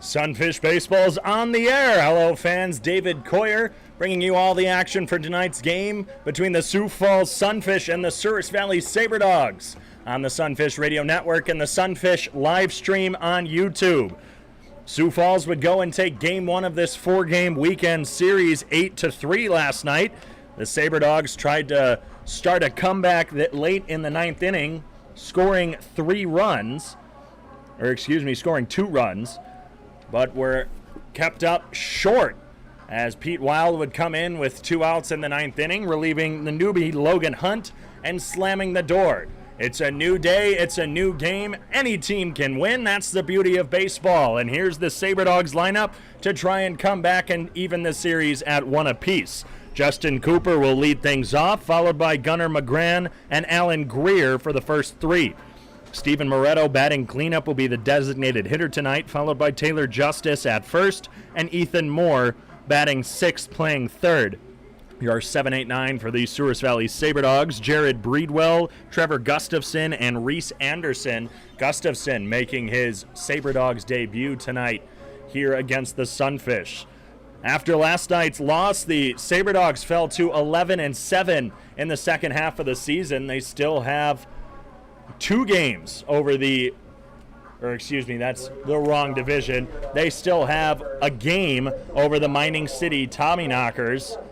Sunfish Baseball's on the air. Hello, fans. David Coyer bringing you all the action for tonight's game between the Sioux Falls Sunfish and the Souris Valley Sabre Dogs on the Sunfish Radio Network and the Sunfish live stream on YouTube. Sioux Falls would go and take game one of this four-game weekend series 8-3 last night. The Sabre Dogs tried to start a comeback that late in the ninth inning, scoring two runs, but were kept up short as Pete Wild would come in with 2 outs in the ninth inning, relieving the newbie Logan Hunt and slamming the door. It's a new day, it's a new game, any team can win, that's the beauty of baseball. And here's the Sabre Dogs lineup to try and come back and even the series at 1 apiece. Justin Cooper will lead things off, followed by Gunnar McGran and Alan Greer for the first 3. Steven Moretto batting cleanup will be the designated hitter tonight, followed by Taylor Justice at first and Ethan Moore batting 6th, playing third. Your 7-8-9 for the Souris Valley Sabre Dogs, Jared Breedwell, Trevor Gustafson, and Reese Anderson. Gustafson making his Sabre Dogs debut tonight here against the Sunfish. After last night's loss, the Sabre Dogs fell to 11-7 in the second half of the season. They still have 2 games over that's the wrong division. They still have a game over the Mining City Tommyknockers.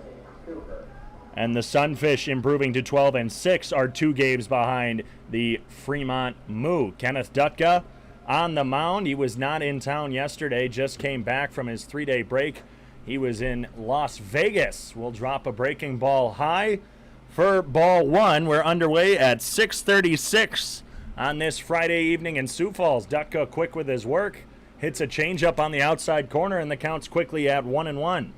And the Sunfish, improving to 12-6, are 2 games behind the Fremont Moo. Kenneth Dutka on the mound. He was not in town yesterday, just came back from his 3-day break. He was in Las Vegas. We'll drop a breaking ball high for ball 1. We're underway at 6:36 on this Friday evening in Sioux Falls. Dutka quick with his work, hits a changeup on the outside corner, and the count's quickly at 1-1.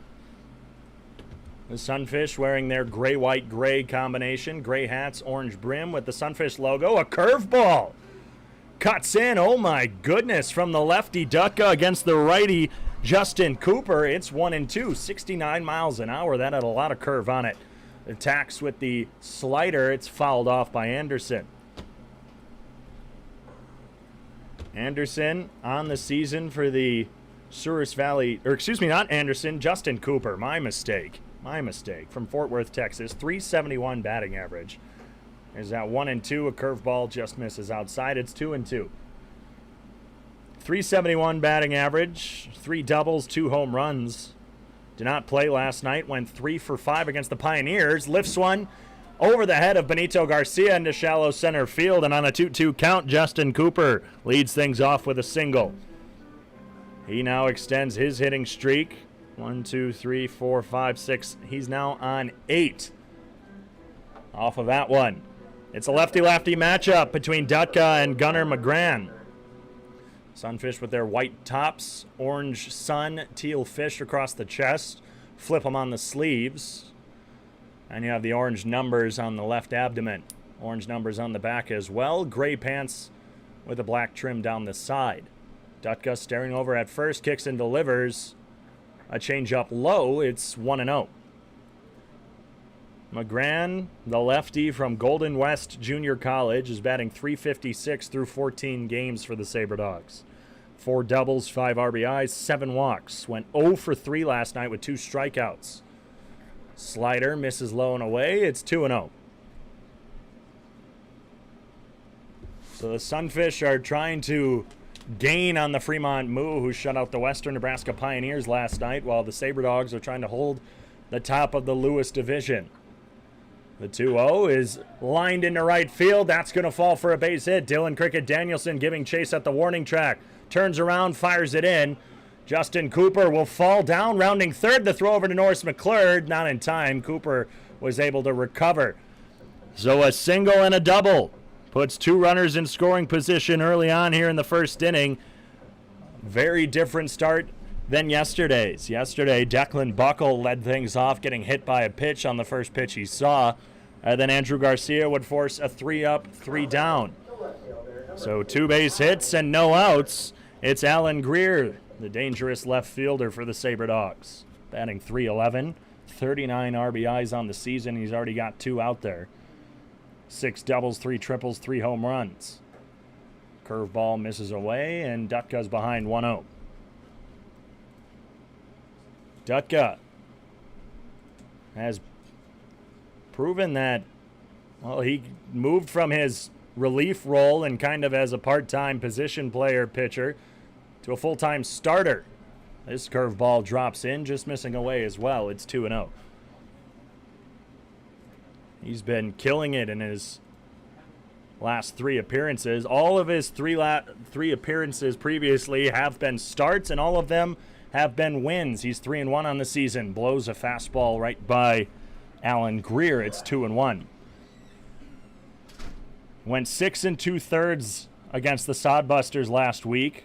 The Sunfish wearing their gray-white-gray combination, gray hats, orange brim with the Sunfish logo. A curveball cuts in, oh my goodness, from the lefty Dutka against the righty Justin Cooper. It's 1-2, 69 miles an hour. That had a lot of curve on it. Attacks with the slider. It's fouled off by Anderson. Anderson on the season for the Souris Valley, not Anderson, Justin Cooper. My mistake, from Fort Worth, Texas. 371 batting average. There's that 1-2. A curveball just misses outside. It's 2-2. 371 batting average, 3 doubles, 2 home runs. Did not play last night, went 3 for 5 against the Pioneers. Lifts one over the head of Benito Garcia into shallow center field, and on a 2-2 count, Justin Cooper leads things off with a single. He now extends his hitting streak. 1, 2, 3, 4, 5, 6. He's now on 8 off of that one. It's a lefty-lefty matchup between Dutka and Gunnar McGran. Sunfish with their white tops, orange sun, teal fish across the chest. Flip them on the sleeves. And you have the orange numbers on the left abdomen. Orange numbers on the back as well. Gray pants with a black trim down the side. Dutka staring over at first, kicks and delivers. A changeup low, it's 1-0. McGran, the lefty from Golden West Junior College, is batting .356 through 14 games for the Sabre Dogs. 4 doubles, 5 RBIs, 7 walks. Went 0 for 3 last night with 2 strikeouts. Slider misses low and away. It's 2-0. So the Sunfish are trying to gain on the Fremont Moo, who shut out the Western Nebraska Pioneers last night, while the Sabre Dogs are trying to hold the top of the Lewis division. The 2-0 is lined into right field. That's going to fall for a base hit. Dylan Cricket Danielson giving chase at the warning track. Turns around, fires it in. Justin Cooper will fall down, rounding third. The throw over to Norris McClurd. Not in time. Cooper was able to recover. So a single and a double puts 2 runners in scoring position early on here in the first inning. Very different start than yesterday's. Yesterday, Declan Buckle led things off, getting hit by a pitch on the first pitch he saw. Then Andrew Garcia would force a 3-up, 3-down. So 2 base hits and no outs. It's Alan Greer, the dangerous left fielder for the Sabre Dogs. Batting .311, 39 RBIs on the season. He's already got 2 out there. 6 doubles, 3 triples, 3 home runs. Curveball misses away, and Dutka's behind 1-0. Dutka has proven that, well, he moved from his relief role and kind of as a part-time position player pitcher to a full-time starter. This curveball drops in, just missing away as well. It's 2-0. He's been killing it in his last 3 appearances. All of his three appearances previously have been starts, and all of them have been wins. He's 3-1 on the season. Blows a fastball right by Alan Greer. It's 2-1. Went 6 2/3 against the Sodbusters last week.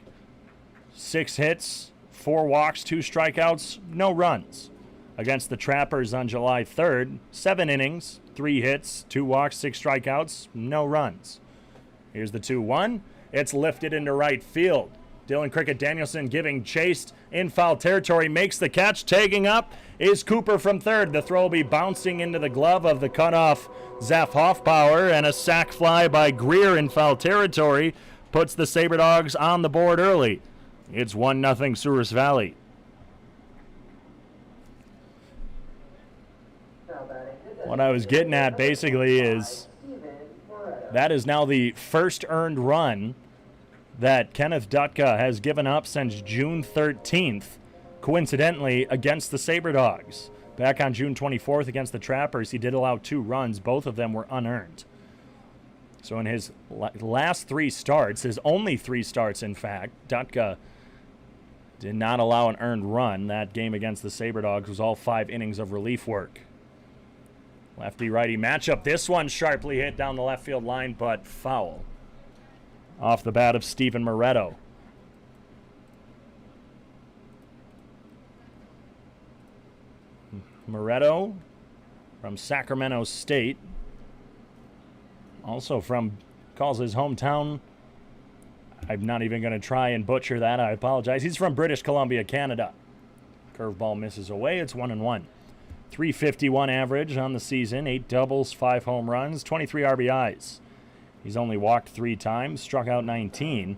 6 hits, 4 walks, 2 strikeouts, no runs. Against the Trappers on July 3rd, 7 innings, 3 hits, 2 walks, 6 strikeouts, no runs. Here's the 2-1. It's lifted into right field. Dylan Cricket Danielson giving chase in foul territory, makes the catch. Tagging up is Cooper from third. The throw will be bouncing into the glove of the cutoff Zaf Hoffbauer, and a sac fly by Greer in foul territory puts the Sabre Dogs on the board early. It's 1-0 Souris Valley. What I was getting at basically is that is now the first earned run that Kenneth Dutka has given up since June 13th, coincidentally, against the Sabre Dogs. Back on June 24th against the Trappers, he did allow 2 runs. Both of them were unearned. So in his last 3 starts, his only 3 starts, in fact, Dutka did not allow an earned run. That game against the Sabre Dogs was all 5 innings of relief work. Lefty-righty matchup. This one sharply hit down the left field line, but foul. Off the bat of Stephen Moretto. Moretto from Sacramento State. Also calls his hometown. I'm not even going to try and butcher that. I apologize. He's from British Columbia, Canada. Curveball misses away. It's 1-1. 351 average on the season. 8 doubles, 5 home runs, 23 RBIs. He's only walked 3 times, struck out 19.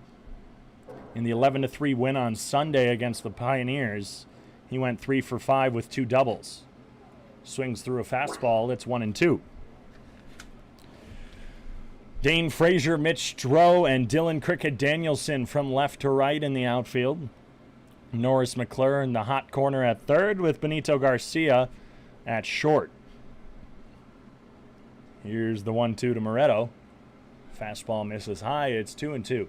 In the 11-3 win on Sunday against the Pioneers, he went 3 for 5 with 2 doubles. Swings through a fastball. It's 1-2. Dane Frazier, Mitch Stroh, and Dylan Cricket Danielson from left to right in the outfield. Norris McClure in the hot corner at third with Benito Garcia at short. Here's the 1-2 to Moretto. Fastball misses high. It's 2-2.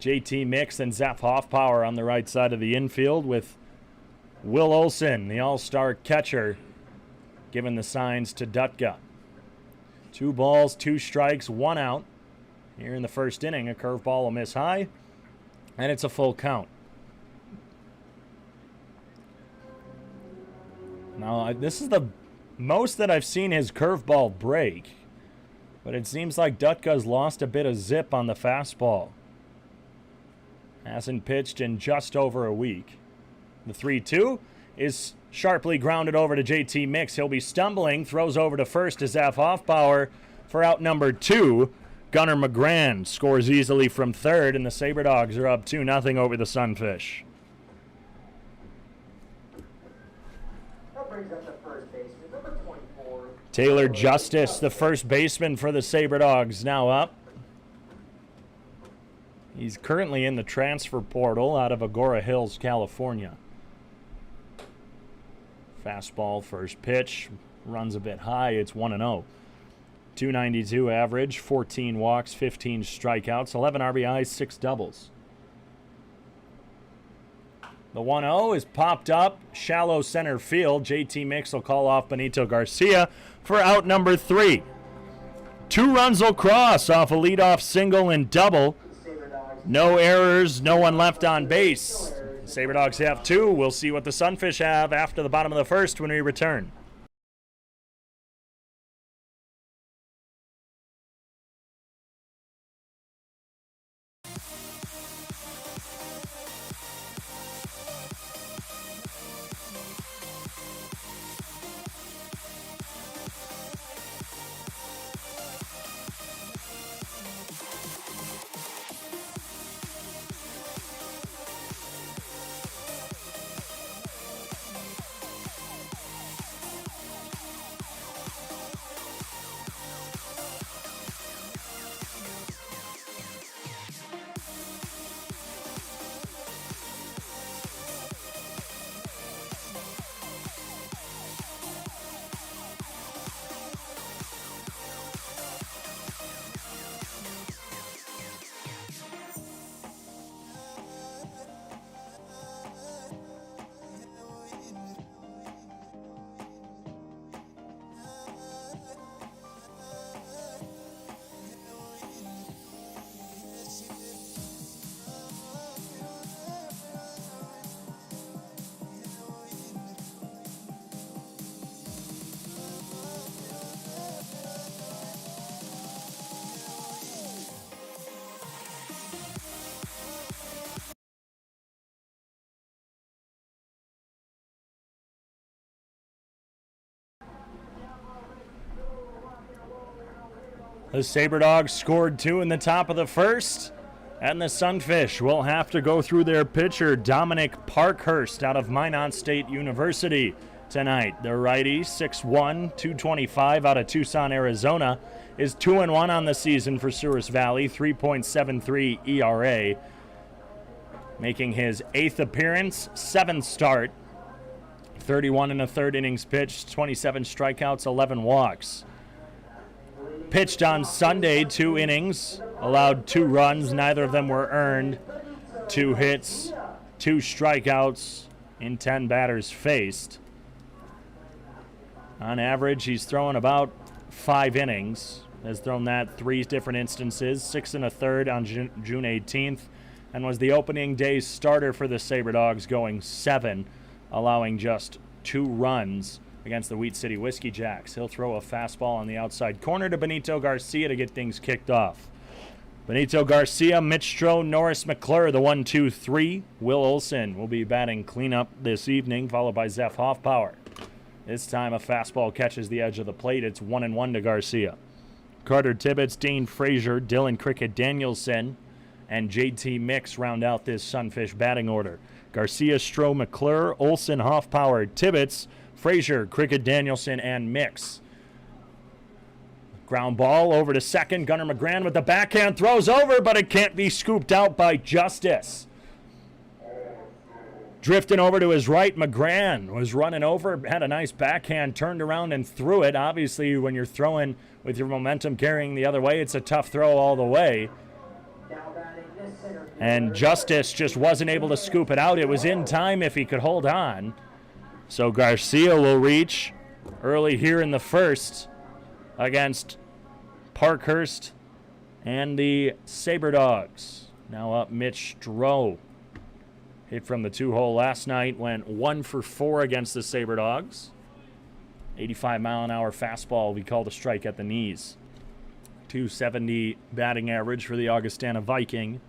JT Mix and Zaf Hoffbauer on the right side of the infield with Will Olson, the all-star catcher, giving the signs to Dutka. 2 balls, 2 strikes, 1 out. Here in the first inning, a curveball will miss high, and it's a full count. Now, this is the most that I've seen his curveball break, but it seems like Dutka's lost a bit of zip on the fastball. Hasn't pitched in just over a week. The 3-2 is sharply grounded over to JT Mix. He'll be stumbling, throws over to first to Zaf Hoffbauer for out number 2. Gunnar McGran scores easily from third, and the Sabre Dogs are up 2-0 over the Sunfish. That brings up the first baseman, number 24. Taylor Justice, the first baseman for the Sabre Dogs, now up. He's currently in the transfer portal out of Agora Hills, California. Fastball, first pitch, runs a bit high. It's 1-0. 292 average, 14 walks, 15 strikeouts, 11 RBIs, 6 doubles. The 1-0 is popped up, shallow center field. JT Mix will call off Benito Garcia for out number 3. 2 runs will cross off a leadoff single and double. No errors, no one left on base. Sabre Dogs have 2. We'll see what the Sunfish have after the bottom of the first when we return. The Sabre Dogs scored 2 in the top of the first, and the Sunfish will have to go through their pitcher, Dominic Parkhurst, out of Minot State University tonight. The righty, 6'1", 225 out of Tucson, Arizona, is 2-1 on the season for Souris Valley, 3.73 ERA, making his 8th appearance, 7th start, 31 and a third innings pitched, 27 strikeouts, 11 walks. Pitched on Sunday, 2 innings, allowed 2 runs, neither of them were earned, 2 hits, 2 strikeouts in 10 batters faced. On average, he's thrown about 5 innings. Has thrown that 3 different instances, 6 and a third on June 18th, and was the opening day starter for the Sabre Dogs, going 7, allowing just 2 runs against the Wheat City Whiskey Jacks. He'll throw a fastball on the outside corner to Benito Garcia to get things kicked off. Benito Garcia, Mitch Stroh, Norris McClure, the 1-2-3. Will Olson will be batting cleanup this evening, followed by Zeph Hoffpower. This time a fastball catches the edge of the plate. It's 1-1 to Garcia. Carter Tibbetts, Dane Frazier, Dylan Cricket Danielson, and JT Mix round out this Sunfish batting order. Garcia, Stroh, McClure, Olson, Hoffpower, Tibbetts, Frazier, Cricket Danielson, and Mix. Ground ball over to second. Gunnar McGran with the backhand throws over, but it can't be scooped out by Justice. Drifting over to his right, McGran was running over, had a nice backhand, turned around and threw it. Obviously, when you're throwing with your momentum carrying the other way, it's a tough throw all the way. And Justice just wasn't able to scoop it out. It was in time if he could hold on. So Garcia will reach early here in the first against Parkhurst and the Sabre Dogs. Now up Mitch Stroh. Hit from the 2-hole last night, went 1 for 4 against the Sabre Dogs. 85-mile-an-hour fastball will be called a strike at the knees. 270 batting average for the Augustana Viking.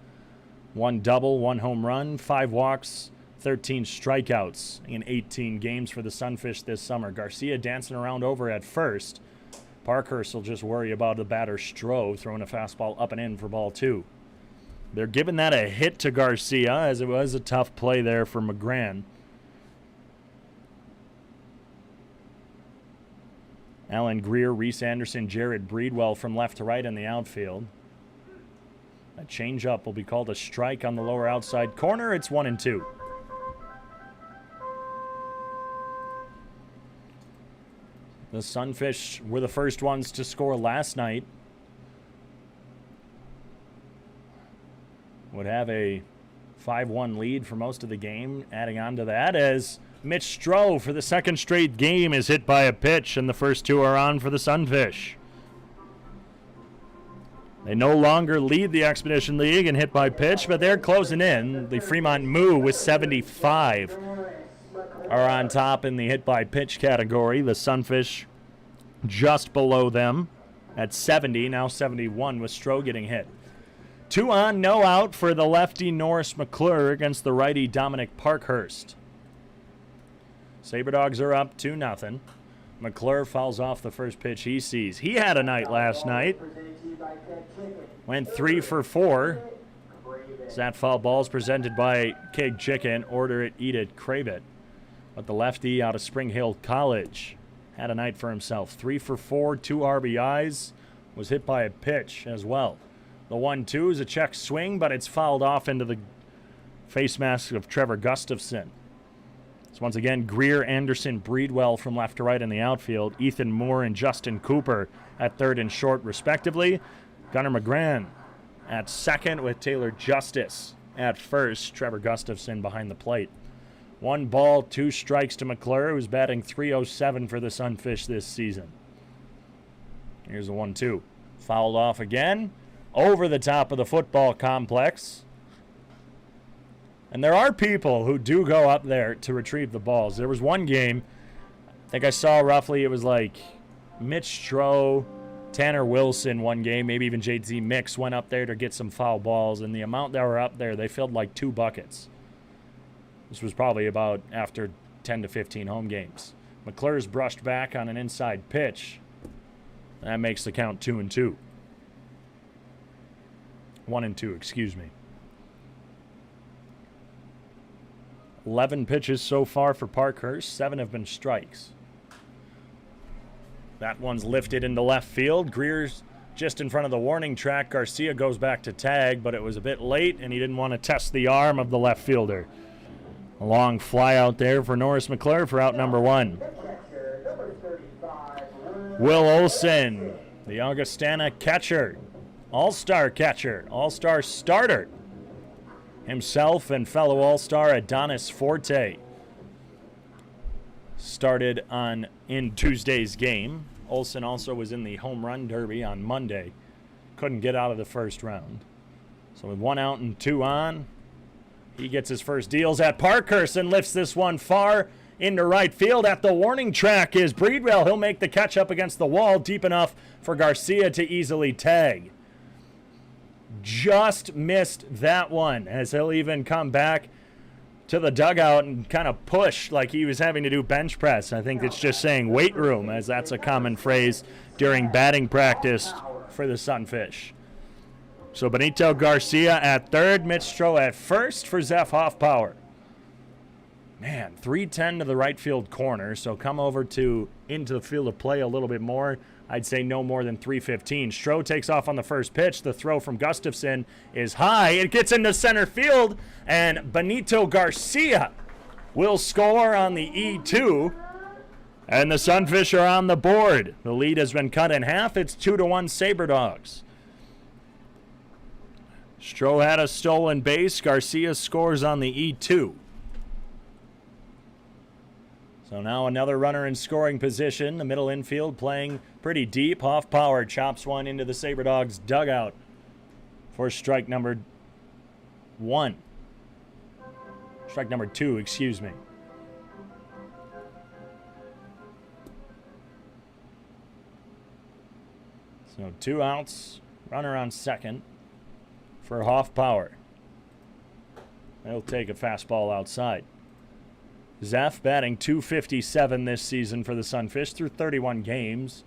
1 double, 1 home run, 5 walks, 13 strikeouts in 18 games for the Sunfish this summer. Garcia dancing around over at first. Parkhurst will just worry about the batter Stroh throwing a fastball up and in for ball 2. They're giving that a hit to Garcia, as it was a tough play there for McGran. Alan Greer, Reese Anderson, Jared Breedwell from left to right in the outfield. A changeup will be called a strike on the lower outside corner. It's 1-2. The Sunfish were the first ones to score last night. Would have a 5-1 lead for most of the game. Adding on to that as Mitch Stroh for the second straight game is hit by a pitch, and the first 2 are on for the Sunfish. They no longer lead the Expedition League in hit by pitch, but they're closing in. The Fremont Moo with 75 are on top in the hit by pitch category. The Sunfish just below them at 70, now 71 with Stroh getting hit. 2 on, no out for the lefty Norris McClure against the righty Dominic Parkhurst. Sabre Dogs are up 2-0. McClure fouls off the first pitch he sees. He had a night last night. Went 3 for 4. That foul ball is presented by Keg Chicken. Order it, eat it, crave it. But the lefty out of Spring Hill College had a night for himself. 3 for 4, 2 RBIs. Was hit by a pitch as well. The 1-2 is a check swing, but it's fouled off into the face mask of Trevor Gustafson. So once again, Greer, Anderson, Breedwell from left to right in the outfield. Ethan Moore and Justin Cooper at third and short, respectively. Gunnar McGran at second with Taylor Justice at first. Trevor Gustafson behind the plate. 1 ball, 2 strikes to McClure, who's batting .307 for the Sunfish this season. Here's a 1-2. Fouled off again. Over the top of the football complex. And there are people who do go up there to retrieve the balls. There was one game, I think I saw roughly, it was like Mitch Stroh, Tanner Wilson one game, maybe even JT Mix went up there to get some foul balls, and the amount that were up there, they filled like 2 buckets. This was probably about after 10 to 15 home games. McClure's brushed back on an inside pitch. That makes the count 2-2. 1 and 2, excuse me. 11 pitches so far for Parkhurst. 7 have been strikes. That one's lifted into left field. Greer's just in front of the warning track. Garcia goes back to tag, but it was a bit late, and he didn't want to test the arm of the left fielder. A long fly out there for Norris McClure for out number 1. Will Olson, the Augustana catcher, all-star catcher, all-star starter. Himself and fellow all-star Adonis Forte started in Tuesday's game. Olson also was in the home run derby on Monday. Couldn't get out of the first round. So with 1 out and 2 on, he gets his first deals at Parkhurst and lifts this one far into right field. At the warning track is Breedwell. He'll make the catch up against the wall deep enough for Garcia to easily tag. Just missed that one, as he'll even come back to the dugout and kind of push like he was having to do bench press. I think it's just saying weight room, as that's a common phrase during batting practice for the Sunfish. So Benito Garcia at third, Mitch Stroh at first for Zeph Hoffpower. Man, 310 to the right field corner, so come over to into the field of play a little bit more. I'd say no more than 315. Stroh takes off on the first pitch. The throw from Gustafson is high. It gets into center field, and Benito Garcia will score on the E2, and the Sunfish are on the board. The lead has been cut in half. It's 2-1 Sabre Dogs. Stroh had a stolen base. Garcia scores on the E2. So now another runner in scoring position. The middle infield playing pretty deep. Hoffpower chops one into the Sabre Dogs dugout for strike number 1. Strike number 2, excuse me. So 2 outs, runner on second for Hoffpower. They'll take a fastball outside. Zeph batting .257 this season for the Sunfish through 31 games.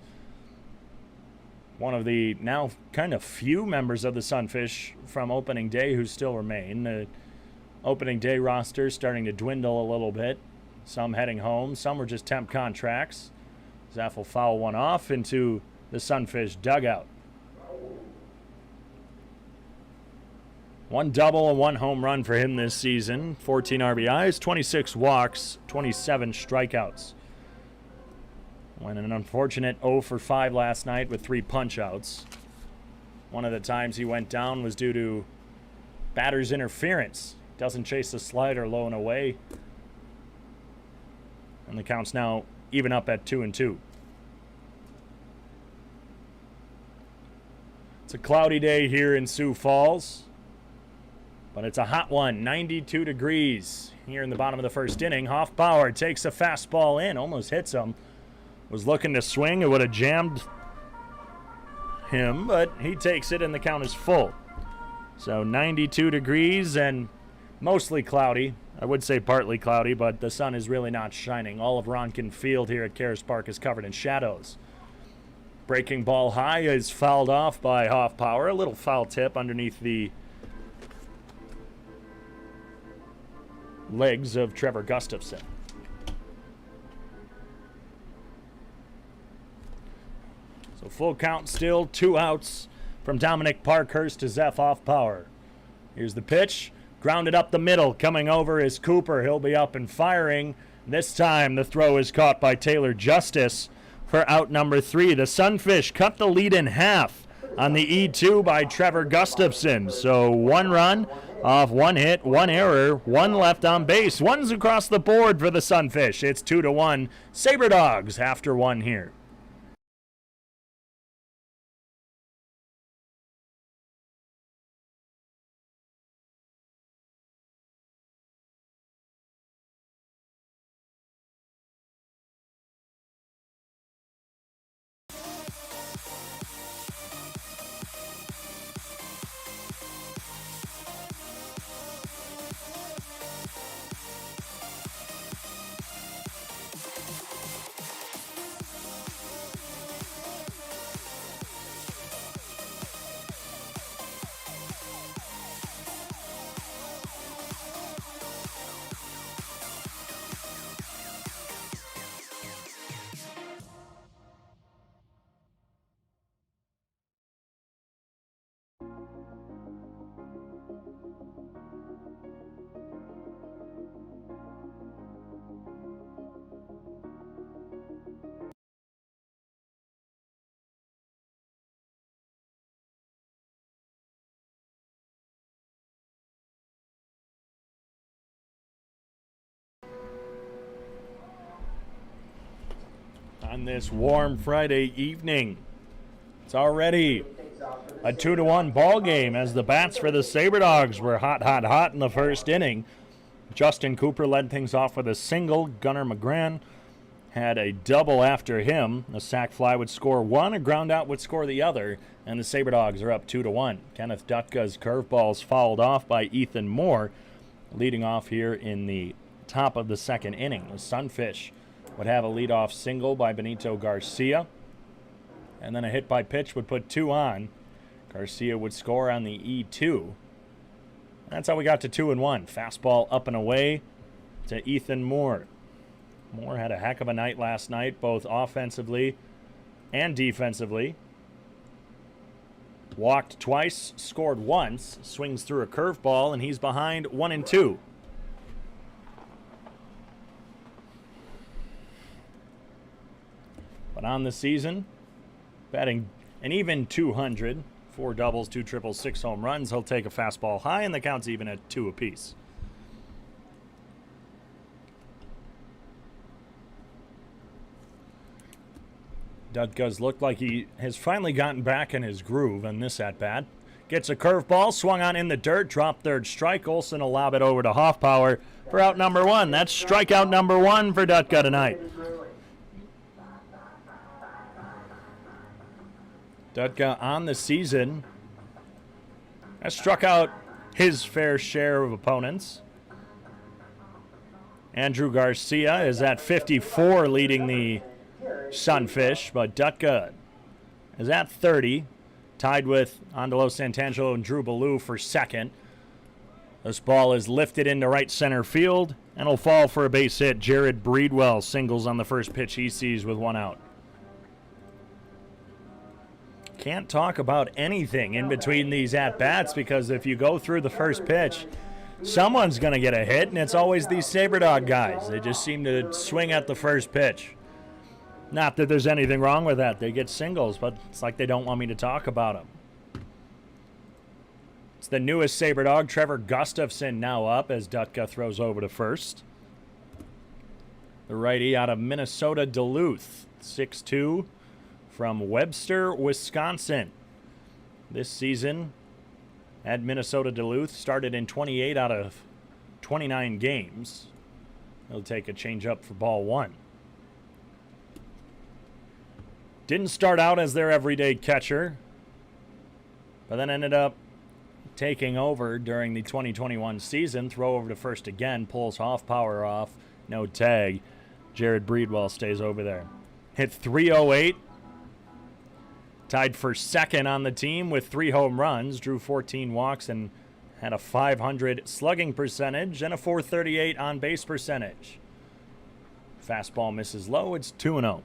One of the now kind of few members of the Sunfish from opening day who still remain. The opening day roster starting to dwindle a little bit. Some heading home, some were just temp contracts. Zeph will foul one off into the Sunfish dugout. 1 double and 1 home run for him this season. 14 RBIs, 26 walks, 27 strikeouts. Went an unfortunate 0 for 5 last night with 3 punch-outs. One of the times he went down was due to batter's interference. Doesn't chase the slider low and away. And the count's now even up at 2-2. It's a cloudy day here in Sioux Falls, but it's a hot one, 92 degrees here in the bottom of the first inning. Hoffpower takes a fastball in, almost hits him. Was looking to swing, it would have jammed him, but he takes it and the count is full. So 92 degrees and mostly cloudy. I would say partly cloudy, but the sun is really not shining. All of Ronkin Field here at Karras Park is covered in shadows. Breaking ball high is fouled off by Hoffpower. A little foul tip underneath the legs of Trevor Gustafson. So full count still, 2 outs from Dominic Parkhurst to Zeph Hoffpower. Here's the pitch, grounded up the middle. Coming over is Cooper. He'll be up and firing. This time the throw is caught by Taylor Justice for out number 3. The Sunfish cut the lead in half on the E2 by Trevor Gustafson. So 1 run off 1 hit, 1 error, 1 left on base. 1's across the board for the Sunfish. It's 2-1 Sabre Dogs after 1 here. on this warm Friday evening. It's already a 2-1 ball game as the bats for the Sabre Dogs were hot in the first inning. Justin Cooper led things off with a single. Gunnar McGran had a double after him. A sac fly would score one, a ground out would score the other, and the Sabre Dogs are up 2-1. Kenneth Dutka's curveballs fouled off by Ethan Moore, leading off here in the top of the second inning. The Sunfish would have a leadoff single by Benito Garcia, and then a hit by pitch would put 2 on. Garcia would score on the E2. That's how we got to 2-1. Fastball up and away to Ethan Moore. Moore had a heck of a night last night, both offensively and defensively. Walked twice, scored once, swings through a curveball, and he's behind 1-2. But on the season, batting an even 200, 4 doubles, 2 triples, 6 home runs. He'll take a fastball high, and the count's even at 2 apiece. Dutka's looked like he has finally gotten back in his groove on this at-bat. Gets a curveball, swung on in the dirt, dropped third strike. Olsen will lob it over to Hoffpower for out number 1. That's strikeout number 1 for Dutka tonight. Dutka on the season has struck out his fair share of opponents. Andrew Garcia is at 54, leading the Sunfish, but Dutka is at 30, tied with Andalo Santangelo and Drew Ballou for second. This ball is lifted into right center field and will fall for a base hit. Jared Breedwell singles on the first pitch he sees with 1 out. Can't talk about anything in between these at-bats because if you go through the first pitch, someone's going to get a hit, and it's always these Sabre Dog guys. They just seem to swing at the first pitch. Not that there's anything wrong with that. They get singles, but it's like they don't want me to talk about them. It's the newest Sabre Dog, Trevor Gustafson, now up as Dutka throws over to first. The righty out of Minnesota Duluth, 6'2", from Webster, Wisconsin. This season at Minnesota Duluth, started in 28 out of 29 games. He'll take a changeup for ball 1. Didn't start out as their everyday catcher, but then ended up taking over during the 2021 season. Throw over to first again, pulls Hoffpower off, no tag. Jared Breedwell stays over there. Hit .308. Tied for second on the team with 3 home runs, drew 14 walks, and had a .500 slugging percentage and a .438 on-base percentage. Fastball misses low, it's 2-0.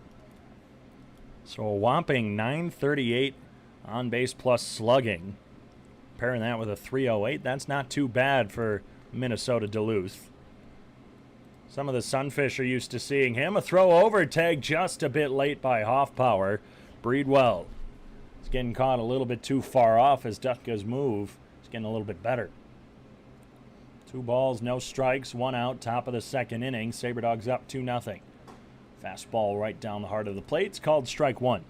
So a whopping .938 on-base plus slugging. Pairing that with a .308, that's not too bad for Minnesota Duluth. Some of the Sunfish are used to seeing him. A throw over, tag just a bit late by Hoffpower. Breedwell is getting caught a little bit too far off as Dutka's move is getting a little bit better. 2 balls, no strikes, 1 out, top of the second inning. Sabre Dogs up 2-0. Fastball right down the heart of the plate. It's called strike 1.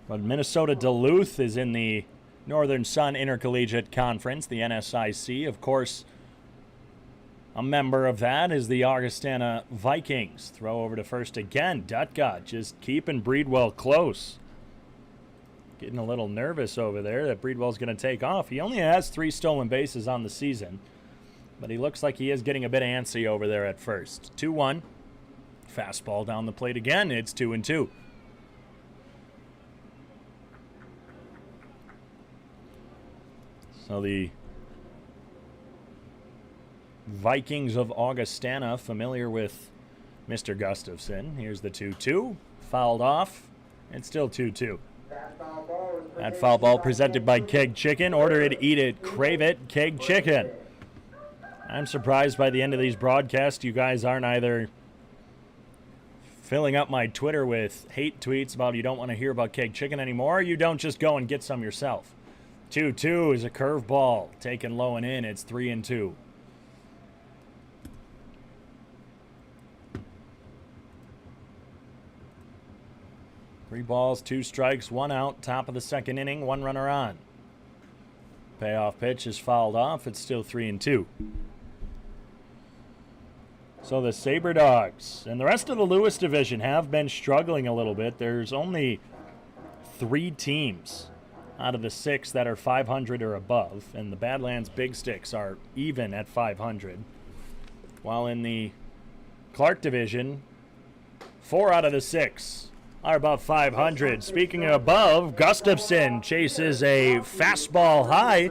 But Minnesota Duluth is in the Northern Sun Intercollegiate Conference, the NSIC. Of course, a member of that is the Augustana Vikings. Throw over to first again. Dutka just keeping Breedwell close. Getting a little nervous over there that Breedwell's going to take off. He only has 3 stolen bases on the season, but he looks like he is getting a bit antsy over there at first. 2-1. Fastball down the plate again. It's 2-2. So the Vikings of Augustana, familiar with Mr. Gustafson. Here's the 2-2. Fouled off. It's still 2-2. That foul ball presented by Keg Chicken. Order it, eat it, crave it, Keg Chicken. I'm surprised by the end of these broadcasts you guys aren't either filling up my Twitter with hate tweets about you don't want to hear about Keg Chicken anymore, or you don't just go and get some yourself. 2-2 is a curveball taken low and in. It's 3-2. 3 balls, 2 strikes, 1 out. Top of the second inning, 1 runner on. Payoff pitch is fouled off. It's still 3-2. So the Sabre Dogs and the rest of the Lewis division have been struggling a little bit. There's only 3 teams out of the 6 that are 500 or above, and the Badlands Big Sticks are even at 500. While in the Clark division, 4 out of the 6 are above 500. Speaking of above, Gustafson chases a fastball high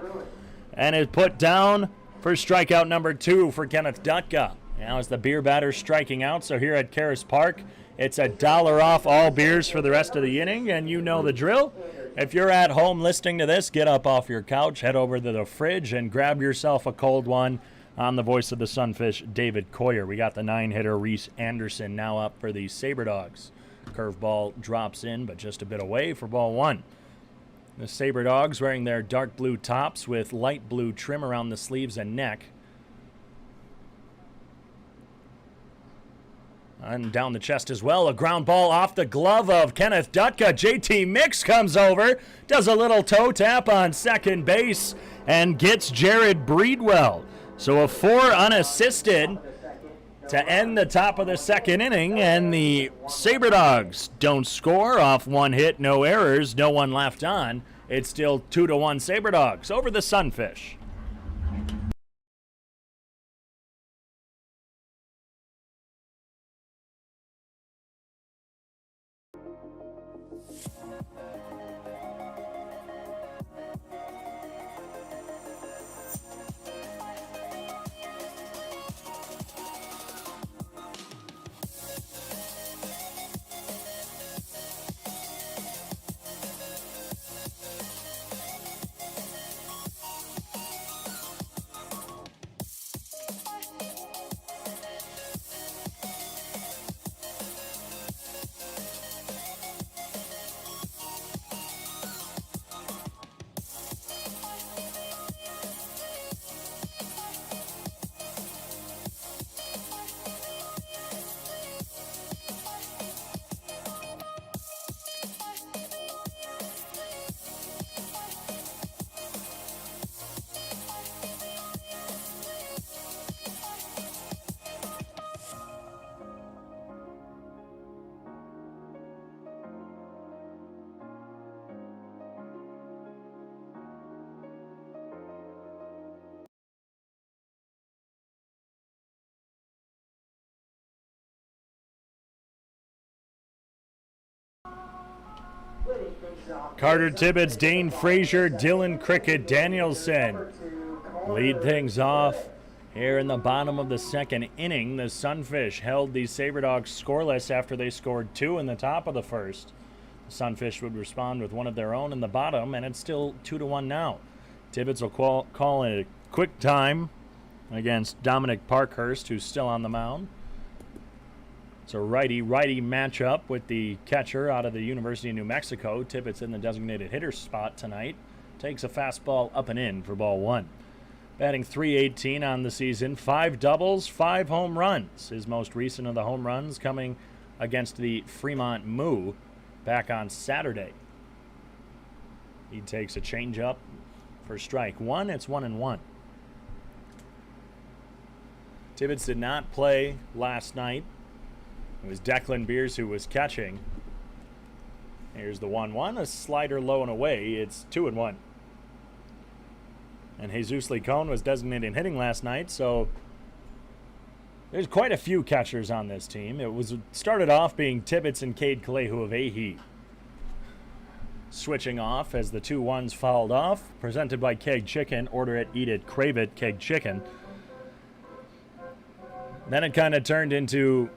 and is put down for strikeout number 2 for Kenneth Dutka. Now it's the beer batter striking out, so here at Karras Park, it's $1 off all beers for the rest of the inning, and you know the drill. If you're at home listening to this, get up off your couch, head over to the fridge, and grab yourself a cold one. On the voice of the Sunfish, David Coyer. We got the 9-hitter Reese Anderson now up for the Sabre Dogs. Curveball drops in, but just a bit away for ball 1. The Sabre Dogs wearing their dark blue tops with light blue trim around the sleeves and neck. And down the chest as well, a ground ball off the glove of Kenneth Dutka. JT Mix comes over, does a little toe tap on second base, and gets Jared Breedwell. So a 4 unassisted to end the top of the second inning, and the Sabre Dogs don't score off 1 hit, no errors, no one left on. It's still 2-1 Sabre Dogs over the Sunfish. Carter Tibbetts, Dane Frazier, Dylan Cricket Danielson lead things off here in the bottom of the second inning. The Sunfish held the Sabre Dogs scoreless after they scored 2 in the top of the first. The Sunfish would respond with one of their own in the bottom, and it's still 2-1 now. Tibbetts will call it a quick time against Dominic Parkhurst, who's still on the mound. It's a righty-righty matchup with the catcher out of the University of New Mexico. Tibbetts in the designated hitter spot tonight. Takes a fastball up and in for ball 1. Batting .318 on the season. 5 doubles, 5 home runs. His most recent of the home runs coming against the Fremont Moo back on Saturday. He takes a changeup for strike 1. It's 1-1. Tibbetts did not play last night. It was Declan Beers who was catching. Here's the 1-1, a slider low and away. It's 2-1. And Jesus Licon was designated hitting last night, so there's quite a few catchers on this team. It started off being Tibbetts and Cade Kalehu of Ahi. Switching off as the 2-1s fouled off. Presented by Keg Chicken. Order it, eat it, crave it, Keg Chicken. Then it kind of turned into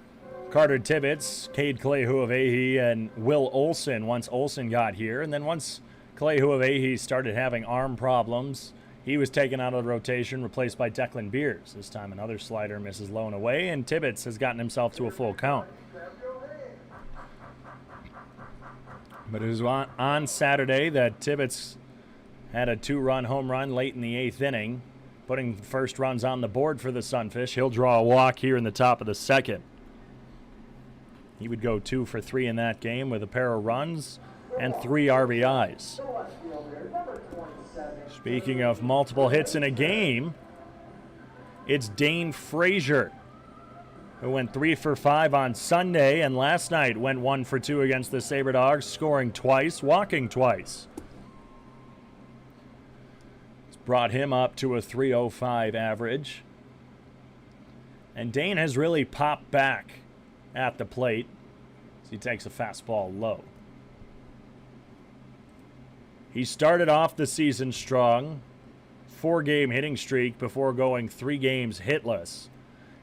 Carter Tibbetts, Cade Kalehu of Ahi, and Will Olson once Olson got here. And then once Kalehu of Ahi started having arm problems, he was taken out of the rotation, replaced by Declan Beers. This time another slider misses low and away, and Tibbetts has gotten himself to a full count. But it was on Saturday that Tibbetts had a 2-run home run late in the 8th inning, putting first runs on the board for the Sunfish. He'll draw a walk here in the top of the second. He would go 2 for 3 in that game with a pair of runs and 3 RBIs. Speaking of multiple hits in a game, it's Dane Frazier, who went 3 for 5 on Sunday, and last night went 1 for 2 against the Sabre Dogs, scoring twice, walking twice. It's brought him up to a .305 average. And Dane has really popped back at the plate as he takes a fastball low. He started off the season strong, 4-game hitting streak before going 3 games hitless.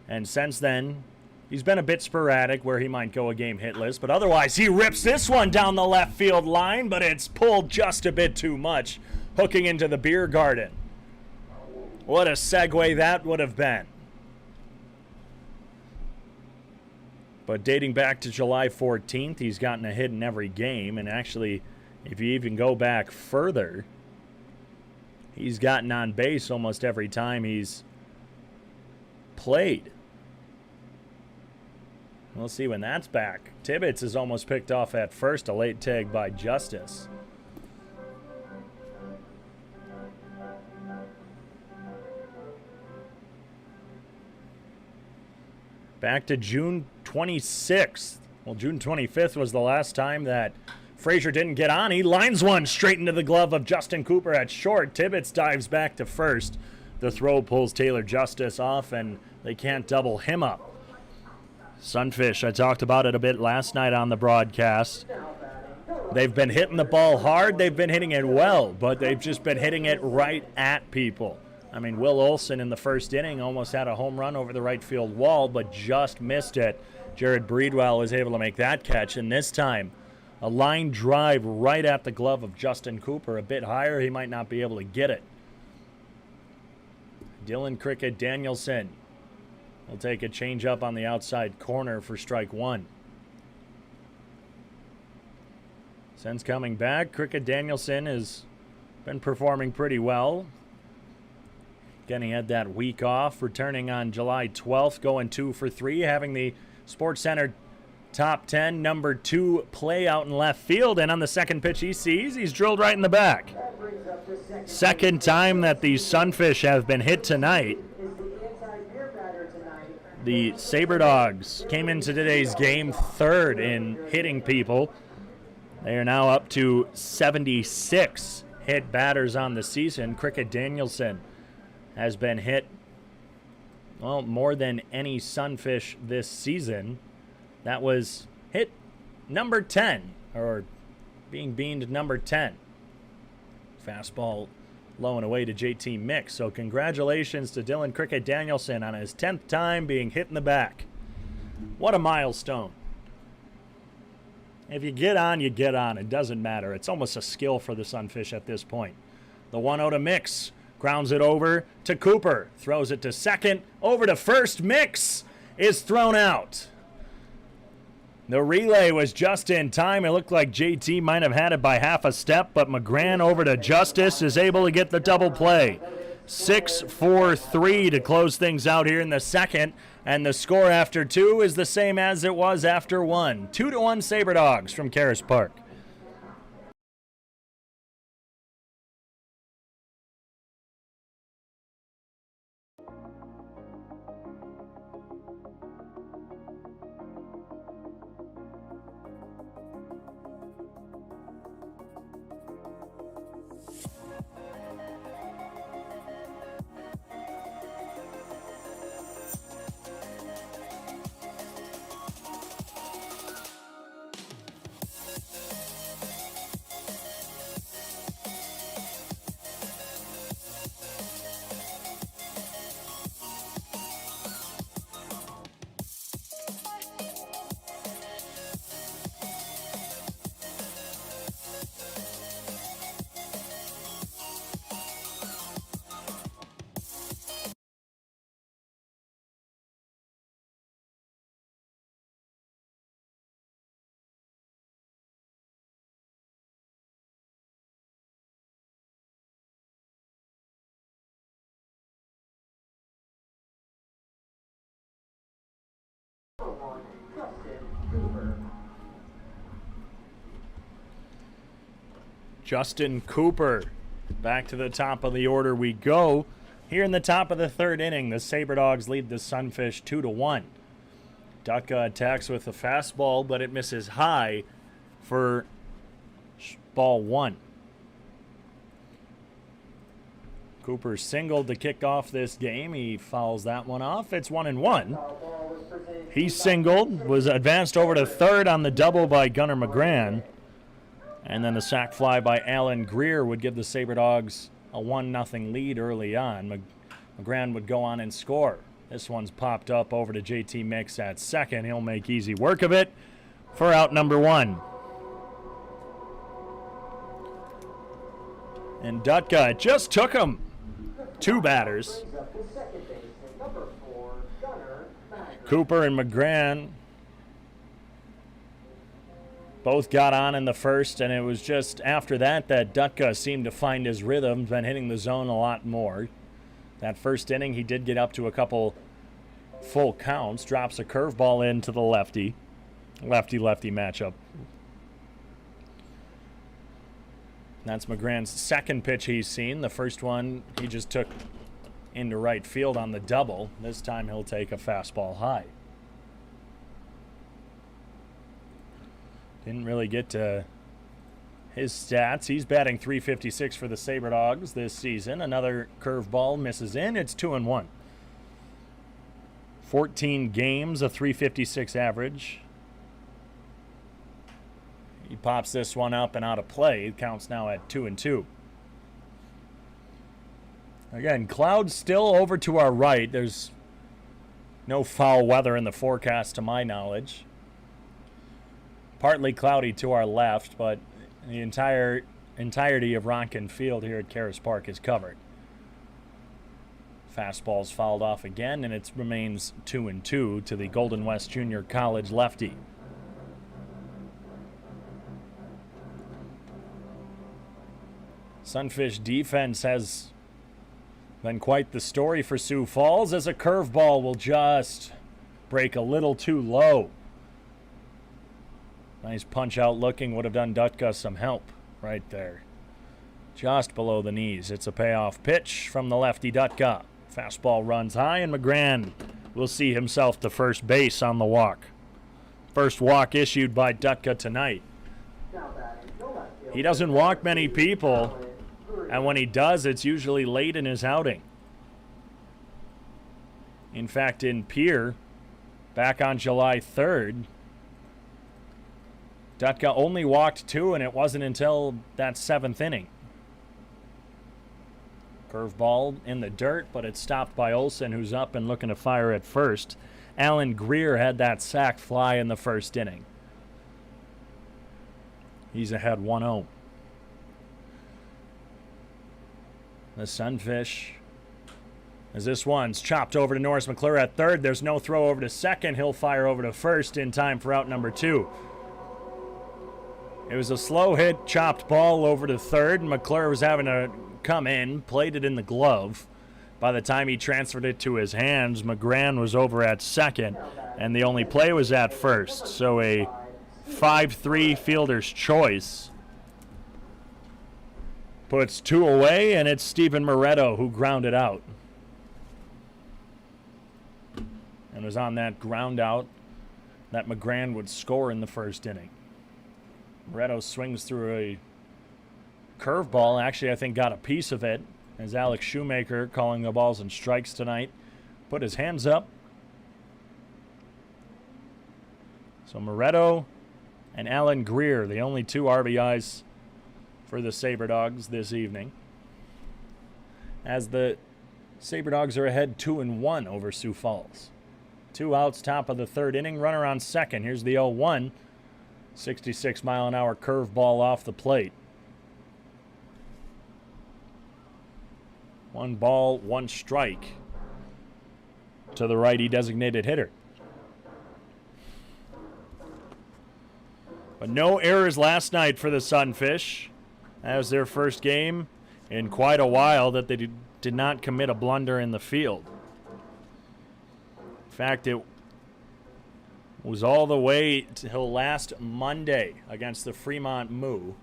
And since then, he's been a bit sporadic where he might go a game hitless, but otherwise he rips this one down the left field line, but it's pulled just a bit too much, hooking into the beer garden. What a segue that would have been. But dating back to July 14th, he's gotten a hit in every game, and actually, if you even go back further, he's gotten on base almost every time he's played. We'll see when that's back. Tibbetts is almost picked off at first, a late tag by Justice. Back to June 26th. Well, June 25th was the last time that Frazier didn't get on. He lines one straight into the glove of Justin Cooper at short. Tibbetts dives back to first. The throw pulls Taylor Justice off, and they can't double him up. Sunfish, I talked about it a bit last night on the broadcast. They've been hitting the ball hard. They've been hitting it well, but they've just been hitting it right at people. I mean, Will Olson in the first inning almost had a home run over the right field wall, but just missed it. Jared Breedwell was able to make that catch, and this time, a line drive right at the glove of Justin Cooper. A bit higher, he might not be able to get it. Dylan Cricket Danielson will take a changeup on the outside corner for strike 1. Since coming back, Cricket Danielson has been performing pretty well. Again, he had that week off, returning on July 12th, going 2 for 3, having the SportsCenter top 10 number 2 play out in left field, and on the second pitch he sees, he's drilled right in the back. Second time that the Sunfish have been hit tonight. The Sabre Dogs came into today's game 3rd in hitting people. They are now up to 76 hit batters on the season. Cricket Danielson has been hit, well, more than any Sunfish this season. That was hit number 10, or being beamed number 10. Fastball low and away to JT Mix. So congratulations to Dylan Cricket Danielson on his 10th time being hit in the back. What a milestone. If you get on, you get on. It doesn't matter. It's almost a skill for the Sunfish at this point. The 1-0 to Mix. Grounds it over to Cooper. Throws it to second. Over to first. Mix is thrown out. The relay was just in time. It looked like JT might have had it by half a step, but McGrann over to Justice is able to get the double play. 6-4-3 to close things out here in the second. And the score after 2 is the same as it was after 1. 2-1 Sabre Dogs from Karras Park. Justin Cooper. Back to the top of the order we go. Here in the top of the third inning, the Sabre Dogs lead the Sunfish 2-1. Dutka attacks with a fastball, but it misses high for ball one. Cooper singled to kick off this game. He fouls that one off. It's 1-1. He singled, was advanced over to third on the double by Gunnar McGrann. And then the sac fly by Alan Greer would give the Sabre Dogs a 1-0 lead early on. McGrann would go on and score. This one's popped up over to JT Mix at second. He'll make easy work of it for out number one. And Dutka just took him. Two batters. Cooper and McGrann both got on in the first, and it was just after that that Dutka seemed to find his rhythm, been hitting the zone a lot more. That first inning, he did get up to a couple full counts, drops a curveball into the lefty. Lefty-lefty matchup. That's McGrann's second pitch he's seen. The first one he just took into right field on the double. This time he'll take a fastball high. Didn't really get to his stats. He's batting .356 for the Sabre Dogs this season. Another curveball misses in. It's 2-1. 14 games, a .356 average. He pops this one up and out of play. It counts now at 2-2. Again, clouds still over to our right. There's no foul weather in the forecast to my knowledge. Partly cloudy to our left, but the entirety of Ronkin Field here at Karras Park is covered. Fastball's fouled off again, and it remains 2-2 to the Golden West Junior College lefty. Sunfish defense has been quite the story for Sioux Falls, as a curveball will just break a little too low. Nice punch out looking, would have done Dutka some help right there. Just below the knees. It's a payoff pitch from the lefty Dutka. Fastball runs high, and McGrann will see himself to first base on the walk. First walk issued by Dutka tonight. He doesn't walk many people, and when he does, it's usually late in his outing. In fact, in Pierre, back on July 3rd, Dutka only walked 2, and it wasn't until that 7th inning. Curveball in the dirt, but it's stopped by Olsen, who's up and looking to fire at first. Alan Greer had that sac fly in the first inning. He's ahead 1-0. The Sunfish, as this one's chopped over to Norris McClure at third. There's no throw over to second. He'll fire over to first in time for out number 2. It was a slow hit, chopped ball over to third, and McClure was having to come in, played it in the glove. By the time he transferred it to his hands, McGrann was over at second, and the only play was at first. So a 5-3 fielder's choice puts 2 away, and it's Stephen Moretto who grounded out. And was on that ground out that McGrann would score in the first inning. Moretto swings through a curveball. Actually, I think got a piece of it, as Alex Shoemaker, calling the balls and strikes tonight, put his hands up. So Moretto and Alan Greer, the only 2 RBIs for the Sabre Dogs this evening, as the Sabre Dogs are ahead 2-1 over Sioux Falls. 2 outs, top of the third inning, runner on second. Here's the 0-1. 66-mile-an-hour curveball off the plate. 1 ball, 1 strike to the righty designated hitter. But no errors last night for the Sunfish. That was their first game in quite a while that they did not commit a blunder in the field. In fact, it was all the way till last Monday against the Fremont Moo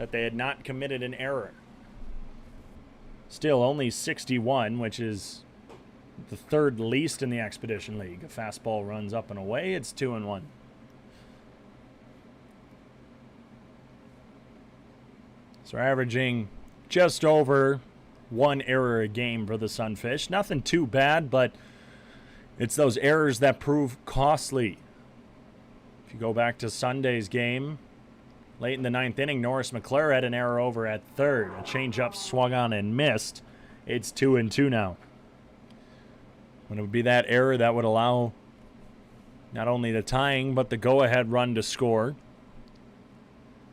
that they had not committed an error. Still only 61, which is the third least in the Expedition League. A fastball runs up and away. It's 2-1. So averaging just over 1 error a game for the Sunfish. Nothing too bad, but it's those errors that prove costly. If you go back to Sunday's game, late in the 9th inning, Norris McClure had an error over at third. A changeup swung on and missed. It's 2-2 now. When it would be that error that would allow not only the tying, but the go-ahead run to score.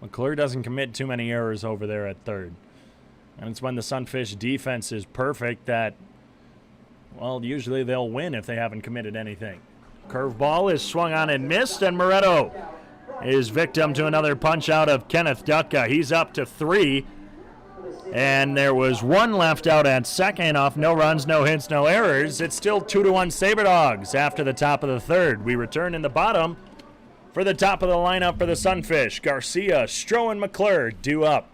McClure doesn't commit too many errors over there at third. And it's when the Sunfish defense is perfect that, well, usually they'll win if they haven't committed anything. Curveball is swung on and missed, and Moretto is victim to another punch out of Kenneth Dutka. He's up to 3, and there was 1 left out at second off no runs, no hits, no errors. It's still 2-1 Sabre Dogs after the top of the third. We return in the bottom for the top of the lineup for the Sunfish. Garcia, Stroh, and McClure due up.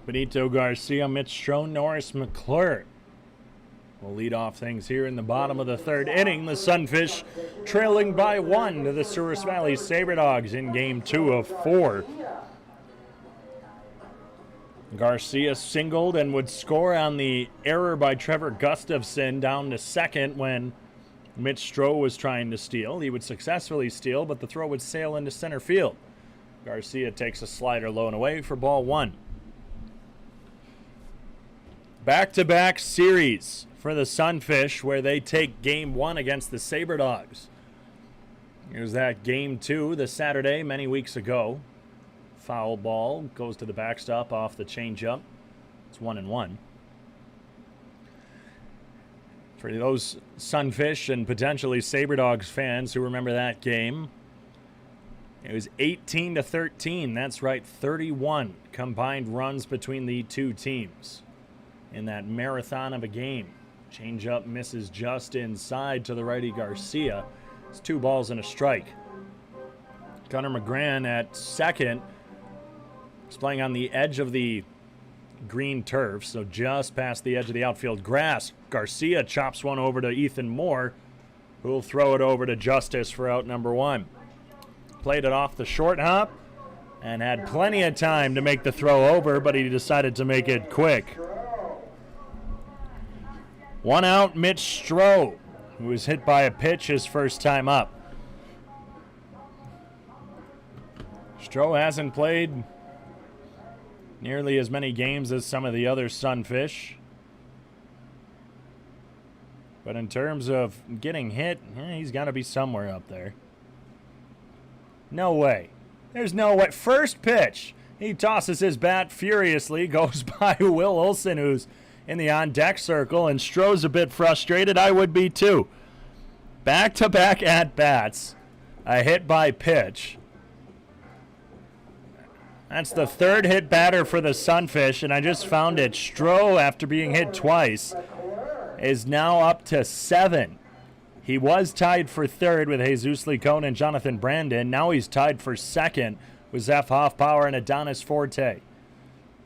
Benito Garcia, Mitch Stroh, Norris McClure will lead off things here in the bottom of the third inning. The Sunfish trailing by 1 to the Souris Valley Sabre Dogs in game 2 of 4. Garcia singled and would score on the error by Trevor Gustafson down to second when Mitch Stroh was trying to steal. He would successfully steal, but the throw would sail into center field. Garcia takes a slider low and away for ball 1. Back-to-back series for the Sunfish where they take game 1 against the Sabre Dogs. Here's that game 2 the Saturday many weeks ago. Foul ball goes to the backstop off the changeup. It's 1-1. For those Sunfish and potentially Sabre Dogs fans who remember that game, it was 18-13. That's right, 31 combined runs between the two teams in that marathon of a game. Changeup misses just inside to the righty Garcia. It's 2 balls and a strike. Gunnar McGran at second. He's playing on the edge of the green turf, so just past the edge of the outfield grass. Garcia chops one over to Ethan Moore, who will throw it over to Justice for out number 1. Played it off the short hop and had plenty of time to make the throw over, but he decided to make it quick. 1 out, Mitch Stroh, who was hit by a pitch his first time up. Stroh hasn't played nearly as many games as some of the other Sunfish. But in terms of getting hit, he's got to be somewhere up there. No way. There's no way. First pitch. He tosses his bat furiously, goes by Will Olson, who's in the on-deck circle, and Stroh's a bit frustrated. I would be too. Back-to-back at-bats. A hit by pitch. That's the third hit batter for the Sunfish, and I just found it. Stroh, after being hit twice, is now up to 7. He was tied for third with Jesus Licon and Jonathan Brandon. Now he's tied for second with Zeph Hoffpower and Adonis Forte.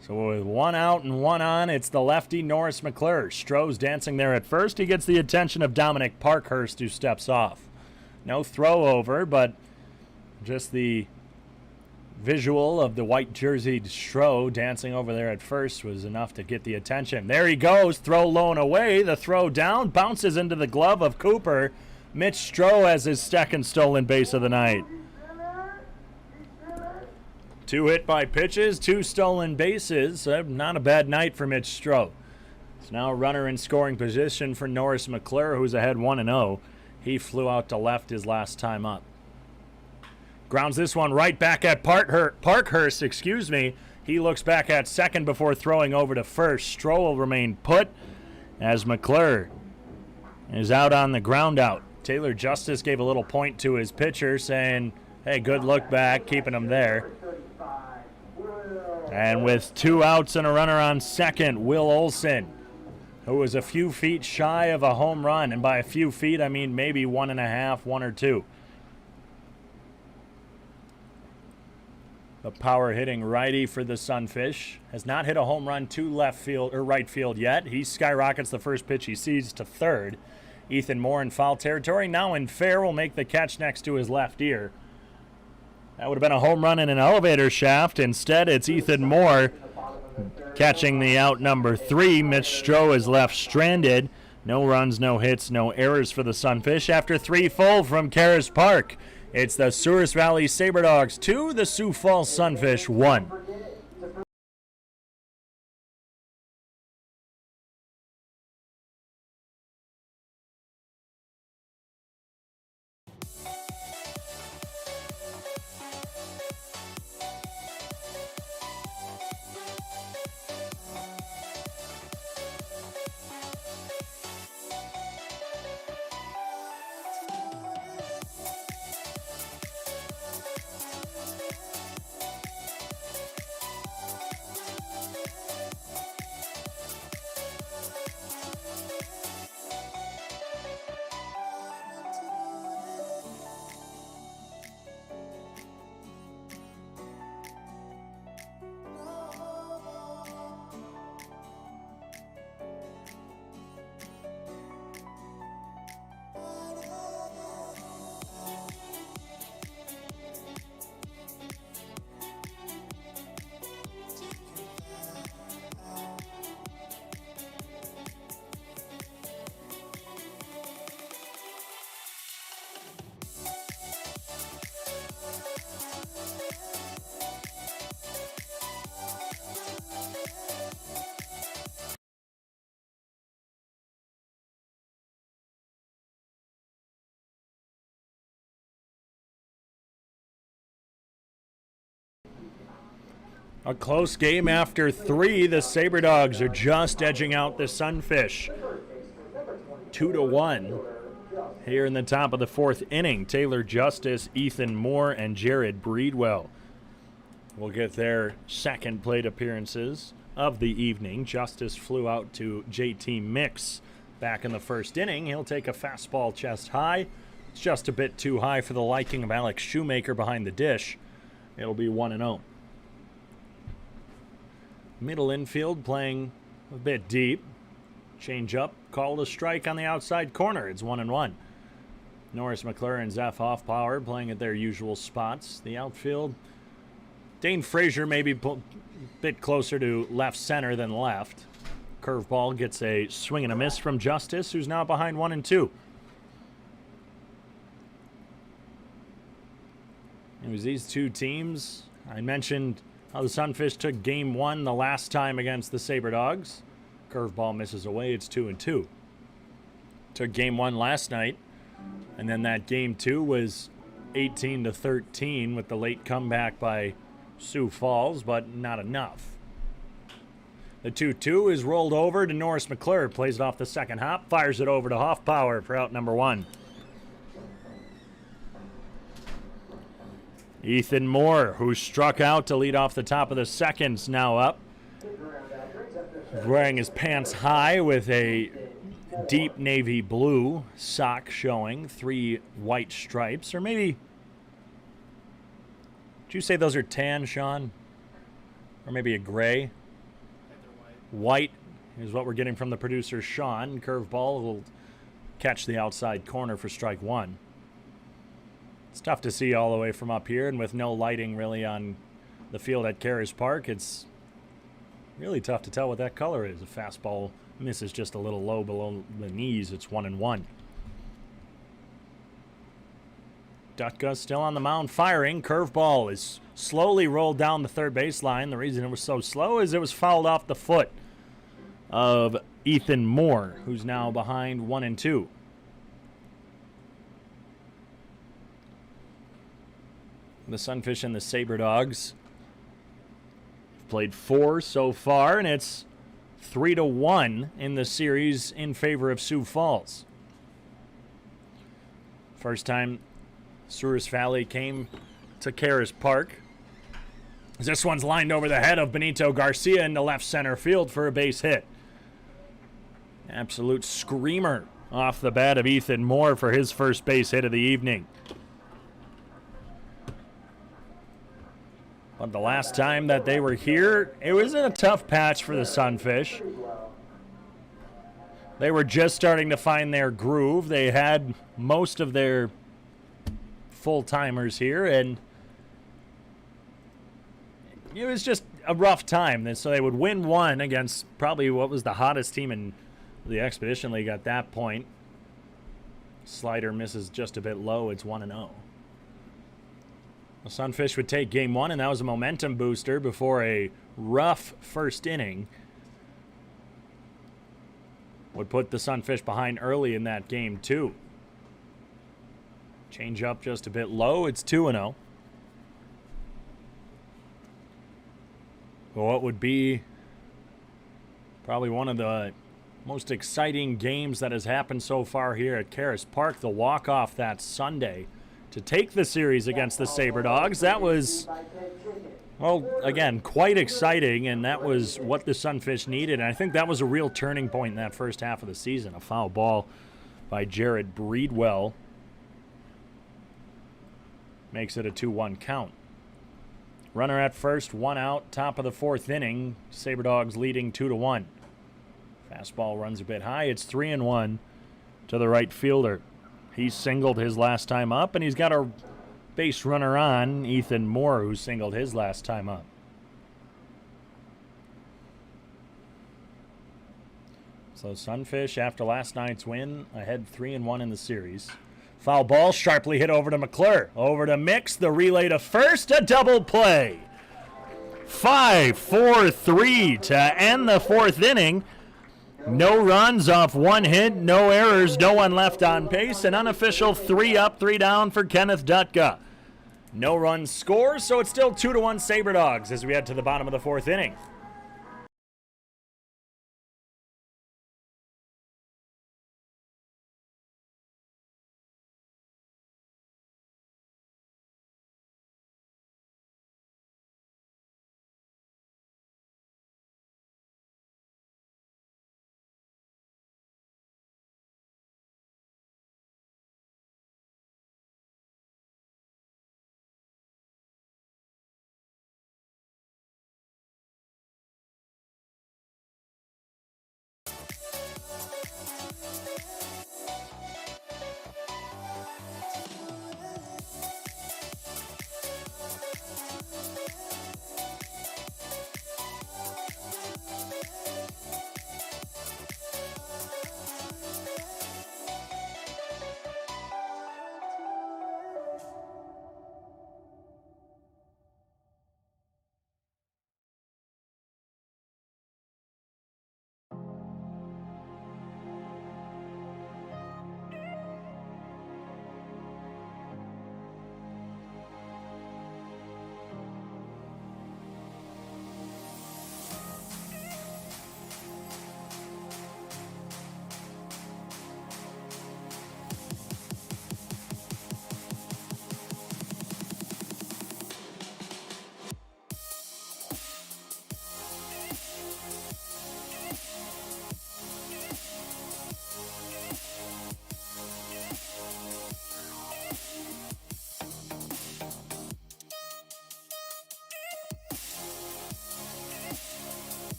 So with one out and one on, it's the lefty Norris McClure. Stroh's dancing there at first. He gets the attention of Dominic Parkhurst, who steps off. No throw over, but just the visual of the white jerseyed Stroh dancing over there at first was enough to get the attention. There he goes, throw low and away. The throw down, bounces into the glove of Cooper. Mitch Stroh has his second stolen base of the night. 2 hit by pitches, 2 stolen bases. Not a bad night for Mitch Stroh. It's now a runner in scoring position for Norris McClure, who's ahead 1-0. He flew out to left his last time up. Grounds this one right back at Parkhurst, He looks back at second before throwing over to first. Stroh will remain put as McClure is out on the ground out. Taylor Justice gave a little point to his pitcher saying, hey, good look back, keeping him there. And with 2 outs and a runner on second, Will Olson, who was a few feet shy of a home run. And by a few feet, I mean maybe 1.5, 1 or 2. The power hitting righty for the Sunfish has not hit a home run to left field or right field yet. He skyrockets the first pitch he sees to third. Ethan Moore in foul territory. Now in fair will make the catch next to his left ear. That would have been a home run in an elevator shaft. Instead, it's Ethan Moore catching the out number 3. Mitch Stroh is left stranded. No runs, no hits, no errors for the Sunfish after 3 full from Karras Park. It's the Souris Valley Sabre Dogs 2, the Sioux Falls Sunfish 1. A close game after 3. The Sabre Dogs are just edging out the Sunfish. 2-1 here in the top of the 4th inning. Taylor Justice, Ethan Moore, and Jared Breedwell will get their second plate appearances of the evening. Justice flew out to JT Mix back in the 1st inning. He'll take a fastball chest high. It's just a bit too high for the liking of Alex Shoemaker behind the dish. It'll be 1-0. Middle infield playing a bit deep. Change up, called a strike on the outside corner. It's 1-1. Norris McClure and Zeph Hoffpower playing at their usual spots. The outfield, Dane Frazier maybe a bit closer to left center than left. Curveball gets a swing and a miss from Justice, who's now behind 1-2. It was these two teams. I mentioned how the Sunfish took game 1 the last time against the Sabre Dogs. Curveball misses away. It's 2-2. Took game 1 last night, and then that game 2 was 18-13 with the late comeback by Sioux Falls, but not enough. The 2-2 is rolled over to Norris McClure. Plays it off the second hop, fires it over to Hoffpower for out number 1. Ethan Moore, who struck out to lead off the top of the second, is now up. Wearing his pants high with a deep navy blue sock showing 3 white stripes, or maybe Did you say those are tan, Sean? Or maybe a gray? White is what we're getting from the producer, Sean. Curveball will catch the outside corner for strike one. It's tough to see all the way from up here, and with no lighting really on the field at Karras Park, it's really tough to tell what that color is. A fastball misses just a little low below the knees. It's 1-1. Dutka still on the mound firing. Curveball is slowly rolled down the third baseline. The reason it was so slow is it was fouled off the foot of Ethan Moore, who's now behind 1-2. The Sunfish and the Sabre Dogs have played 4 so far, and it's 3-1 in the series in favor of Sioux Falls. First time Souris Valley came to Karras Park. This one's lined over the head of Benito Garcia into left center field for a base hit. Absolute screamer off the bat of Ethan Moore for his first base hit of the evening. But the last time that they were here, it was in a tough patch for the Sunfish. They were just starting to find their groove. They had most of their full-timers here, and it was just a rough time. And so they would win one against probably what was the hottest team in the Expedition League at that point. Slider misses just a bit low. It's 1-0. The Sunfish would take game one, and that was a momentum booster before a rough first inning would put the Sunfish behind early in that game, too. Change up just a bit low. It's 2-0. What would be probably one of the most exciting games that has happened so far here at Karras Park, the walk-off that Sunday to take the series against the Sabre Dogs. That was, well, again, quite exciting, and that was what the Sunfish needed. And I think that was a real turning point in that first half of the season. A foul ball by Jared Breedwell makes it a 2-1 count. Runner at first, 1 out, top of the 4th inning. Sabre Dogs leading 2-1. Fastball runs a bit high. It's 3-1 to the right fielder. He singled his last time up, and he's got a base runner on, Ethan Moore, who singled his last time up. So Sunfish, after last night's win, ahead 3-1 in the series. Foul ball sharply hit over to McClure. Over to Mix, the relay to first, a double play. 5-4-3 to end the 4th inning. No runs off 1 hit, no errors, no one left on base. An unofficial 3 up, 3 down for Kenneth Dutka. No runs scored, so it's still 2-1 Sabre Dogs as we head to the bottom of the 4th inning.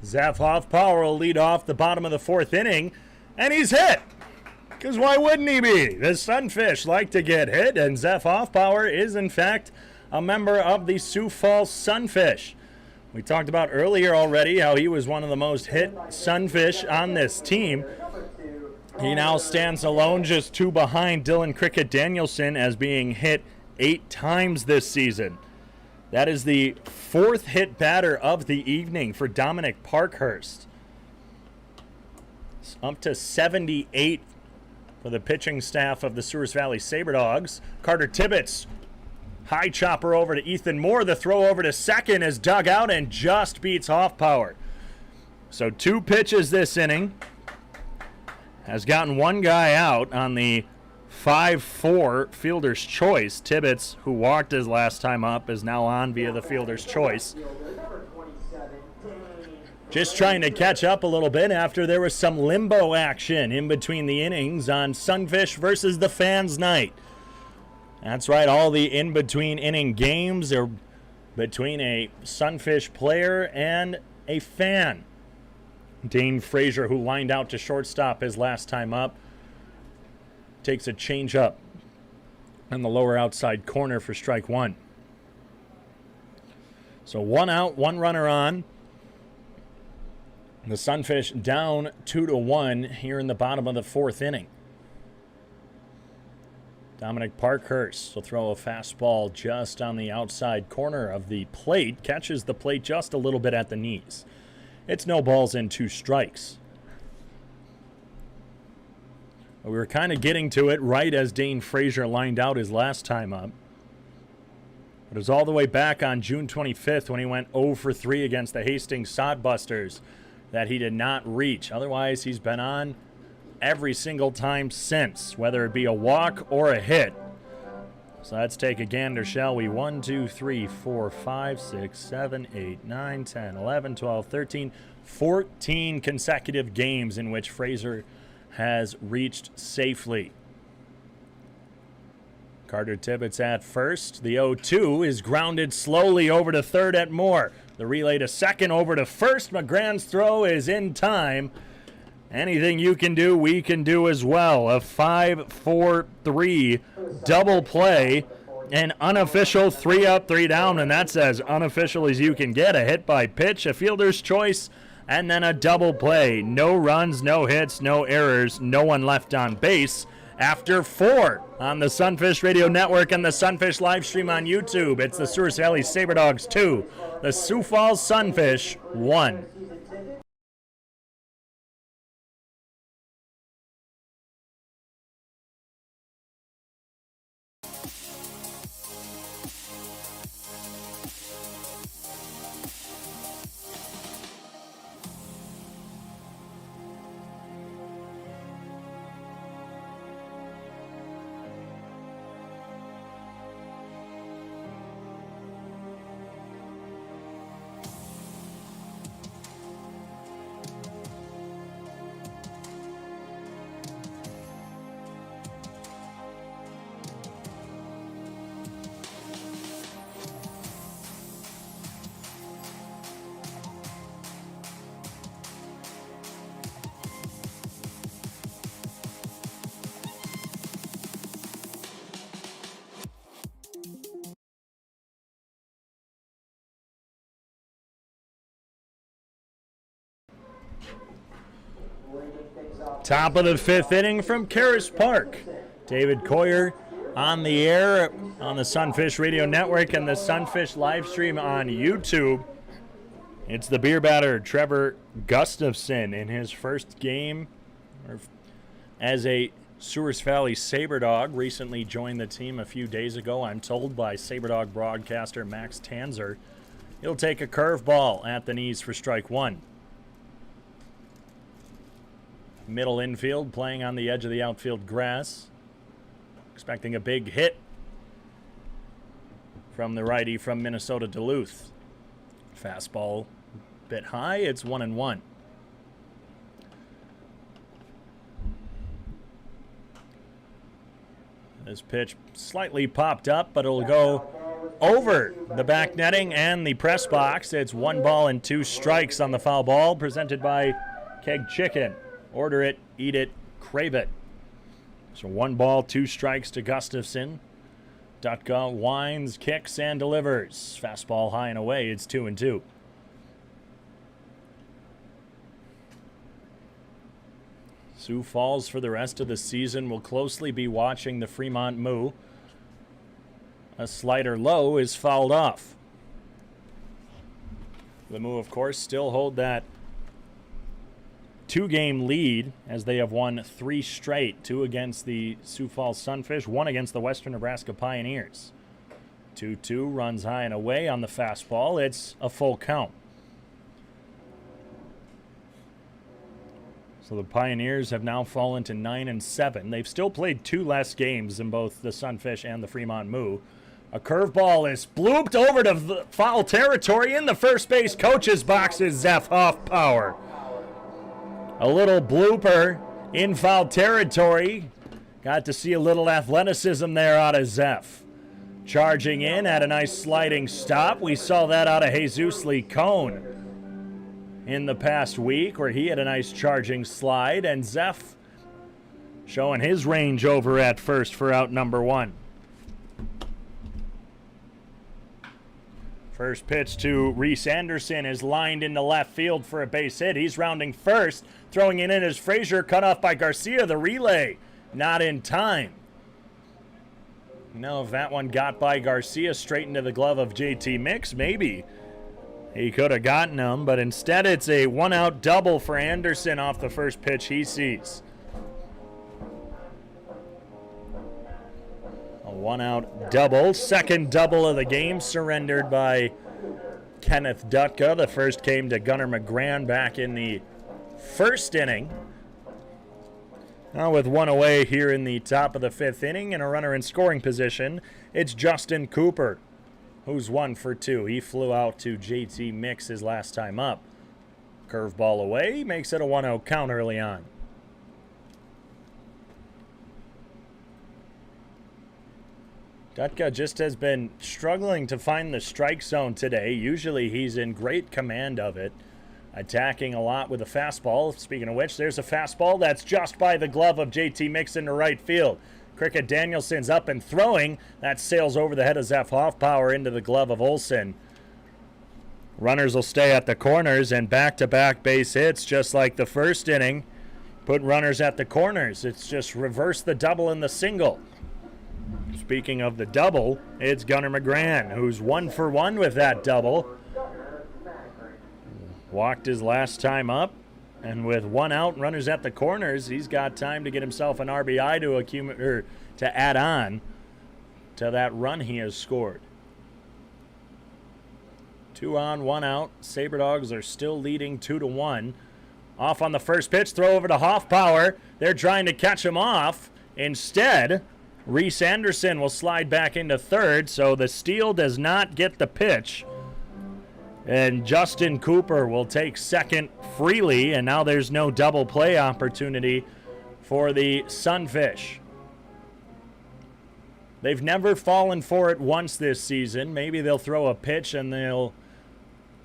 Zeph Hoffpower will lead off the bottom of the 4th inning, and he's hit. Because why wouldn't he be? The Sunfish like to get hit, and Zeph Hoffpower is, in fact, a member of the Sioux Falls Sunfish. We talked about earlier already how he was one of the most hit Sunfish on this team. He now stands alone, just 2 behind Dylan Cricket Danielson, as being hit 8 times this season. That is the 4th hit batter of the evening for Dominic Parkhurst. It's up to 78 for the pitching staff of the Souris Valley Sabre Dogs. Carter Tibbetts, high chopper over to Ethan Moore. The throw over to second is dug out and just beats Hoffpower. So 2 pitches this inning. Has gotten 1 guy out on the 5-4 fielder's choice. Tibbetts, who walked his last time up, is now on via the fielder's choice. Just trying to catch up a little bit after there was some limbo action in between the innings on Sunfish versus the Fans night. That's right, all the in-between inning games are between a Sunfish player and a fan. Dane Frazier, who lined out to shortstop his last time up, takes a change up on the lower outside corner for strike 1. So 1 out, 1 runner on. The Sunfish down 2-1 here in the bottom of the 4th inning. Dominic Parkhurst will throw a fastball just on the outside corner of the plate. Catches the plate just a little bit at the knees. It's no balls and 2 strikes. We were kind of getting to it right as Dane Frazier lined out his last time up. It was all the way back on June 25th when he went 0 for 3 against the Hastings Sodbusters that he did not reach. Otherwise, he's been on every single time since, whether it be a walk or a hit. So let's take a gander, shall we? 1, 2, 3, 4, 5, 6, 7, 8, 9, 10, 11, 12, 13, 14 consecutive games in which Frazier has reached safely. Carter Tibbetts at first. The 0-2 is grounded slowly over to third at Moore. The relay to second, over to first. McGrann's throw is in time. Anything you can do, we can do as well. A 5-4-3 double play. An unofficial 3 up, 3 down, and that's as unofficial as you can get. A hit by pitch, a fielder's choice, and then a double play. No runs, no hits, no errors, no one left on base. After 4 on the Sunfish Radio Network and the Sunfish live stream on YouTube, it's the Souris Valley Sabre Dogs 2, the Sioux Falls Sunfish 1. Top of the 5th inning from Karras Park. David Coyer on the air on the Sunfish Radio Network and the Sunfish live stream on YouTube. It's the beer batter Trevor Gustafson in his first game as a Souris Valley Sabre Dog. Recently joined the team a few days ago, I'm told, by Sabre Dog broadcaster Max Tanzer. He'll take a curveball at the knees for strike 1. Middle infield, playing on the edge of the outfield grass. Expecting a big hit from the righty from Minnesota Duluth. Fastball a bit high, it's 1-1. This pitch slightly popped up, but it'll go over the back netting and the press box. It's 1 ball and 2 strikes on the foul ball, presented by Keg Chicken. Order it, eat it, crave it. So 1 ball, 2 strikes to Gustafson. Dutka winds, kicks, and delivers. Fastball high and away. It's 2-2. Sioux Falls for the rest of the season will closely be watching the Fremont Moo. A slider low is fouled off. The Moo, of course, still hold that 2-game lead as they have won 3 straight. 2 against the Sioux Falls Sunfish, 1 against the Western Nebraska Pioneers. 2-2 runs high and away on the fastball. It's a full count. So the Pioneers have now fallen to 9-7. They've still played 2 less games than both the Sunfish and the Fremont Moo. A curveball is blooped over to foul territory in the first base coach's box is Zeph Hoffpower. A little blooper in foul territory. Got to see a little athleticism there out of Zeph. Charging in at a nice sliding stop. We saw that out of Jesus Lee Cone in the past week, where he had a nice charging slide, and Zeph showing his range over at first for out number 1. First pitch to Reese Anderson is lined into left field for a base hit. He's rounding first. Throwing it in is Frazier, cut off by Garcia. The relay not in time. If that one got by Garcia straight into the glove of JT Mix, maybe he could have gotten him, but instead it's a 1-out double for Anderson off the first pitch he sees. A 1-out double, second double of the game, surrendered by Kenneth Dutka. The first came to Gunnar McGran back in the first inning. Now with 1 away here in the top of the 5th inning and a runner in scoring position, it's Justin Cooper, who's 1 for 2. He flew out to JT Mix his last time up. Curveball away, makes it a 1-0 count early on. Dutka just has been struggling to find the strike zone today. Usually he's in great command of it, attacking a lot with a fastball. Speaking of which, there's a fastball that's just by the glove of JT Mix into right field. Cricket Danielson's up and throwing. That sails over the head of Zeph Hoffpower into the glove of Olsen. Runners will stay at the corners, and back-to-back base hits just like the first inning. Put runners at the corners. It's just reverse the double and the single. Speaking of the double, it's Gunnar McGran, who's 1 for 1 with that double. Walked his last time up, and with 1 out, runners at the corners, he's got time to get himself an RBI to add on to that run he has scored. 2 on, 1 out. Sabre Dogs are still leading 2-1. Off on the first pitch, throw over to Hoffpower. They're trying to catch him off. Instead, Reese Anderson will slide back into third, so the steal does not get the pitch. And Justin Cooper will take second freely, and now there's no double play opportunity for the Sunfish. They've never fallen for it once this season. Maybe they'll throw a pitch and they'll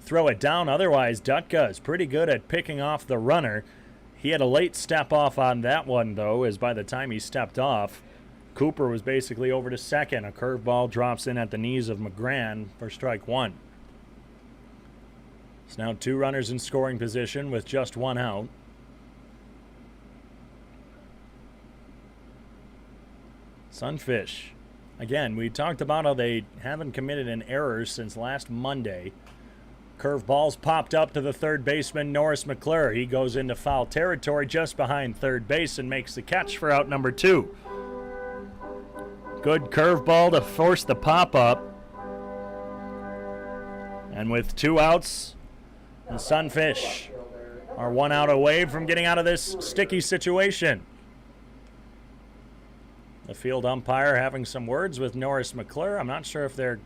throw it down. Otherwise, Dutka is pretty good at picking off the runner. He had a late step off on that one, though, as by the time he stepped off, Cooper was basically over to second. A curveball drops in at the knees of McGran for strike 1. It's now 2 runners in scoring position with just 1 out. Sunfish. Again, we talked about how they haven't committed an error since last Monday. Curveballs popped up to the third baseman, Norris McClure. He goes into foul territory just behind third base and makes the catch for out number 2. Good curveball to force the pop-up. And with 2 outs, the Sunfish are 1 out away from getting out of this sticky situation. The field umpire having some words with Norris McClure. I'm not sure if they're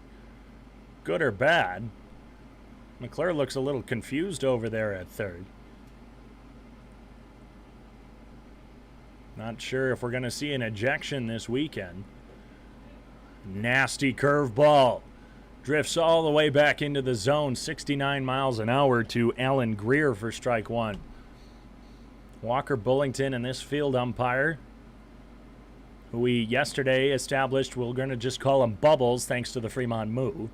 good or bad. McClure looks a little confused over there at third. Not sure if we're going to see an ejection this weekend. Nasty curveball Drifts all the way back into the zone, 69 miles an hour to Alan Greer for strike one. Walker Bullington and this field umpire, who we yesterday established we're going to just call him Bubbles thanks to the Fremont Moo.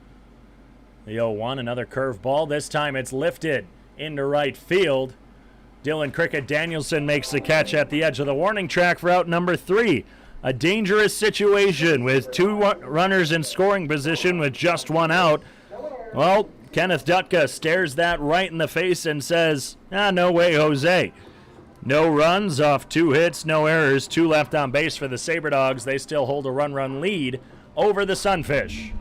The 0-1, another curve ball. This time it's lifted into right field. Dylan Cricket Danielson makes the catch at the edge of the warning track for out number 3. A dangerous situation with 2 runners in scoring position with just 1 out. Well, Kenneth Dutka stares that right in the face and says, no way, Jose. No runs off 2 hits, no errors, 2 left on base for the Sabre Dogs. They still hold a run lead over the Sunfish.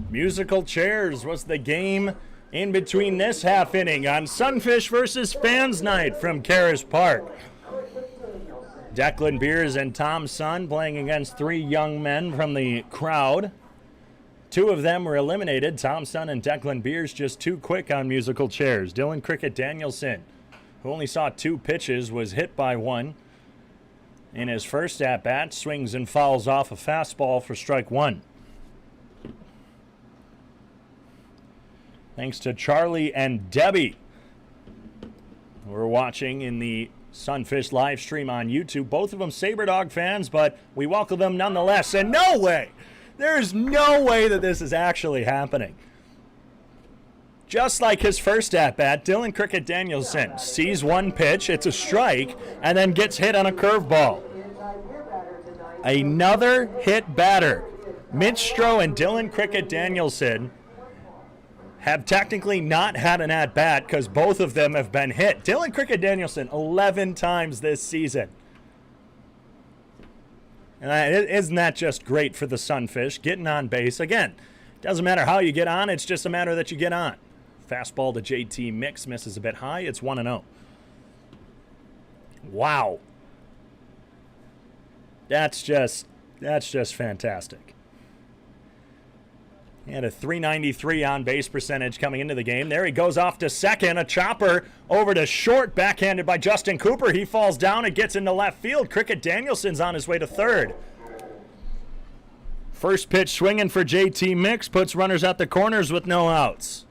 Musical chairs was the game in between this half inning on Sunfish versus Fans Night from Karras Park. Declan Beers and Tom Sun playing against 3 young men from the crowd. 2 of them were eliminated. Tom Sun and Declan Beers just too quick on musical chairs. Dylan Cricket Danielson, who only saw 2 pitches, was hit by 1. In his first at-bat, swings and fouls off a fastball for strike 1. Thanks to Charlie and Debbie, who are watching in the Sunfish live stream on YouTube. Both of them Sabre Dog fans, but we welcome them nonetheless. And no way, there's no way that this is actually happening. Just like his first at-bat, Dylan Cricket Danielson sees 1 pitch, it's a strike, and then gets hit on a curveball. Another hit batter. Mitch Stroh and Dylan Cricket Danielson have technically not had an at-bat because both of them have been hit. Dylan Cricket Danielson 11 times this season. And isn't that just great for the Sunfish? Getting on base. Again, doesn't matter how you get on, it's just a matter that you get on. Fastball to JT Mix misses a bit high. It's 1-0. Wow. That's just fantastic. He had a .393 on-base percentage coming into the game. There he goes off to second. A chopper over to short, backhanded by Justin Cooper. He falls down and gets into left field. Cricket Danielson's on his way to third. First pitch swinging for JT Mix. Puts runners at the corners with no outs.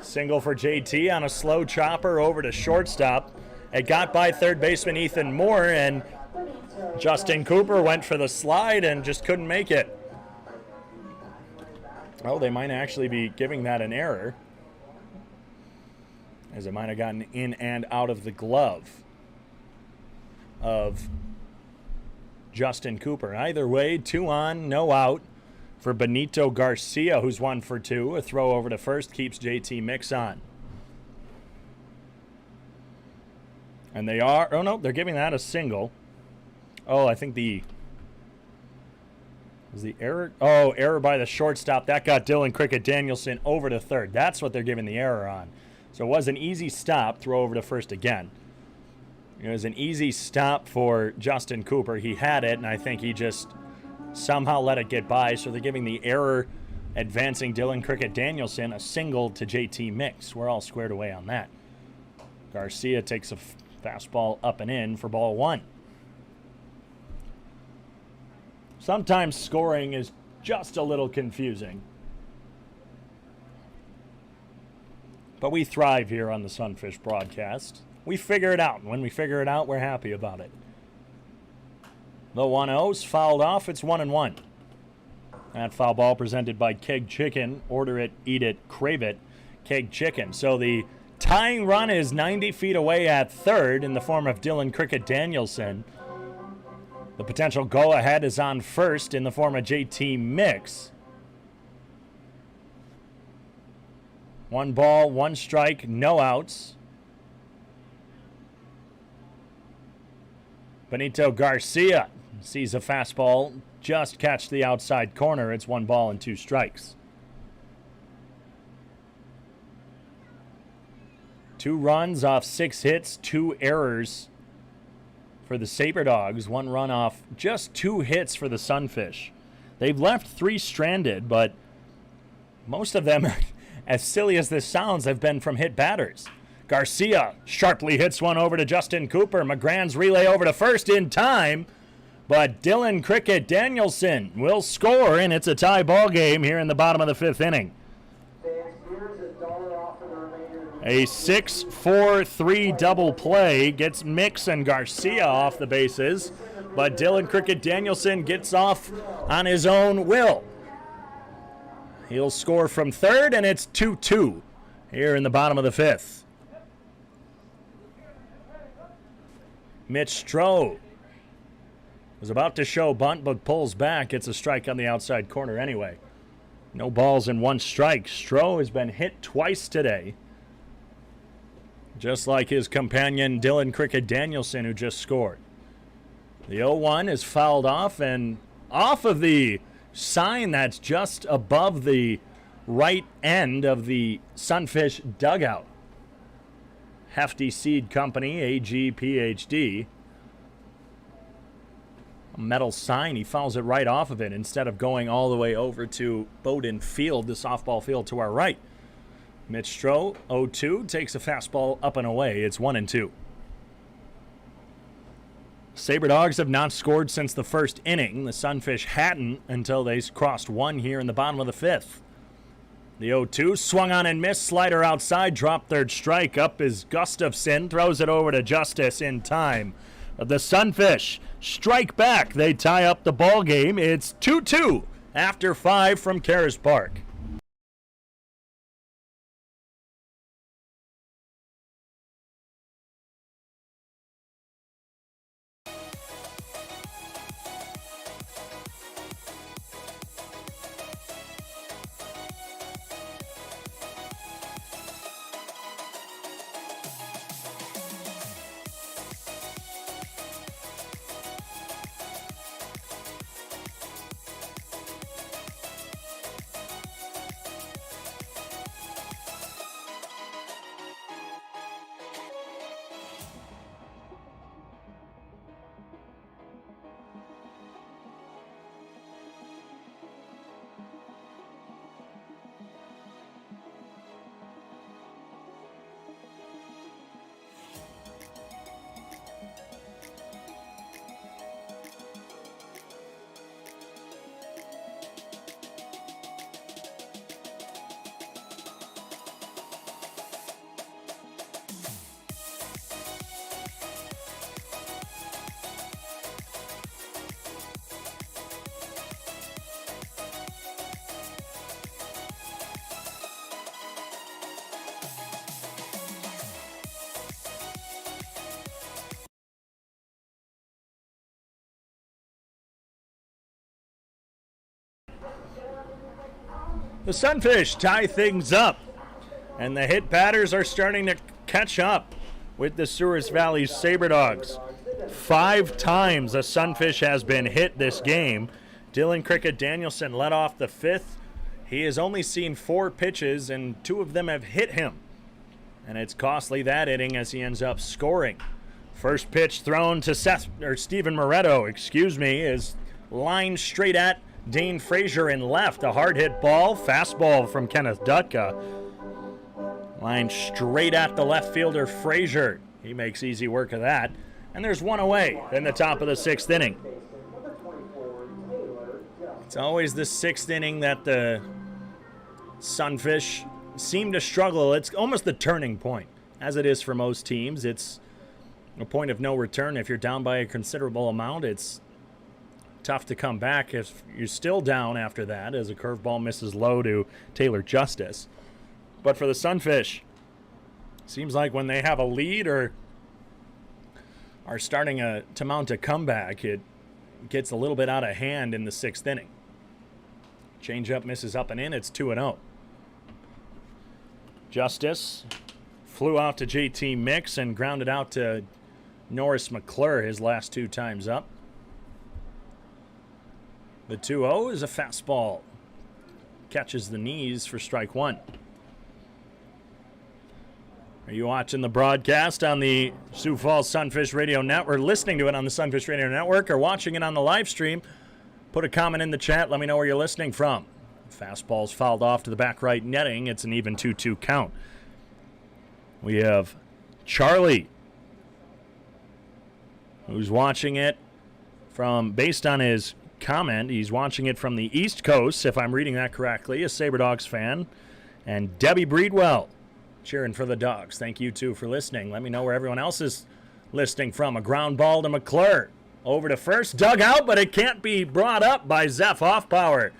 Single for JT on a slow chopper over to shortstop. It got by third baseman Ethan Moore, and Justin Cooper went for the slide and just couldn't make it. Oh, they might actually be giving that an error, as it might have gotten in and out of the glove of Justin Cooper. Either way, 2 on, no out for Benito Garcia, who's 1 for 2. A throw over to first keeps JT Mix on. And they are, oh no, they're giving that a single. Oh, I think was the error? Oh, error by the shortstop. That got Dylan Cricket Danielson over to third. That's what they're giving the error on. So it was an easy stop. Throw over to first again. It was an easy stop for Justin Cooper. He had it, and I think he just somehow let it get by. So they're giving the error advancing Dylan Cricket Danielson a single to JT Mix. We're all squared away on that. Garcia takes a fastball up and in for ball one. Sometimes scoring is just a little confusing. But we thrive here on the Sunfish broadcast. We figure it out. And when we figure it out, we're happy about it. The 1-0's fouled off. It's 1-1. That foul ball presented by Keg Chicken. Order it, eat it, crave it. Keg Chicken. So the tying run is 90 feet away at third in the form of Dylan Cricket Danielson. The potential go-ahead is on first in the form of JT Mix. 1 ball, 1 strike, no outs. Benito Garcia sees a fastball just catch the outside corner. It's 1 ball and 2 strikes. 2 runs off 6 hits, 2 errors for the Sabre Dogs. 1 run off just 2 hits for the Sunfish. They've left 3 stranded, but most of them, as silly as this sounds, have been from hit batters. Garcia sharply hits one over to Justin Cooper. McGrann's relay over to first in time. But Dylan Cricket Danielson will score, and it's a tie ball game here in the bottom of the 5th inning. A 6-4-3 double play gets Mix and Garcia off the bases. But Dylan Cricket Danielson gets off on his own will. He'll score from third, and it's 2-2 here in the bottom of the 5th. Mitch Stroh was about to show bunt, but pulls back. It's a strike on the outside corner anyway. No balls and 1 strike. Stroh has been hit twice today, just like his companion Dylan Cricket Danielson, who just scored. The 0-1 is fouled off, and off of the sign that's just above the right end of the Sunfish dugout. Hefty Seed Company, AG PhD. A metal sign. He fouls it right off of it instead of going all the way over to Bowden Field, the softball field to our right. Mitch Stroh, 0-2, takes a fastball up and away. It's 1-2. Sabre Dogs have not scored since the 1st inning. The Sunfish hadn't until they crossed 1 here in the bottom of the 5th. The 0-2 swung on and missed. Slider outside, dropped 3rd strike. Up is Gustafson, throws it over to Justice in time. The Sunfish strike back. They tie up the ball game. It's 2-2 after 5 from Karras Park. The Sunfish tie things up, and the hit batters are starting to catch up with the Souris Valley Sabre Dogs. 5 times the Sunfish has been hit this game. Dylan Cricket Danielson led off the 5th. He has only seen 4 pitches, and 2 of them have hit him. And it's costly that inning as he ends up scoring. First pitch thrown to Steven Moretto, is lined straight at Dane Frazier in left. A hard hit ball, fastball from Kenneth Dutka. Lined straight at the left fielder Frazier. He makes easy work of that. And there's one away in the top of the 6th inning. It's always the 6th inning that the Sunfish seem to struggle. It's almost the turning point, as it is for most teams. It's a point of no return. If you're down by a considerable amount, it's tough to come back if you're still down after that, as a curveball misses low to Taylor Justice. But for the Sunfish, seems like when they have a lead or are starting to mount a comeback, it gets a little bit out of hand in the 6th inning. Changeup misses up and in. It's 2-0. Justice flew out to JT Mix and grounded out to Norris McClure his last 2 times up. The 2-0 is a fastball. Catches the knees for strike 1. Are you watching the broadcast on the Sioux Falls Sunfish Radio Network, listening to it on the Sunfish Radio Network, or watching it on the live stream? Put a comment in the chat. Let me know where you're listening from. Fastball's fouled off to the back right netting. It's an even 2-2 count. We have Charlie, who's watching it based on his comment, he's watching it from the East Coast, if I'm reading that correctly, a Sabre Dogs fan. And Debbie Breedwell, cheering for the Dogs. Thank you, too, for listening. Let me know where everyone else is listening from. A ground ball to McClure. Over to first, dug out, but it can't be brought up by Zeph Hoffbauer.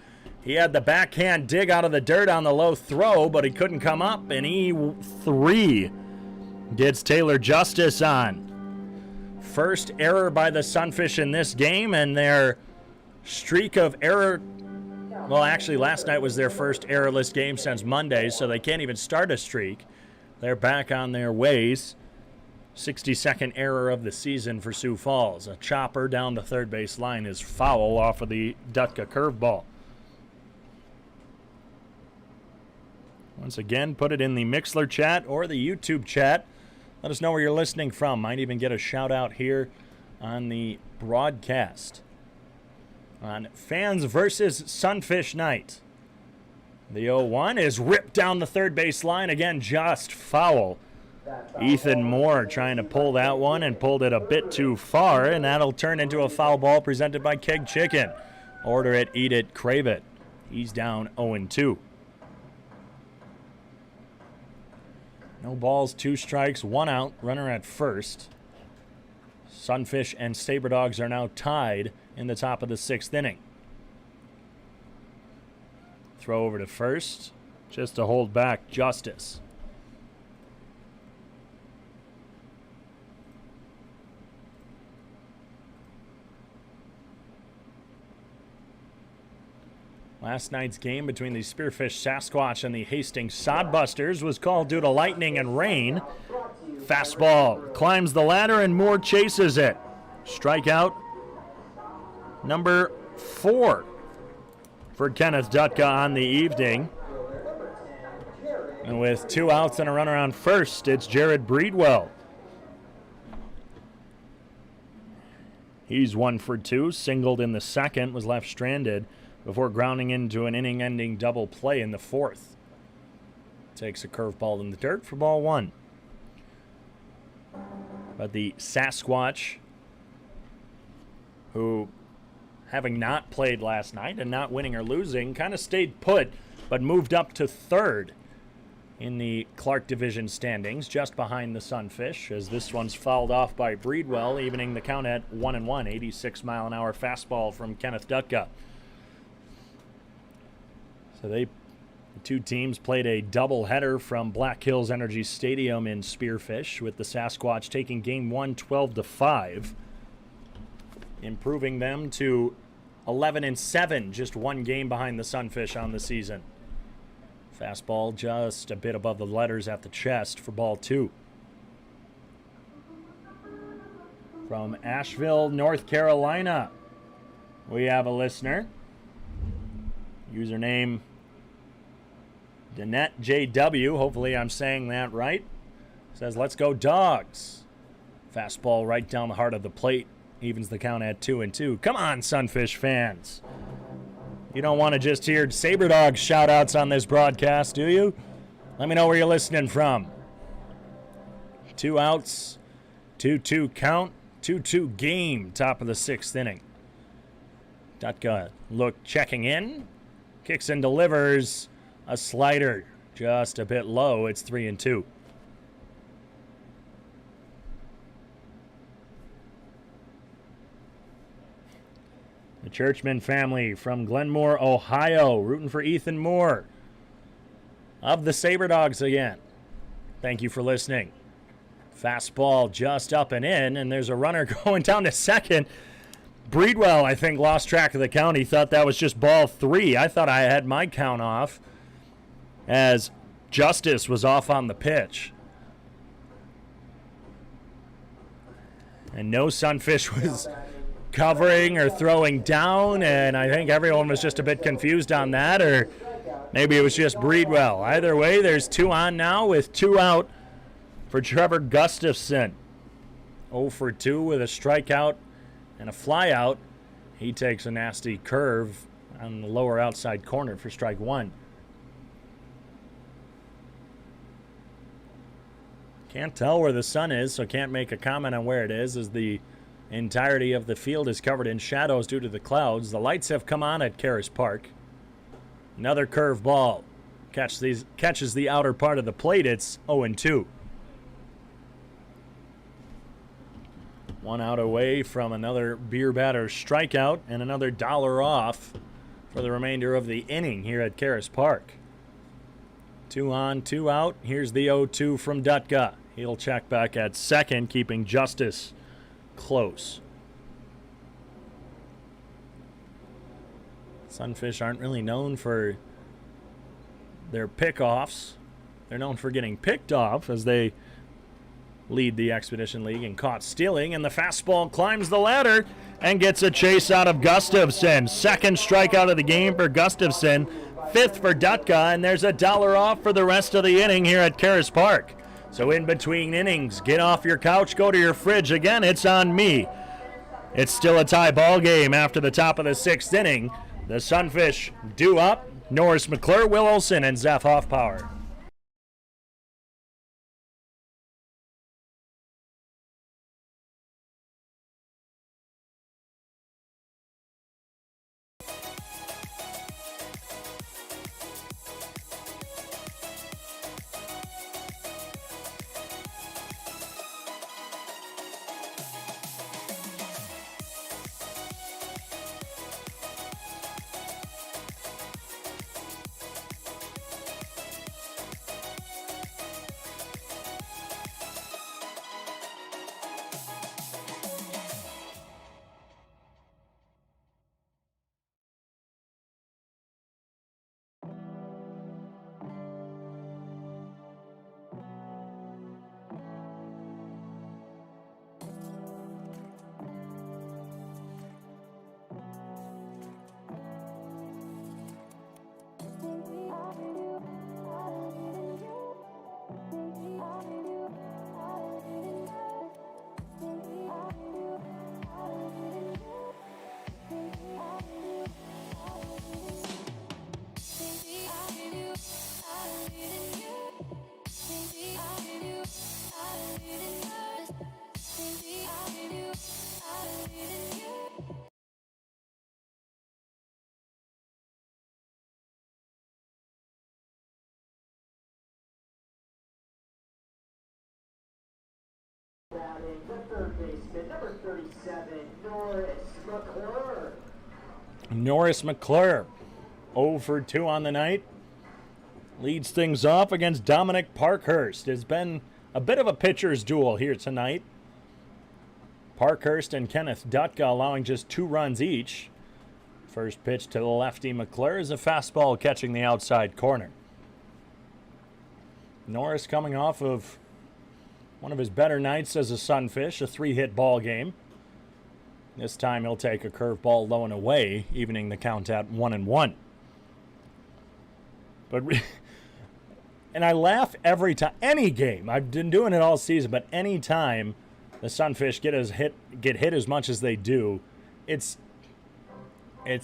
He had the backhand dig out of the dirt on the low throw, but he couldn't come up, and E3 gets Taylor Justice on. First error by the Sunfish in this game, and their streak of error, well, actually last night was their first errorless game since Monday, so they can't even start a streak. They're back on their ways. 62nd error of the season for Sioux Falls. A chopper down the third base line is foul off of the Dutka curveball. Once again, put it in the Mixler chat or the YouTube chat. Let us know where you're listening from. Might even get a shout out here on the broadcast. On Fans versus Sunfish night. The 0-1 is ripped down the third base line. Again, just foul. Ethan Moore trying to pull that one and pulled it a bit too far, and that'll turn into a foul ball presented by Keg Chicken. Order it, eat it, crave it. He's down 0-2. No balls, 2 strikes, 1 out, runner at first. Sunfish and Sabre Dogs are now tied in the top of the 6th inning. Throw over to first, just to hold back Justice. Last night's game between the Spearfish Sasquatch and the Hastings Sodbusters was called due to lightning and rain. Fastball climbs the ladder and Moore chases it. Strikeout number 4 for Kenneth Dutka on the evening. And with 2 outs and a runner on first, it's Jared Breedwell. He's 1 for 2, singled in the second, was left stranded before grounding into an inning-ending double play in the 4th. Takes a curveball in the dirt for ball 1. But the Sasquatch, who, having not played last night and not winning or losing, kind of stayed put, but moved up to 3rd in the Clark Division standings, just behind the Sunfish, as this one's fouled off by Breedwell, evening the count at 1-1. 86-mile-an-hour fastball from Kenneth Dutka. So the 2 teams played a doubleheader from Black Hills Energy Stadium in Spearfish, with the Sasquatch taking game 1 12-5, improving them to 11-7, just 1 game behind the Sunfish on the season. Fastball just a bit above the letters at the chest for ball 2. From Asheville, North Carolina, we have a listener. Username Danette JW, hopefully I'm saying that right. Says, let's go Dogs. Fastball right down the heart of the plate. Evens the count at 2-2. Come on, Sunfish fans. You don't want to just hear Sabre Dogs shout-outs on this broadcast, do you? Let me know where you're listening from. 2 outs, 2-2 count, 2-2 game, top of the 6th inning. Dutka look checking in. Kicks and delivers a slider just a bit low. It's 3-2. The Churchman family from Glenmore, Ohio, rooting for Ethan Moore of the Sabre Dogs again. Thank you for listening. Fastball just up and in, and there's a runner going down to second. Breedwell, I think, lost track of the count. He thought that was just ball 3. I thought I had my count off as Justice was off on the pitch. And no Sunfish was covering or throwing down, and I think everyone was just a bit confused on that, or maybe it was just Breedwell. Either way, there's 2 on now with 2 out for Trevor Gustafson. 0 for 2 with a strikeout and a flyout. He takes a nasty curve on the lower outside corner for strike 1. Can't tell where the sun is, so can't make a comment on where it is, as the entirety of the field is covered in shadows due to the clouds. The lights have come on at Karras Park. Another curve ball catches the outer part of the plate. It's 0-2. 1 out away from another beer batter strikeout and another $1 off for the remainder of the inning here at Karras Park. 2 on, 2 out. Here's the 0-2 from Dutka. He'll check back at second, keeping Justice close. Sunfish aren't really known for their pickoffs. They're known for getting picked off, as they lead the Expedition League in caught stealing, and the fastball climbs the ladder and gets a chase out of Gustafson. Second strikeout of the game for Gustafson, 5th for Dutka, and there's a $1 off for the rest of the inning here at Karras Park. So in between innings, get off your couch, go to your fridge. Again, it's on me. It's still a tie ball game after the top of the 6th inning. The Sunfish due up. Norris McClure, Will Olson, and Zeph Hoffpower. Batting the third baseman, number 37, Norris McClure. Norris McClure, 0 for 2 on the night. Leads things off against Dominic Parkhurst. It's been a bit of a pitcher's duel here tonight. Parkhurst and Kenneth Dutka allowing just 2 runs each. First pitch to the lefty McClure is a fastball catching the outside corner. Norris coming off of one of his better nights as a Sunfish, a 3-hit ball game. This time he'll take a curveball low and away, evening the count at 1-1. And I laugh every time, any game, I've been doing it all season, but any time the Sunfish get hit as much as they do, it's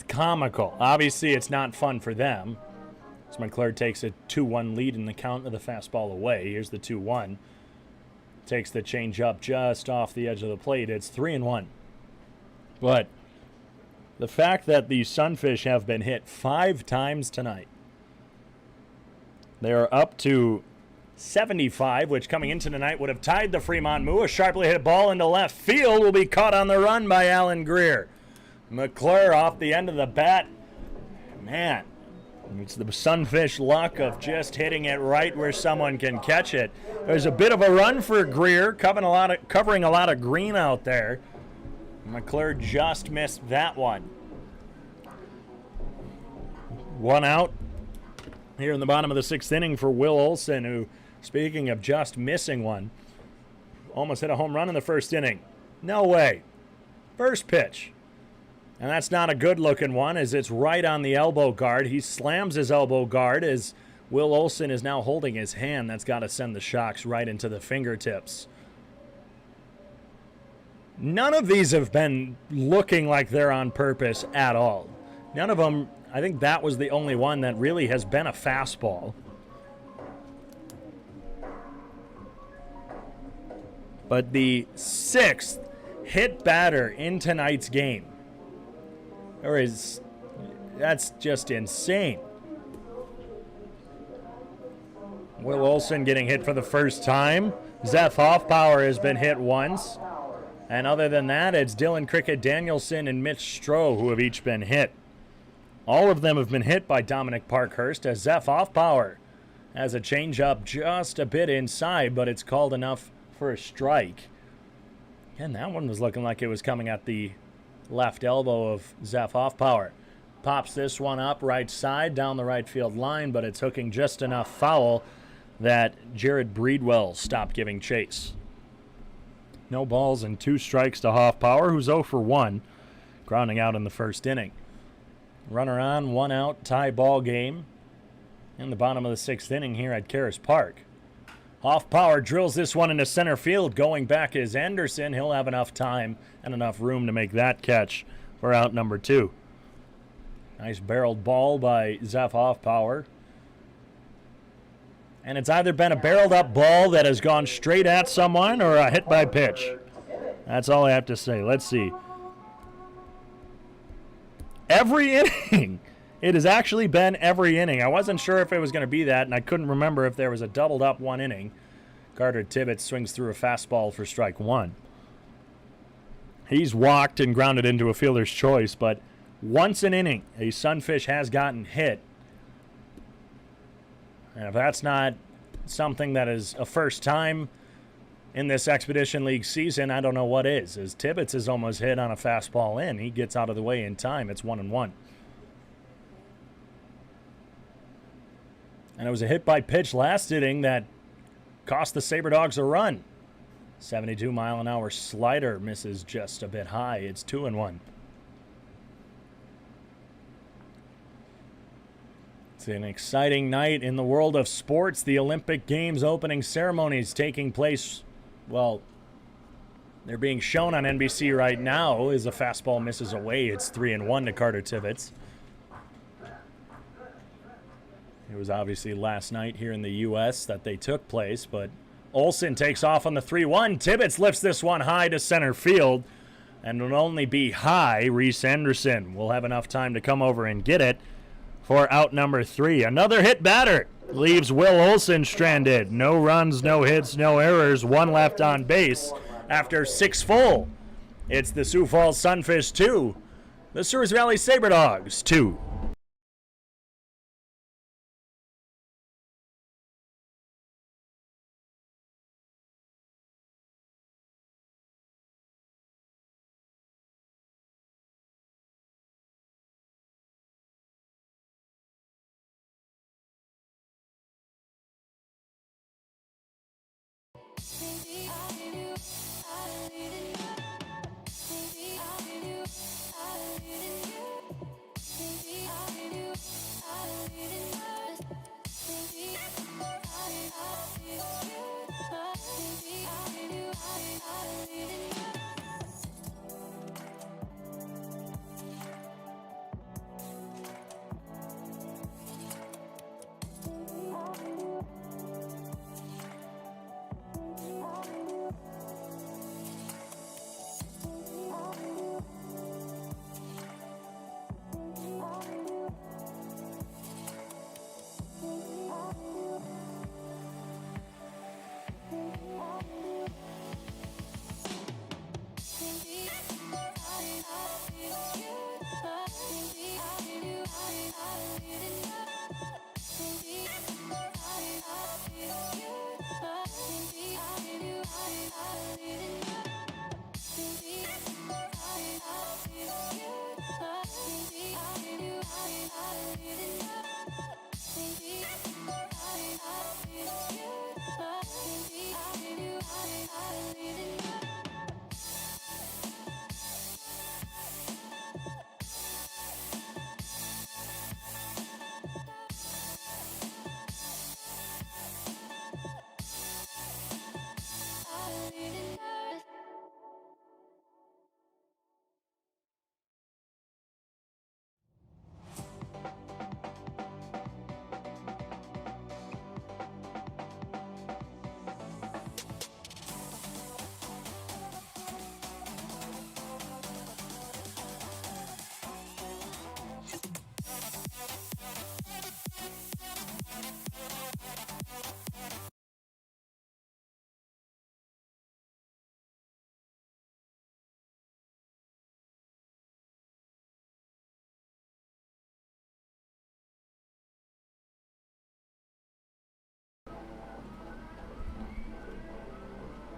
comical. Obviously, it's not fun for them. As McClure takes a 2-1 lead in the count of the fastball away. Here's the 2-1. Takes the changeup just off the edge of the plate. It's 3-1. But the fact that the Sunfish have been hit 5 times tonight, they're up to 75, which coming into tonight would have tied the Fremont Moo. A sharply hit ball into left field will be caught on the run by Alan Greer. McClure off the end of the bat. Man, it's the Sunfish luck of just hitting it right where someone can catch it. There's a bit of a run for Greer, covering a lot of green out there. McClure just missed that one. 1 out here in the bottom of the 6th inning for Will Olson, who, speaking of just missing one, almost hit a home run in the 1st inning. No way. First pitch. And that's not a good-looking one, as it's right on the elbow guard. He slams his elbow guard as Will Olson is now holding his hand. That's got to send the shocks right into the fingertips. None of these have been looking like they're on purpose at all. None of them. I think that was the only one that really has been a fastball. But the 6th hit batter in tonight's game, that's just insane. Will Olson getting hit for the first time. Zeph Hoffpower has been hit once. And other than that, it's Dylan Cricket Danielson and Mitch Stroh who have each been hit. All of them have been hit by Dominic Parkhurst, as Zeph Hoffpower has a changeup just a bit inside, but it's called enough for a strike. And that one was looking like it was coming at the left elbow of Zeph Hoffpower. Pops this one up right side down the right field line, but it's hooking just enough foul that Jared Breedwell stopped giving chase. No balls and 2 strikes to Hoffpower, who's 0 for 1, grounding out in the 1st inning. Runner on, 1 out, tie ball game in the bottom of the 6th inning here at Karras Park. Hoffpower drills this one into center field. Going back is Anderson. He'll have enough time and enough room to make that catch for out number 2. Nice barreled ball by Zeph Hoffpower. And it's either been a barreled up ball that has gone straight at someone or a hit by pitch. That's all I have to say. Let's see. Every inning. It has actually been every inning. I wasn't sure if it was going to be that, and I couldn't remember if there was a doubled up 1 inning. Carter Tibbetts swings through a fastball for strike 1. He's walked and grounded into a fielder's choice, but once an inning, a Sunfish has gotten hit. And if that's not something that is a first time in this Expedition League season, I don't know what is. As Tibbetts is almost hit on a fastball in. He gets out of the way in time. It's 1-1. And it was a hit by pitch last inning that cost the Sabre Dogs a run. 72-mile-an-hour slider misses just a bit high. It's 2-1. It's an exciting night in the world of sports. The Olympic Games opening ceremonies taking place, well, they're being shown on NBC right now as a fastball misses away. It's 3-1 to Carter Tibbetts. It was obviously last night here in the U.S. that they took place, but Olson takes off on the 3-1. Tibbetts lifts this one high to center field, and it'll only be high. Reese Anderson will have enough time to come over and get it for out number 3. Another hit batter leaves Will Olson stranded. No runs, no hits, no errors. 1 left on base after 6 full. It's the Sioux Falls Sunfish 2, the Souris Valley Sabre Dogs 2.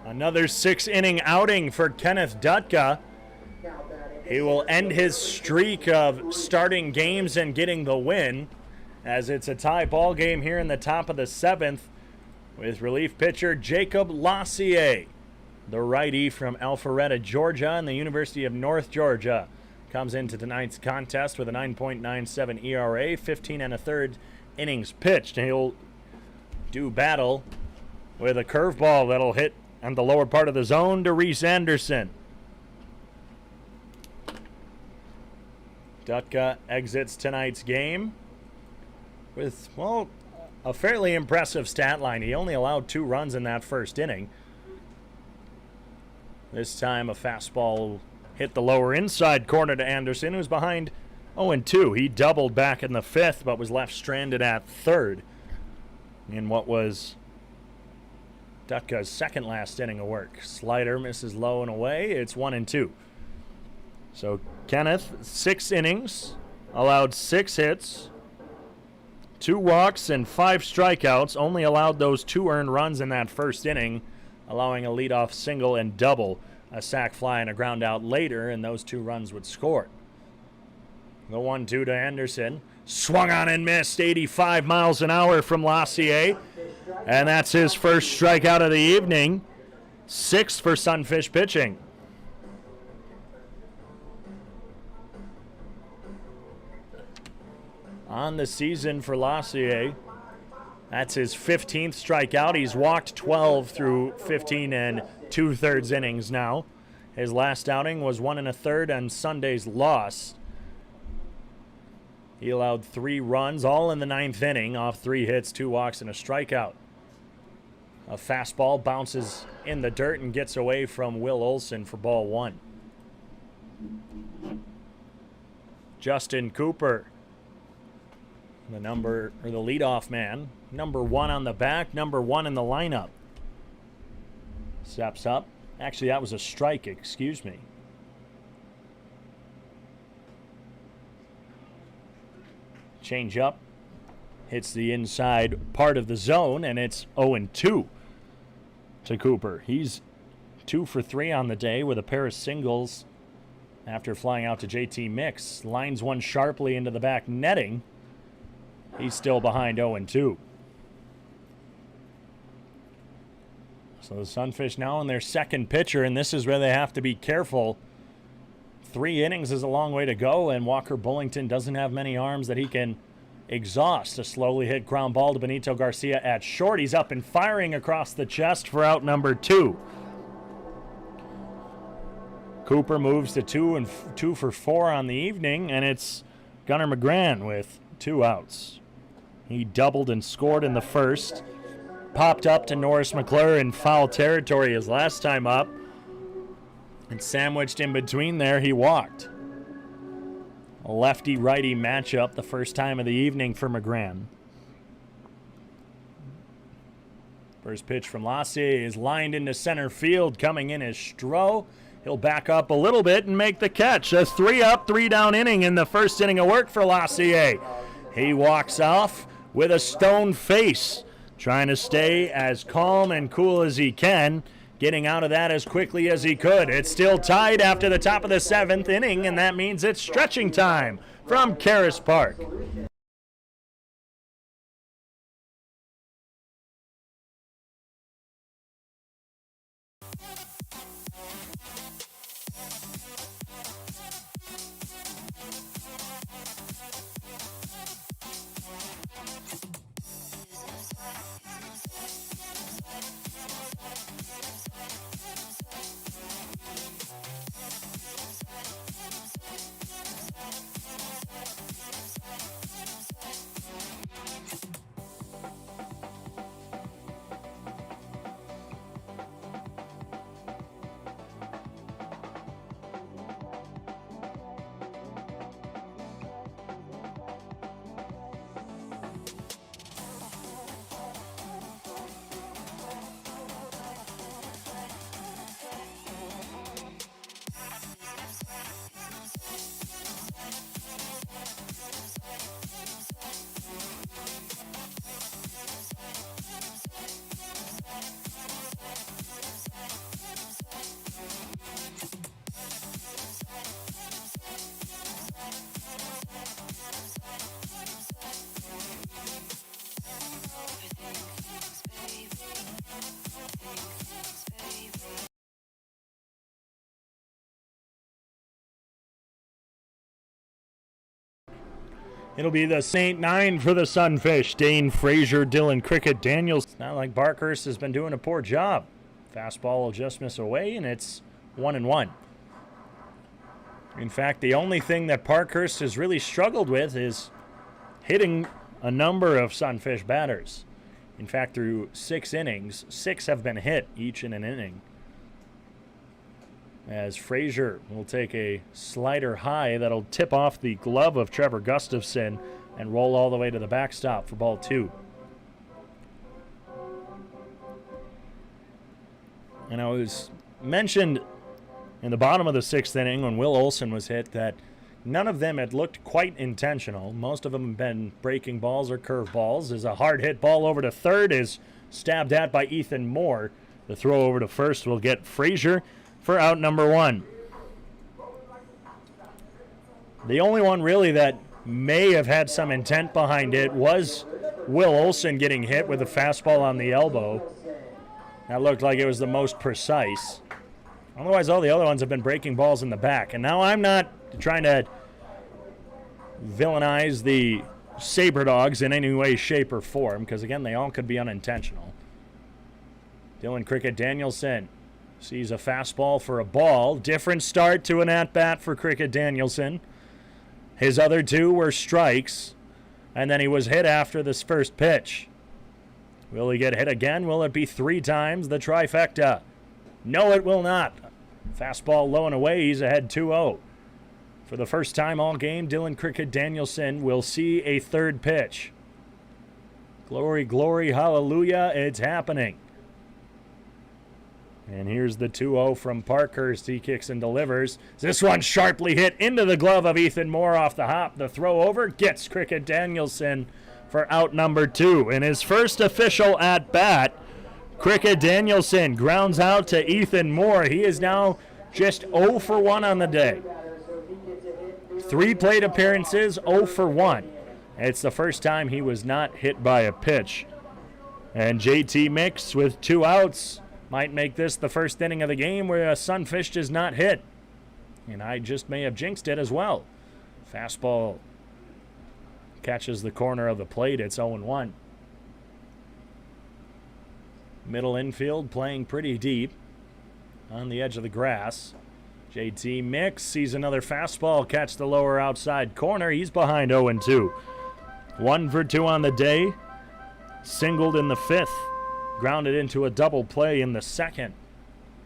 Another 6-inning outing for Kenneth Dutka. He will end his streak of starting games and getting the win, as it's a tie ball game here in the top of the 7th with relief pitcher Jacob Lassier. The righty from Alpharetta, Georgia, and the University of North Georgia comes into tonight's contest with a 9.97 ERA, 15 1/3 innings pitched. And he'll do battle with a curveball that'll hit on the lower part of the zone to Reese Anderson. Dutka exits tonight's game with, well, a fairly impressive stat line. He only allowed 2 runs in that first inning. This time a fastball hit the lower inside corner to Anderson, who's behind 0-2. He doubled back in the 5th, but was left stranded at 3rd in what was Dutka's second last inning of work. Slider misses low and away. It's 1-2. So Kenneth, 6 innings, allowed 6 hits, 2 walks, and 5 strikeouts. Only allowed those 2 earned runs in that first inning, allowing a leadoff single and double, a sac fly and a ground out later, and those 2 runs would score. The 1-2 to Anderson. Swung on and missed, 85 miles an hour from Lassier. And that's his first strikeout of the evening. 6th for Sunfish pitching. On the season for Lassier, that's his 15th strikeout. He's walked 12 through 15 2/3 innings now. His last outing was 1 1/3 on Sunday's loss. He allowed 3 runs, all in the 9th inning, off 3 hits, 2 walks, and a strikeout. A fastball bounces in the dirt and gets away from Will Olson for ball 1. Justin Cooper, the leadoff man, number 1 on the back, number 1 in the lineup. Steps up. Actually, that was a strike, excuse me. Change up. Hits the inside part of the zone, and it's 0-2 to Cooper. He's 2 for 3 on the day with a pair of singles after flying out to JT Mix. Lines one sharply into the back netting. He's still behind 0-2. So the Sunfish now in their second pitcher, and this is where they have to be careful. 3 innings is a long way to go, and Walker Bullington doesn't have many arms that he can exhaust. A slowly hit ground ball to Benito Garcia at short. He's up and firing across the chest for out number 2. Cooper moves to 2 for 4 on the evening, and it's Gunnar McGran with 2 outs. He doubled and scored in the first. Popped up to Norris McClure in foul territory his last time up. And sandwiched in between there, he walked. A lefty-righty matchup the first time of the evening for McGran. First pitch from Lassier is lined into center field. Coming in is Stroh. He'll back up a little bit and make the catch. A 3-up, 3-down inning in the first inning of work for Lassier. He walks off with a stone face, trying to stay as calm and cool as he can, getting out of that as quickly as he could. It's still tied after the top of the 7th inning, and that means it's stretching time from Karras Park. It'll be the St. 9 for the Sunfish. Dane Frazier, Dylan Cricket Daniels. It's not like Parkhurst has been doing a poor job. Fastball will just miss away, and it's 1-1. In fact, the only thing that Parkhurst has really struggled with is hitting a number of Sunfish batters. In fact, through 6 innings, 6 have been hit, each in an inning. As Frazier will take a slider high that'll tip off the glove of Trevor Gustafson and roll all the way to the backstop for ball 2. And I was mentioned in the bottom of the 6th inning when Will Olson was hit that none of them had looked quite intentional. Most of them have been breaking balls or curve balls. As a hard hit ball over to third is stabbed at by Ethan Moore. The throw over to first will get Frazier for out number 1. The only one really that may have had some intent behind it was Will Olson getting hit with a fastball on the elbow. That looked like it was the most precise. Otherwise, all the other ones have been breaking balls in the back. And now I'm not trying to villainize the Sabre Dogs in any way, shape, or form, because, again, they all could be unintentional. Dylan Cricket Danielson sees a fastball for a ball. Different start to an at-bat for Cricket Danielson. His other 2 were strikes, and then he was hit after this first pitch. Will he get hit again? Will it be 3 times the trifecta? No, it will not. Fastball low and away. He's ahead 2-0. For the first time all game, Dylan Cricket Danielson will see a 3rd pitch. Glory, glory, hallelujah, it's happening. And here's the 2-0 from Parkhurst. He kicks and delivers. This one sharply hit into the glove of Ethan Moore off the hop. The throw over gets Cricket Danielson for out number 2. In his first official at-bat, Cricket Danielson grounds out to Ethan Moore. He is now just 0 for 1 on the day. 3 plate appearances, 0 for 1. It's the first time he was not hit by a pitch. And JT Mix with 2 outs might make this the first inning of the game where a Sunfish is not hit. And I just may have jinxed it as well. Fastball catches the corner of the plate. It's 0-1. Middle infield playing pretty deep on the edge of the grass. JT Mix sees another fastball catch the lower outside corner. He's behind 0-2. 1 for 2 on the day. Singled in the 5th. Grounded into a double play in the 2nd.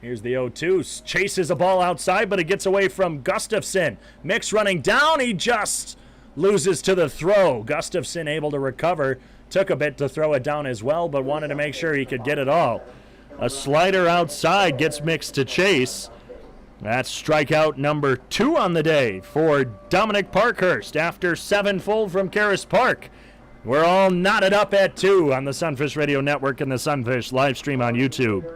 Here's the 0-2. Chases a ball outside, but it gets away from Gustafson. Mix running down. He just loses to the throw. Gustafson able to recover. Took a bit to throw it down as well, but wanted to make sure he could get it all. A slider outside gets Mix to chase. That's strikeout number 2 on the day for Dominic Parkhurst after 7 full from Karras Park. We're all knotted up at 2 on the Sunfish Radio Network and the Sunfish live stream on YouTube.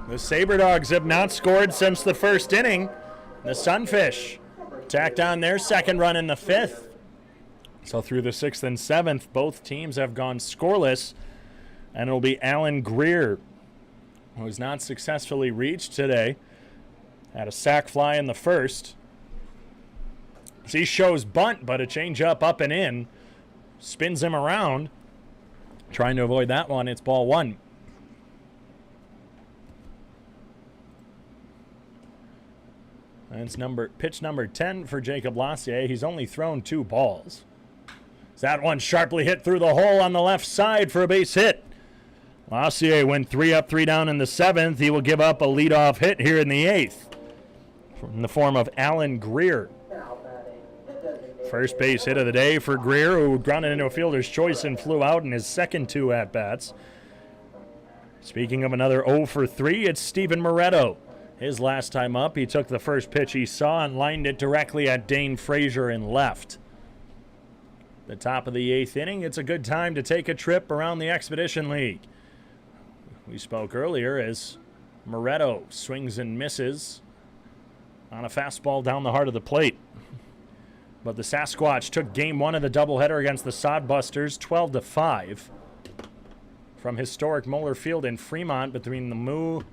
The Sabre Dogs have not scored since the 1st inning. The Sunfish tacked on their 2nd run in the 5th. So through the 6th and 7th, both teams have gone scoreless. And it'll be Alan Greer, who has not successfully reached today. Had a sac fly in the 1st. He shows bunt, but a changeup up and in. Spins him around. Trying to avoid that one. It's ball 1. And it's pitch number 10 for Jacob Lassier. He's only thrown 2 balls. That one sharply hit through the hole on the left side for a base hit. Lassier went 3 up, 3 down in the 7th. He will give up a leadoff hit here in the 8th in the form of Alan Greer. First base hit of the day for Greer, who grounded into a fielder's choice and flew out in his 2nd 2 at-bats. Speaking of another 0 for 3, it's Steven Moretto. His last time up, he took the first pitch he saw and lined it directly at Dane Frazier in left. The top of the 8th inning, it's a good time to take a trip around the Expedition League. We spoke earlier as Moretto swings and misses on a fastball down the heart of the plate. But the Sasquatch took game 1 of the doubleheader against the Sodbusters 12-5 from historic Moeller Field in Fremont between the Moo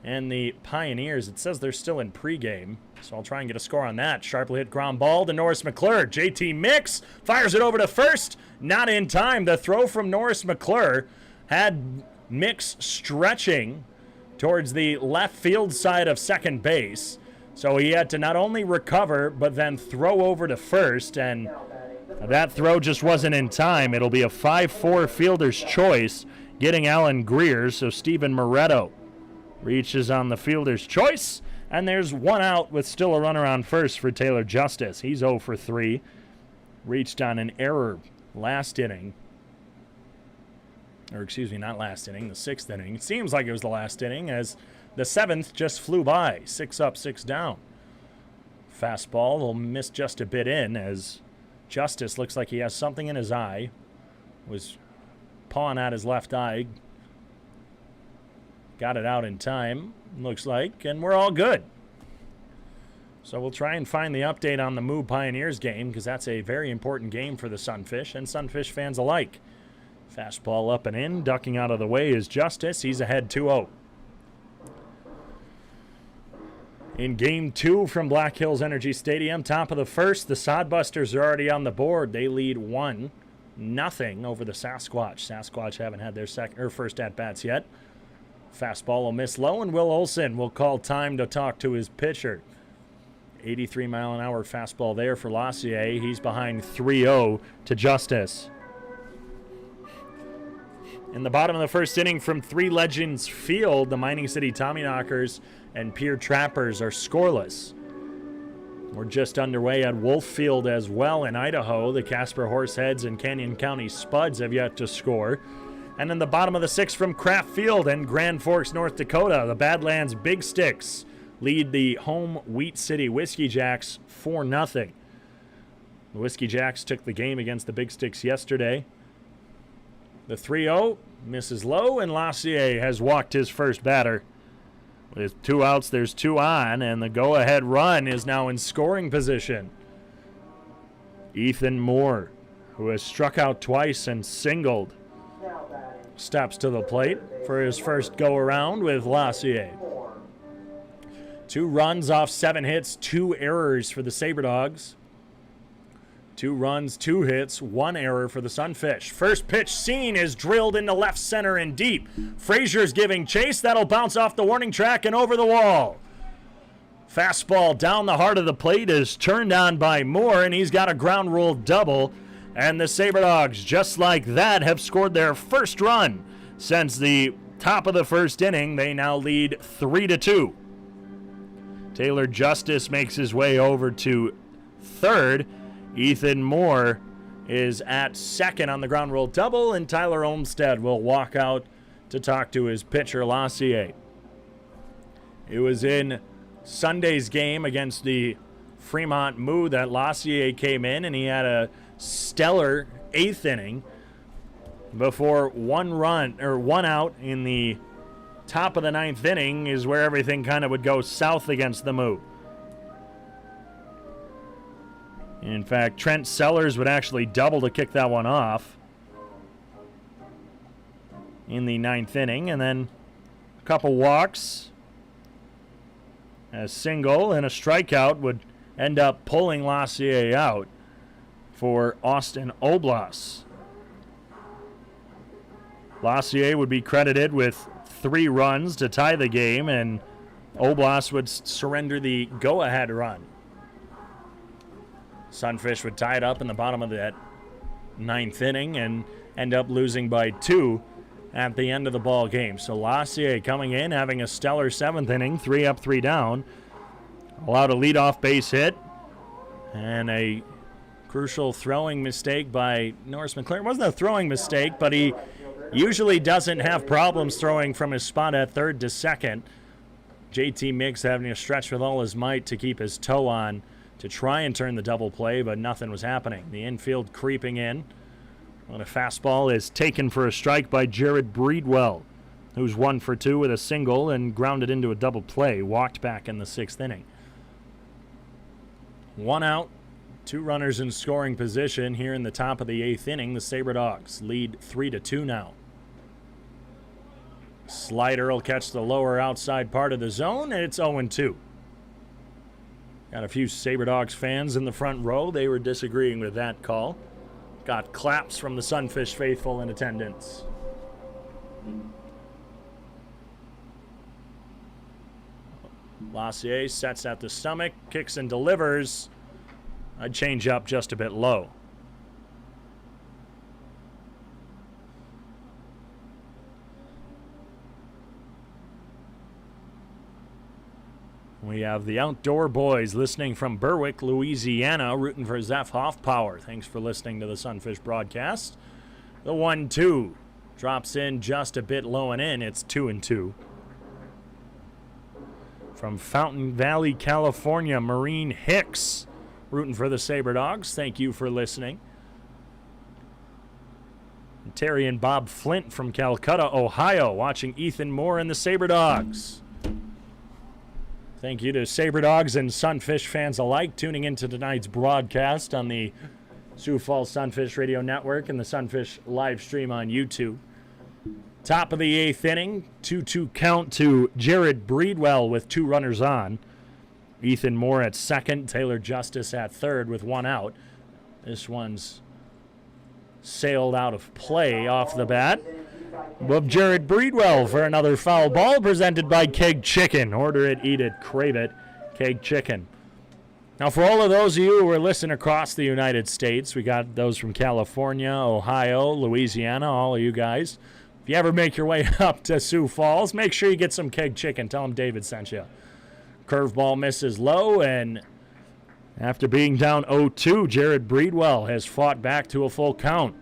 and the Pioneers. It says they're still in pregame, so I'll try and get a score on that. Sharply hit ground ball to Norris McClure. JT Mix fires it over to first. Not in time. The throw from Norris McClure had Mix stretching towards the left field side of second base. So he had to not only recover, but then throw over to first, and that throw just wasn't in time. It'll be a 5-4 fielder's choice, getting Alan Greer, so Steven Moretto reaches on the fielder's choice, and there's 1 out with still a runner on first for Taylor Justice. He's 0 for 3. Reached on an error last inning. Or excuse me, not last inning, the 6th inning. It seems like it was the last inning as the 7th just flew by. 6 up, 6 down. Fastball will miss just a bit in as Justice looks like he has something in his eye. Was pawing at his left eye. Got it out in time, looks like, and we're all good. So we'll try and find the update on the Moo Pioneers game because that's a very important game for the Sunfish and Sunfish fans alike. Fastball up and in, ducking out of the way is Justice. He's ahead 2-0. In game 2 from Black Hills Energy Stadium, top of the 1st, the Sodbusters are already on the board. They lead 1 nothing over the Sasquatch. Sasquatch haven't had their first at-bats yet. Fastball will miss low, and Will Olson will call time to talk to his pitcher. 83-mile-an-hour fastball there for Lassier. He's behind 3-0 to Justice. In the bottom of the first inning from Three Legends Field, the Mining City Tommyknockers and Pier Trappers are scoreless. We're just underway at Wolf Field as well in Idaho. The Casper Horseheads and Canyon County Spuds have yet to score. And in the bottom of the sixth from Kraft Field in Grand Forks, North Dakota, the Badlands Big Sticks lead the home Wheat City Whiskey Jacks 4-0. The Whiskey Jacks took the game against the Big Sticks yesterday. The 3-0 misses low, and Lassier has walked his first batter. With 2 outs, there's 2 on, and the go-ahead run is now in scoring position. Ethan Moore, who has struck out twice and singled, steps to the plate for his first go-around with Lassier. 2 runs off 7 hits, 2 errors for the Sabre Dogs. 2 runs, 2 hits, 1 error for the Sunfish. First pitch seen is drilled into left center and deep. Frazier's giving chase. That'll bounce off the warning track and over the wall. Fastball down the heart of the plate is turned on by Moore, and he's got a ground rule double. And the Sabre Dogs, just like that, have scored their first run since the top of the first inning. They now lead 3-2. Taylor Justice makes his way over to third. Ethan Moore is at second on the ground rule double, and Tyler Olmstead will walk out to talk to his pitcher, Lassier. It was in Sunday's game against the Fremont Moo that Lassier came in, and he had a stellar 8th inning before 1 out in the top of the 9th inning is where everything kind of would go south against the Moo. In fact, Trent Sellers would actually double to kick that one off in the 9th inning. And then a couple walks, a single, and a strikeout would end up pulling Lassier out for Austin Oblas. Lassier would be credited with 3 runs to tie the game, and Oblas would surrender the go-ahead run. Sunfish would tie it up in the bottom of that 9th inning and end up losing by 2 at the end of the ball game. So Lassier coming in, having a stellar 7th inning, 3 up, 3 down. Allowed a leadoff base hit and a crucial throwing mistake by Norris McClure. It wasn't a throwing mistake, but he usually doesn't have problems throwing from his spot at third to second. JT Miggs having to stretch with all his might to keep his toe on to try and turn the double play, but nothing was happening. The infield creeping in when a fastball is taken for a strike by Jared Breedwell, who's 1 for 2 with a single and grounded into a double play, walked back in the 6th inning. 1 out, 2 runners in scoring position here in the top of the 8th inning. The Sabre Dogs lead 3-2 now. Slider will catch the lower outside part of the zone, and it's 0-2. Got a few Sabre Dogs fans in the front row. They were disagreeing with that call. Got claps from the Sunfish faithful in attendance. Lassier sets at the stomach, kicks and delivers. A change up just a bit low. We have the Outdoor Boys listening from Berwick, Louisiana, rooting for Zeph Hoffpower. Thanks for listening to the Sunfish broadcast. The 1-2 drops in just a bit low and in. It's 2-2. From Fountain Valley, California, Maureen Hicks, rooting for the Sabre Dogs. Thank you for listening. And Terry and Bob Flint from Calcutta, Ohio, watching Ethan Moore and the Sabre Dogs. Thank you to Sabre Dogs and Sunfish fans alike tuning into tonight's broadcast on the Sioux Falls Sunfish Radio Network and the Sunfish live stream on YouTube. Top of the 8th inning, 2-2 count to Jared Breedwell with 2 runners on. Ethan Moore at second, Taylor Justice at third with 1 out. This one's sailed out of play off the bat. Of Jared Breedwell for another foul ball presented by Keg Chicken. Order it, eat it, crave it. Keg Chicken. Now, for all of those of you who are listening across the United States, we got those from California, Ohio, Louisiana, all of you guys. If you ever make your way up to Sioux Falls, make sure you get some Keg Chicken. Tell them David sent you. Curveball misses low, and after being down 0-2, Jared Breedwell has fought back to a full count.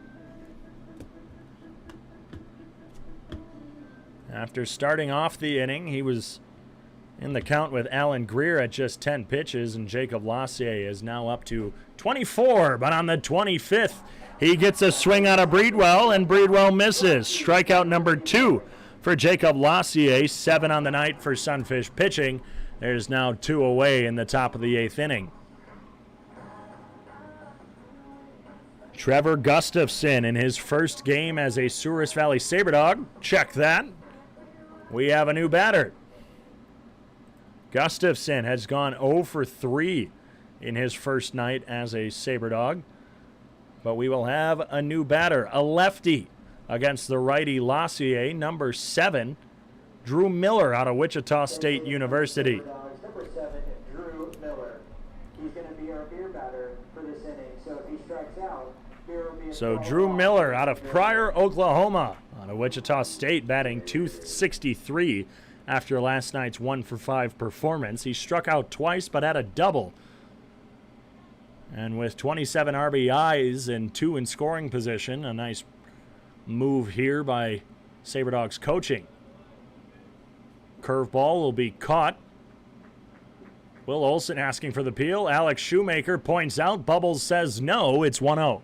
After starting off the inning, he was in the count with Alan Greer at just 10 pitches, and Jacob Lassier is now up to 24. But on the 25th, he gets a swing out of Breedwell, and Breedwell misses. Strikeout number 2 for Jacob Lassier. 7 on the night for Sunfish pitching. There's now 2 away in the top of the 8th inning. Trevor Gustafson in his first game as a Souris Valley Sabre Dog. Check that. We have a new batter. Gustafson has gone 0 for 3 in his first night as a Sabre Dog. But we will have a new batter, a lefty, against the righty Lassier, number 7, Drew Miller out of Wichita State University. Number 7, Drew Miller. He's going to be our beer batter for this inning. So if he strikes out, beer will be. So Drew Miller out of Pryor, Oklahoma, out of Wichita State, batting .263 after last night's 1 for 5 performance. He struck out twice, but had a double. And with 27 RBIs and 2 in scoring position, a nice move here by Sabre Dogs coaching. Curveball will be caught. Will Olson asking for the peel. Alex Shoemaker points out. Bubbles says no. It's 1-0.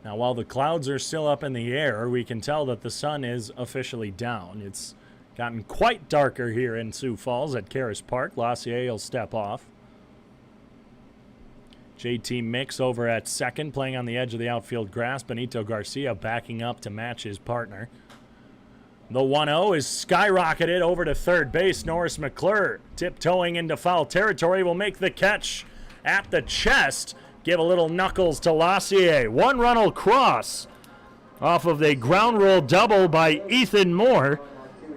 Now, while the clouds are still up in the air, we can tell that the sun is officially down. It's gotten quite darker here in Sioux Falls at Karras Park. Lassier will step off. JT Mix over at second, playing on the edge of the outfield grass. Benito Garcia backing up to match his partner. The 1-0 is skyrocketed over to third base. Norris McClure, tiptoeing into foul territory, will make the catch at the chest. Give a little knuckles to Lassier. 1 run will cross off of the ground roll double by Ethan Moore.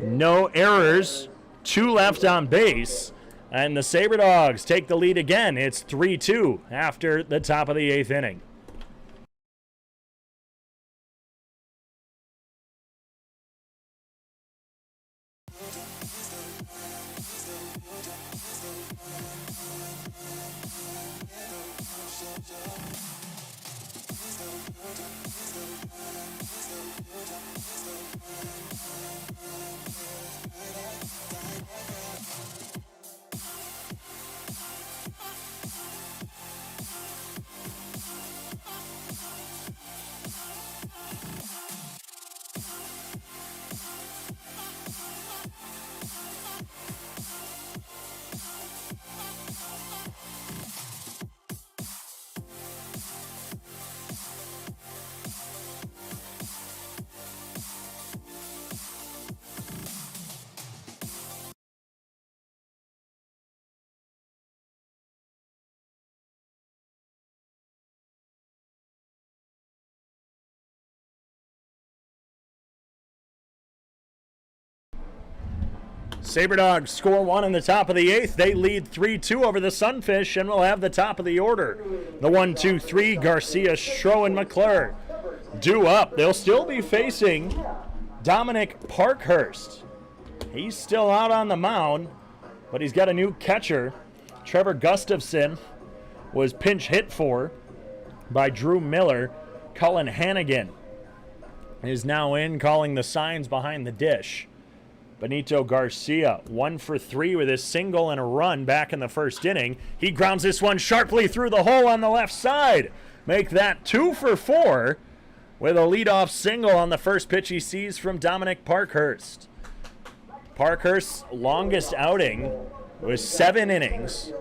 No errors, 2 left on base. And the Sabre Dogs take the lead again. It's 3-2 after the top of the 8th inning. Sabre Dogs score 1 in the top of the 8th. They lead 3-2 over the Sunfish, and will have the top of the order. The 1-2-3, Garcia, Schro, and McClure due up. They'll still be facing Dominic Parkhurst. He's still out on the mound, but he's got a new catcher. Trevor Gustafson was pinch hit for by Drew Miller. Cullen Hannigan is now in, calling the signs behind the dish. Benito Garcia, 1 for 3 with his single and a run back in the first inning. He grounds this one sharply through the hole on the left side. Make that 2 for 4 with a leadoff single on the first pitch he sees from Dominic Parkhurst. Parkhurst's longest outing was 7 innings,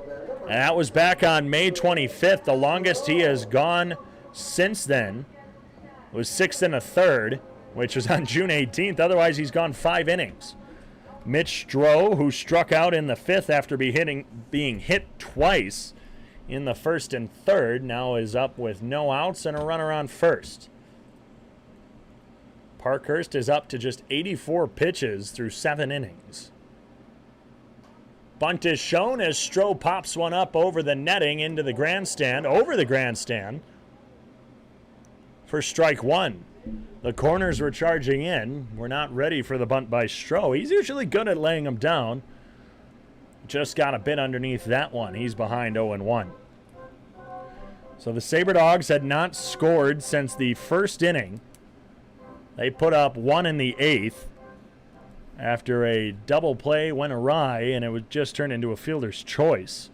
and that was back on May 25th. The longest he has gone since then was 6 1/3, which was on June 18th. Otherwise, he's gone 5 innings. Mitch Stroh, who struck out in the 5th after being hit twice, in the first and third. Now is up with no outs and a runner on first. Parkhurst is up to just 84 pitches through 7 innings. Bunt is shown as Stroh pops one up over the netting into the grandstand, for strike one. The corners were charging in. We're not ready for the bunt by Stroh. He's usually good at laying them down. Just got a bit underneath that one. He's behind 0-1. So the Sabre Dogs had not scored since the first inning. They put up 1 in the 8th after a double play went awry, and it would just turn into a fielder's choice.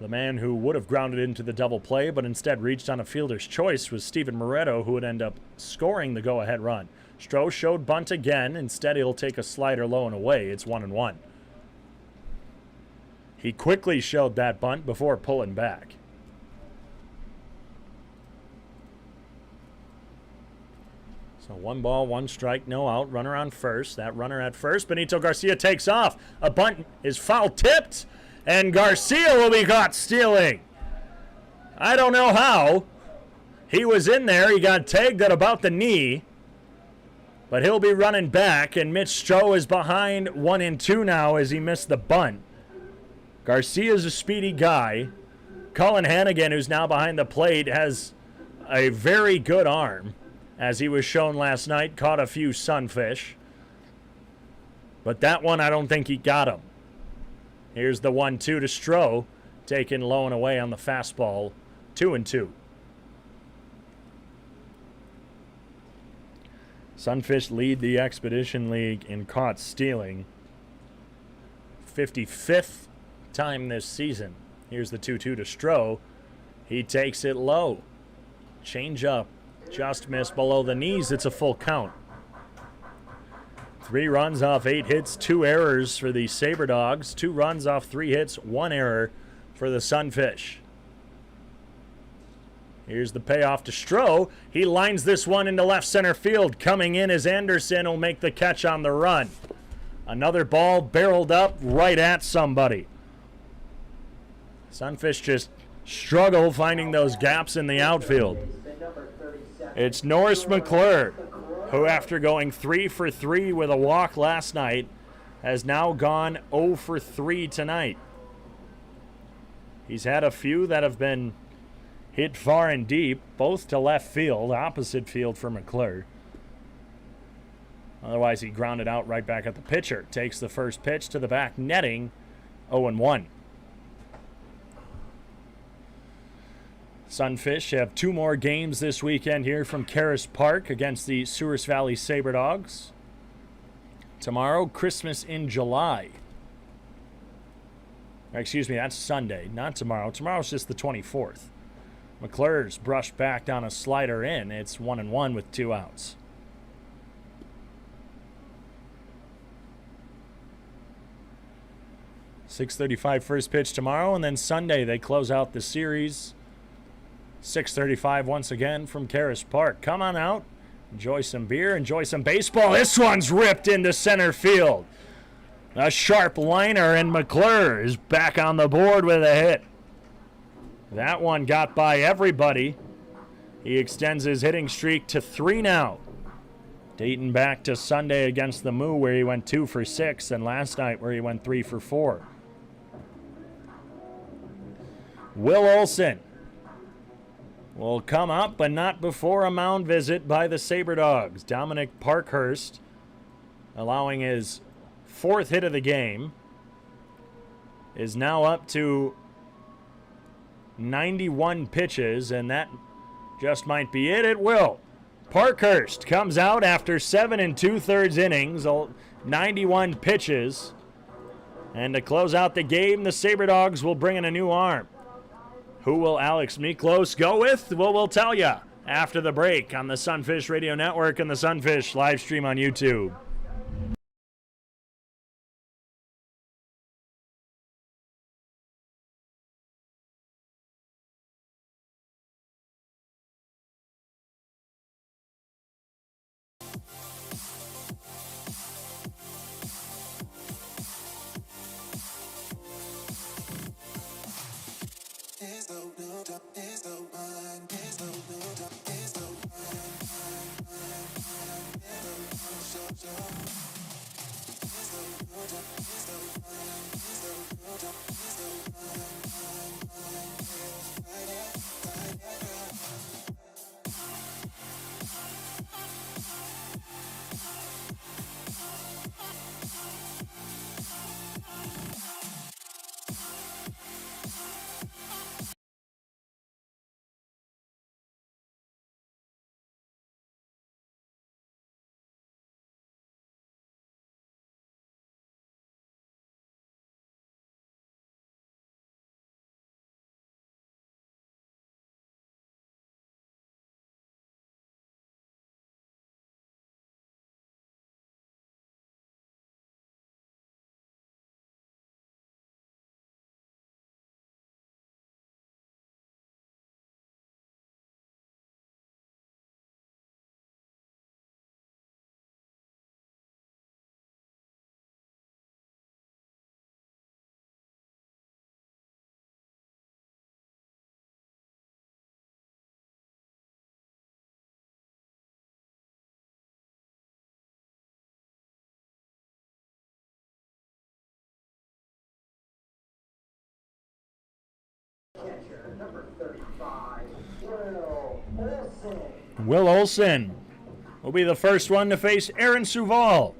The man who would have grounded into the double play but instead reached on a fielder's choice was Steven Moretto, who would end up scoring the go-ahead run. Stroh showed bunt again. Instead, he'll take a slider low and away. It's 1-1. He quickly showed that bunt before pulling back. So 1 ball, 1 strike, no out. Runner on first. That runner at first. Benito Garcia takes off. A bunt is foul tipped, and Garcia will be caught stealing. I don't know how. He was in there. He got tagged at about the knee, but he'll be running back, and Mitch Stroh is behind 1-2 now as he missed the bunt. Garcia's a speedy guy. Cullen Hannigan, who's now behind the plate, has a very good arm. As he was shown last night, caught a few sunfish. But that one, I don't think he got him. Here's the 1-2 to Stroh, taken low and away on the fastball, 2-2. Sunfish lead the Expedition League in caught stealing. 55th time this season. Here's the 2-2 to Stroh. He takes it low. Change up. Just missed below the knees. It's a full count. 3 runs off 8 hits, 2 errors for the Sabre Dogs. 2 runs off 3 hits, 1 error for the Sunfish. Here's the payoff to Stroh. He lines this one into left center field. Coming in as Anderson will make the catch on the run. Another ball barreled up right at somebody. Sunfish just struggle finding those gaps in the outfield. It's Norris McClure, who after going 3 for 3 with a walk last night, has now gone 0 for 3 tonight. He's had a few that have been hit far and deep, both to left field, opposite field for McClure. Otherwise, he grounded out right back at the pitcher. Takes the first pitch to the back netting, 0-1. Sunfish have 2 more games this weekend here from Karras Park against the Souris Valley Sabre Dogs. Tomorrow, Christmas in July. Excuse me, that's Sunday, not tomorrow. Tomorrow's just the 24th. McClure's brushed back down a slider in. It's 1-1 with 2 outs. .635 first pitch tomorrow, and then Sunday they close out the series. 6:35 once again from Karras Park. Come on out, enjoy some beer, enjoy some baseball. This one's ripped into center field. A sharp liner, and McClure is back on the board with a hit. That one got by everybody. He extends his hitting streak to 3 now. Dating back to Sunday against the Moo, where he went 2 for 6, and last night where he went 3 for 4. Will Olson will come up, but not before a mound visit by the Sabre Dogs. Dominic Parkhurst allowing his 4th hit of the game, is now up to 91 pitches, and that just might be it. It will. Parkhurst comes out after 7 2/3 innings, 91 pitches. And to close out the game, the Sabre Dogs will bring in a new arm. Who will Alex Miklos go with? Well, we'll tell you after the break on the Sunfish Radio Network and the Sunfish live stream on YouTube. Catcher, number 35, Will Olson. Will Olson will be the first one to face Aaron Suval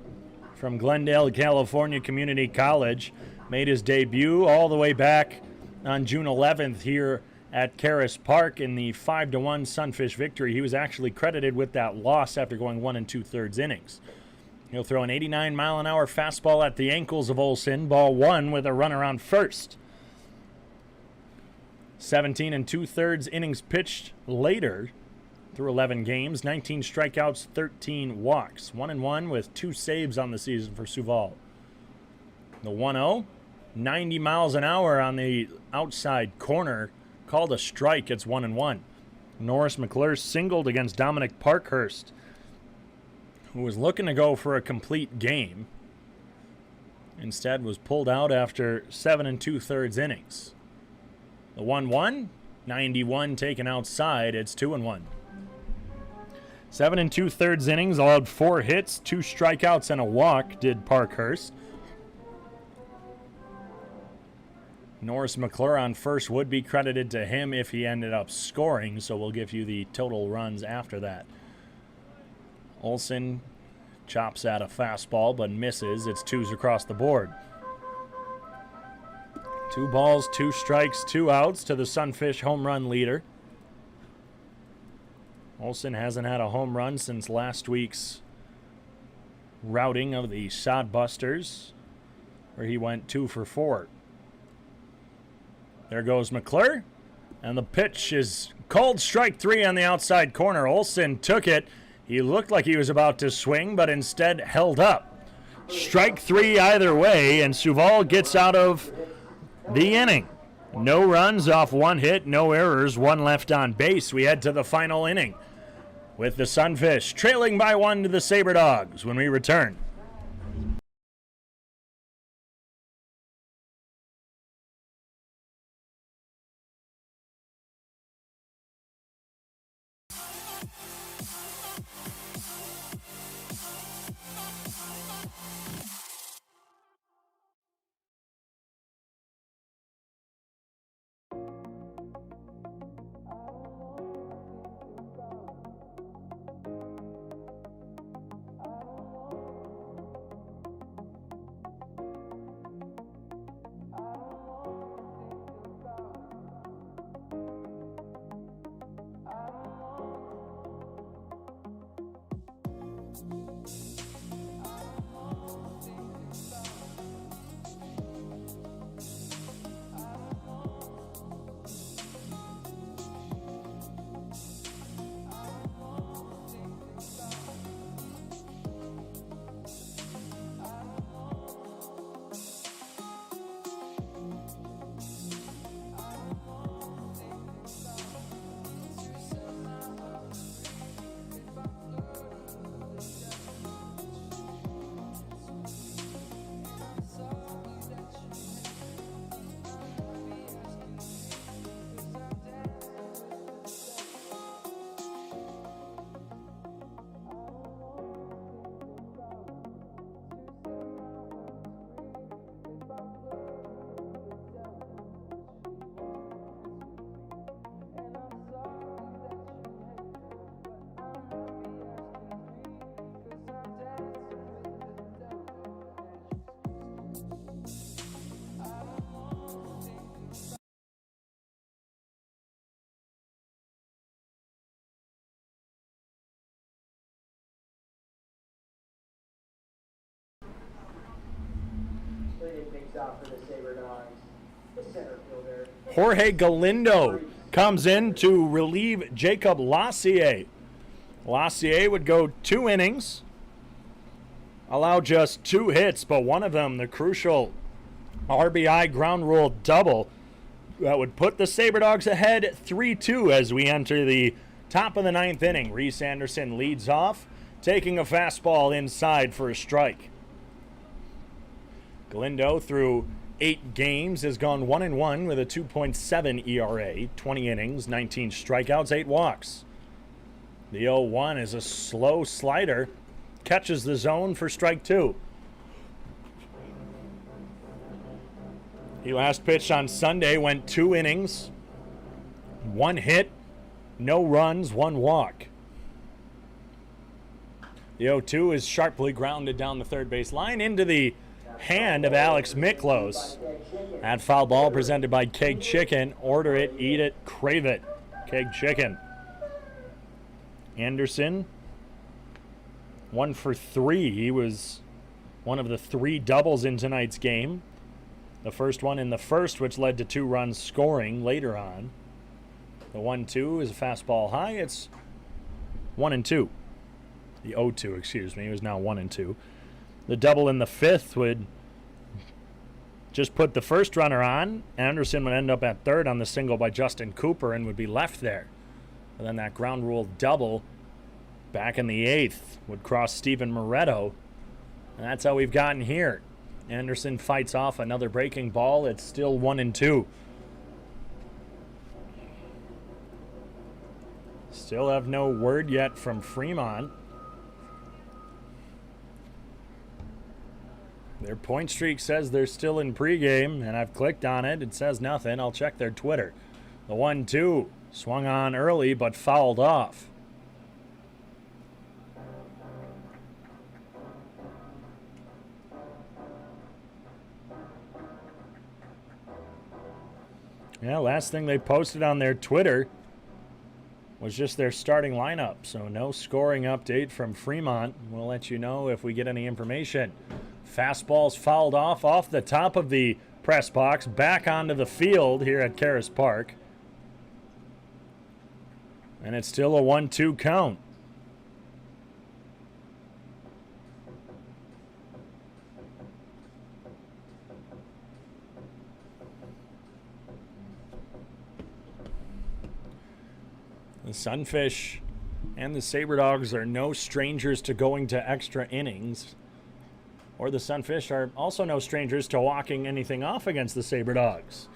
from Glendale, California Community College. Made his debut all the way back on June 11th here at Karras Park in the 5-1 Sunfish victory. He was actually credited with that loss after going 1 2/3 innings. He'll throw an 89-mile-an-hour fastball at the ankles of Olson. Ball 1 with a runner on first. 17 2/3 innings pitched later through 11 games. 19 strikeouts, 13 walks. 1-1 with 2 saves on the season for Suval. The 1-0, 90 miles an hour on the outside corner. Called a strike. It's 1-1. Norris McClure singled against Dominic Parkhurst, who was looking to go for a complete game. Instead was pulled out after 7 2/3 innings. The 1-1, 91 taken outside. It's 2-1. 7 2/3 innings, allowed 4 hits, 2 strikeouts, and a walk, did Parkhurst. Norris McClure on first would be credited to him if he ended up scoring, so we'll give you the total runs after that. Olson chops at a fastball but misses. It's 2s across the board. 2 balls, 2 strikes, 2 outs to the Sunfish home run leader. Olson hasn't had a home run since last week's routing of the Sodbusters, where he went 2 for 4. There goes McClure, and the pitch is called strike 3 on the outside corner. Olson took it. He looked like he was about to swing, but instead held up. Strike 3 either way, and Suval gets out of the inning. No runs off 1 hit, no errors, 1 left on base. We head to the final inning with the Sunfish trailing by 1 to the Sabre Dogs when we return. Leading things off for the Sabre Dogs, the center fielder. Jorge Galindo comes in to relieve Jacob Lassier. Lassier would go 2 innings, allow just 2 hits, but one of them, the crucial RBI ground rule double, that would put the Sabre Dogs ahead 3-2 as we enter the top of the 9th inning. Reese Anderson leads off, taking a fastball inside for a strike. Galindo, through 8 games, has gone 1-1 with a 2.7 ERA, 20 innings, 19 strikeouts, 8 walks. The 0-1 is a slow slider, catches the zone for strike 2. He last pitched on Sunday, went 2 innings, 1 hit, no runs, 1 walk. The 0-2 is sharply grounded down the third base line into the hand of Alex Miklos. That foul ball presented by Keg Chicken. Order it, eat it, crave it. Keg Chicken. Anderson, 1 for 3. He was one of the 3 doubles in tonight's game. The first one in the first, which led to 2 runs scoring later on. The 1-2 is a fastball high. It's 1-2. The 0-2, excuse me, was now 1-2. The double in the fifth would just put the first runner on. Anderson would end up at third on the single by Justin Cooper and would be left there. And then that ground rule double back in the 8th would cross Steven Moretto. And that's how we've gotten here. Anderson fights off another breaking ball. It's still 1-2. Still have no word yet from Fremont. Their point streak says they're still in pregame, and I've clicked on it. It says nothing. I'll check their Twitter. The 1-2 swung on early but fouled off. Yeah, last thing they posted on their Twitter was just their starting lineup. So no scoring update from Fremont. We'll let you know if we get any information. Fastball's fouled off the top of the press box, back onto the field here at Karras Park. And it's still a 1-2 count. The Sunfish and the Sabre Dogs are no strangers to going to extra innings. Or the Sunfish are also no strangers to walking anything off against the Sabre Dogs.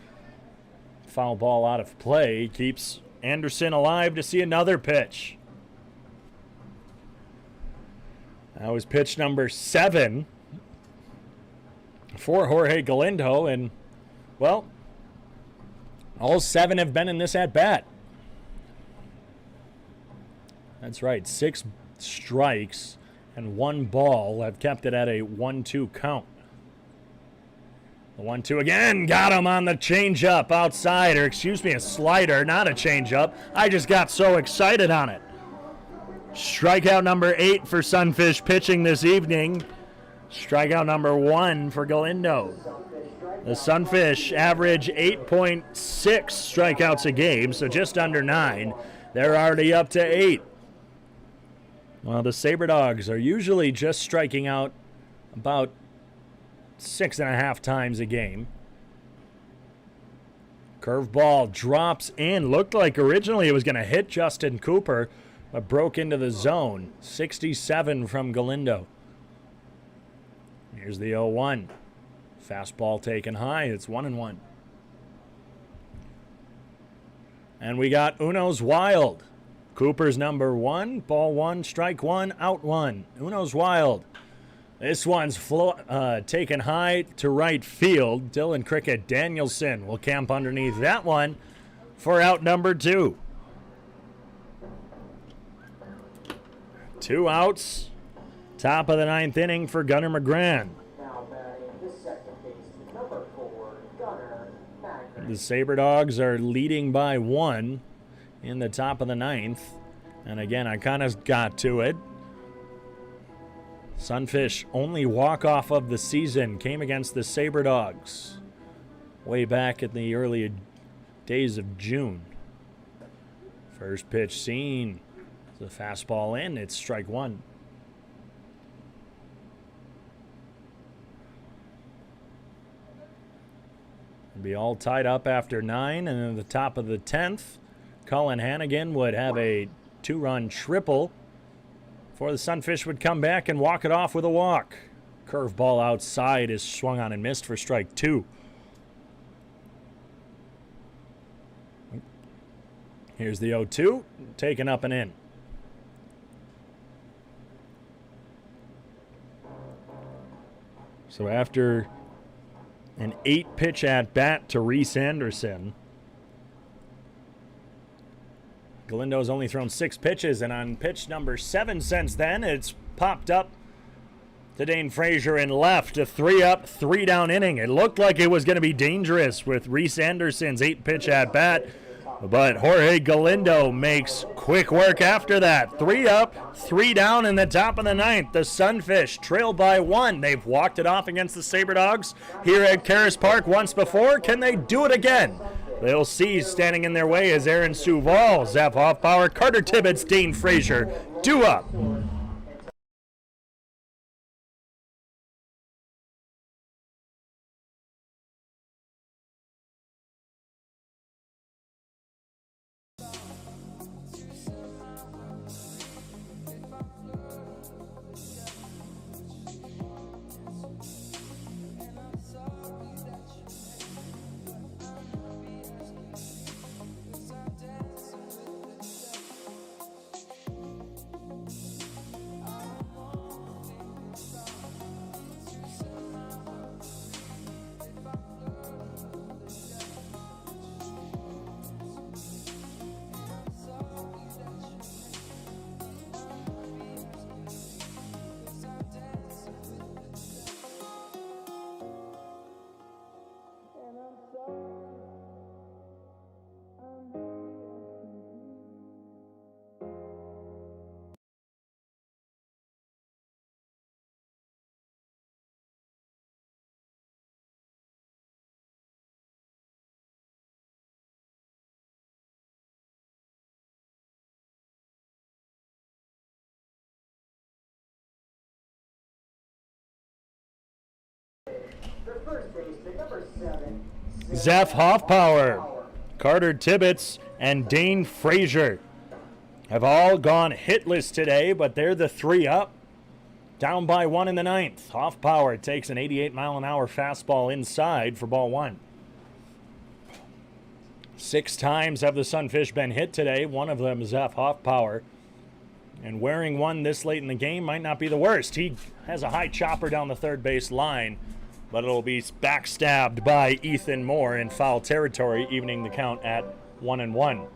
Foul ball out of play keeps Anderson alive to see another pitch. That was pitch number 7 for Jorge Galindo. And, well, all 7 have been in this at-bat. That's right, 6 strikes and 1 ball have kept it at a 1-2 count. The 1-2 again, got him on the changeup outside, or excuse me, a slider, not a changeup. I just got so excited on it. Strikeout number 8 for Sunfish pitching this evening. Strikeout number 1 for Galindo. The Sunfish average 8.6 strikeouts a game, so just under 9. They're already up to 8. Well, the Sabre Dogs are usually just striking out about 6.5 times a game. Curveball drops in. Looked like originally it was going to hit Justin Cooper, but broke into the zone. 67 from Galindo. Here's the 0-1. Fastball taken high. It's 1-1. And we got Uno's Wild. Cooper's number 1, ball 1, strike 1, out 1. Uno's Wild. This one's taken high to right field. Dylan Cricket Danielson will camp underneath that one for out number 2. 2 outs. Top of the 9th inning for Gunnar McGran. Now batting the second baseman, number 4, Gunnar McGran. The Sabre Dogs are leading by 1 in the top of the 9th. And again, I kind of got to it. Sunfish only walk-off of the season came against the Sabre Dogs way back in the early days of June. First pitch seen. The fastball in. It's strike 1. It'll be all tied up after 9, and then the top of the 10th, Colin Hannigan would have a 2-run triple before the Sunfish would come back and walk it off with a walk. Curveball outside is swung on and missed for strike 2. Here's the 0-2, taken up and in. So after an 8-pitch at-bat to Reese Anderson, Galindo's only thrown 6 pitches, and on pitch number 7 since then, it's popped up to Dane Frazier in left, a 3-up, 3-down inning. It looked like it was going to be dangerous with Reese Anderson's 8-pitch at-bat, but Jorge Galindo makes quick work after that. 3-up, 3-down in the top of the 9th. The Sunfish trail by 1. They've walked it off against the Sabre Dogs here at Karras Park once before. Can they do it again? They'll see. Standing in their way is Aaron Sioux Falls, Zeph Hoffbauer, Carter Tibbetts, Dane Frazier. Due up. Zeph Hoffbauer, Carter Tibbetts, and Dane Frazier have all gone hitless today, but they're the 3-up. Down by 1 in the 9th. Hoffbauer takes an 88-mile-an-hour fastball inside for ball 1. 6 times have the Sunfish been hit today. One of them is Zeph Hoffbauer. And wearing one this late in the game might not be the worst. He has a high chopper down the third base line, but it'll be backstabbed by Ethan Moore in foul territory, evening the count at 1-1.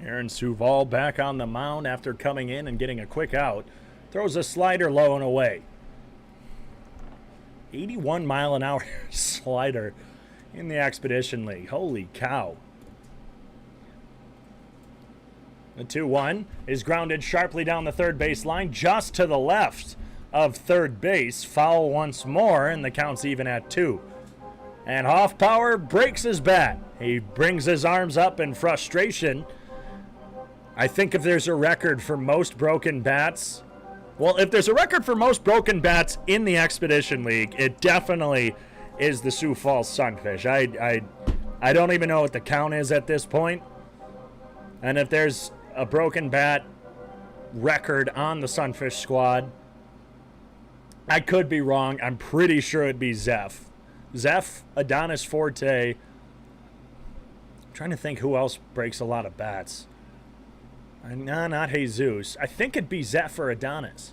Aaron Sioux Falls back on the mound after coming in and getting a quick out. Throws a slider low and away. 81-mile-an-hour slider in the Expedition League. Holy cow. The 2-1 is grounded sharply down the third base line, just to the left of third base. Foul once more, and the count's even at 2. And Hoffbauer breaks his bat. He brings his arms up in frustration. I think if there's a record for most broken bats, well, if there's a record for most broken bats in the Expedition League, it definitely is the Sioux Falls Sunfish. I don't even know what the count is at this point. And if there's a broken bat record on the Sunfish squad, I could be wrong. I'm pretty sure it'd be Zeph. Zeph, Adonis Forte. I'm trying to think who else breaks a lot of bats. No, not Jesus. I think it'd be Zeph or Adonis.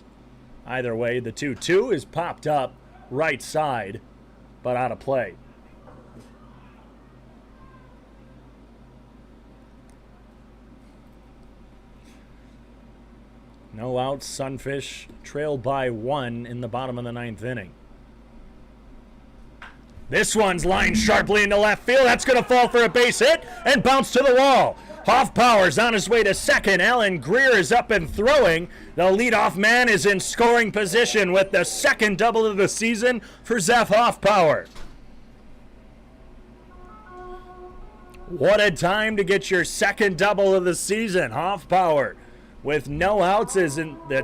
Either way, the 2-2 is popped up right side, but out of play. No outs, Sunfish trail by 1 in the bottom of the 9th inning. This one's lined sharply into left field. That's going to fall for a base hit and bounce to the wall. Hoffbauer's on his way to second. Alan Greer is up and throwing. The leadoff man is in scoring position with the second double of the season for Zeph Hoffbauer. What a time to get your second double of the season. Hoffbauer, with no outs, is in the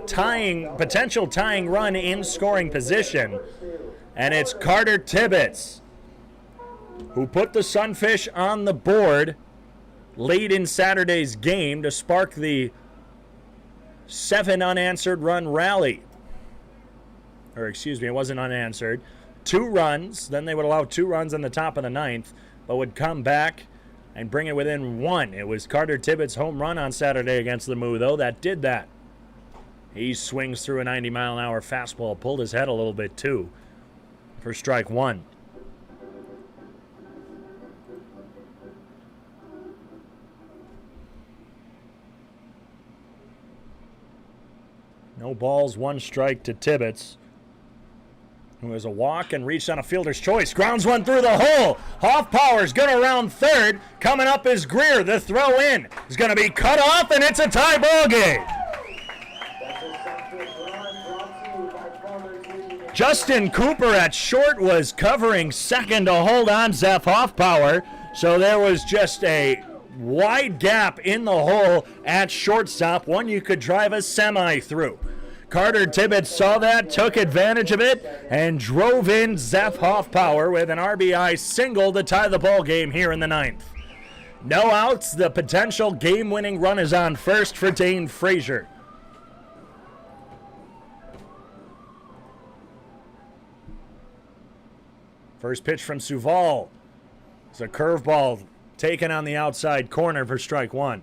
potential tying run in scoring position. And it's Carter Tibbetts who put the Sunfish on the board late in Saturday's game to spark the 7 unanswered run rally. Or excuse me, it wasn't unanswered. 2 runs, then they would allow 2 runs in the top of the 9th, but would come back and bring it within 1. It was Carter Tibbetts' home run on Saturday against the Moo, though, that did that. He swings through a 90-mile-an-hour fastball, pulled his head a little bit too for strike one. No balls, 1 strike to Tibbetts, who has a walk and reached on a fielder's choice. Grounds one through the hole. Hoffpower's going to round third. Coming up is Greer. The throw in is going to be cut off, and it's a tie ball game. Justin Cooper at short was covering second to hold on Zeph Hoffpower, so there was just a wide gap in the hole at shortstop, one you could drive a semi through. Carter Tibbetts saw that, took advantage of it, and drove in Zeph Hoffpower with an RBI single to tie the ball game here in the 9th. No outs. The potential game-winning run is on first for Dane Frazier. First pitch from Sioux Falls. It's a curveball taken on the outside corner for strike one.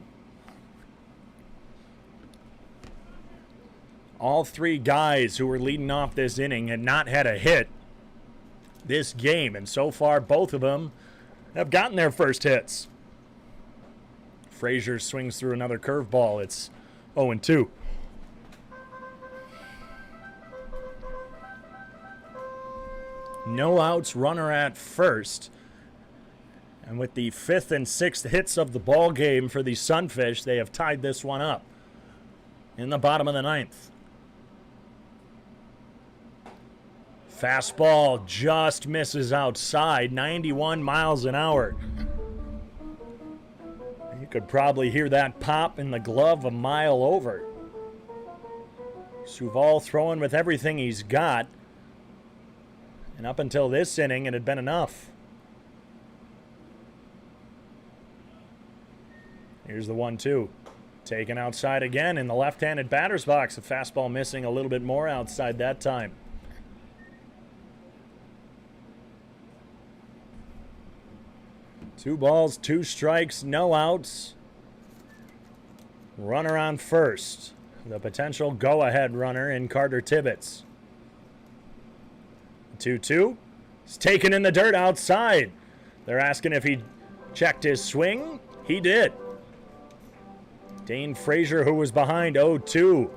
All 3 guys who were leading off this inning had not had a hit this game, and so far both of them have gotten their first hits. Frazier swings through another curveball. It's 0-2. No outs, runner at first. And with the 5th and 6th hits of the ball game for the Sunfish, they have tied this one up in the bottom of the 9th. Fastball just misses outside, 91 miles an hour. You could probably hear that pop in the glove a mile over. Sioux Falls throwing with everything he's got. And up until this inning, it had been enough. Here's the 1-2. Taken outside again in the left-handed batter's box. A fastball missing a little bit more outside that time. Two balls, 2 strikes, no outs. Runner on first. The potential go-ahead runner in Carter Tibbetts. 2-2. He's taken in the dirt outside. They're asking if he checked his swing. He did. Dane Frazier, who was behind 0-2,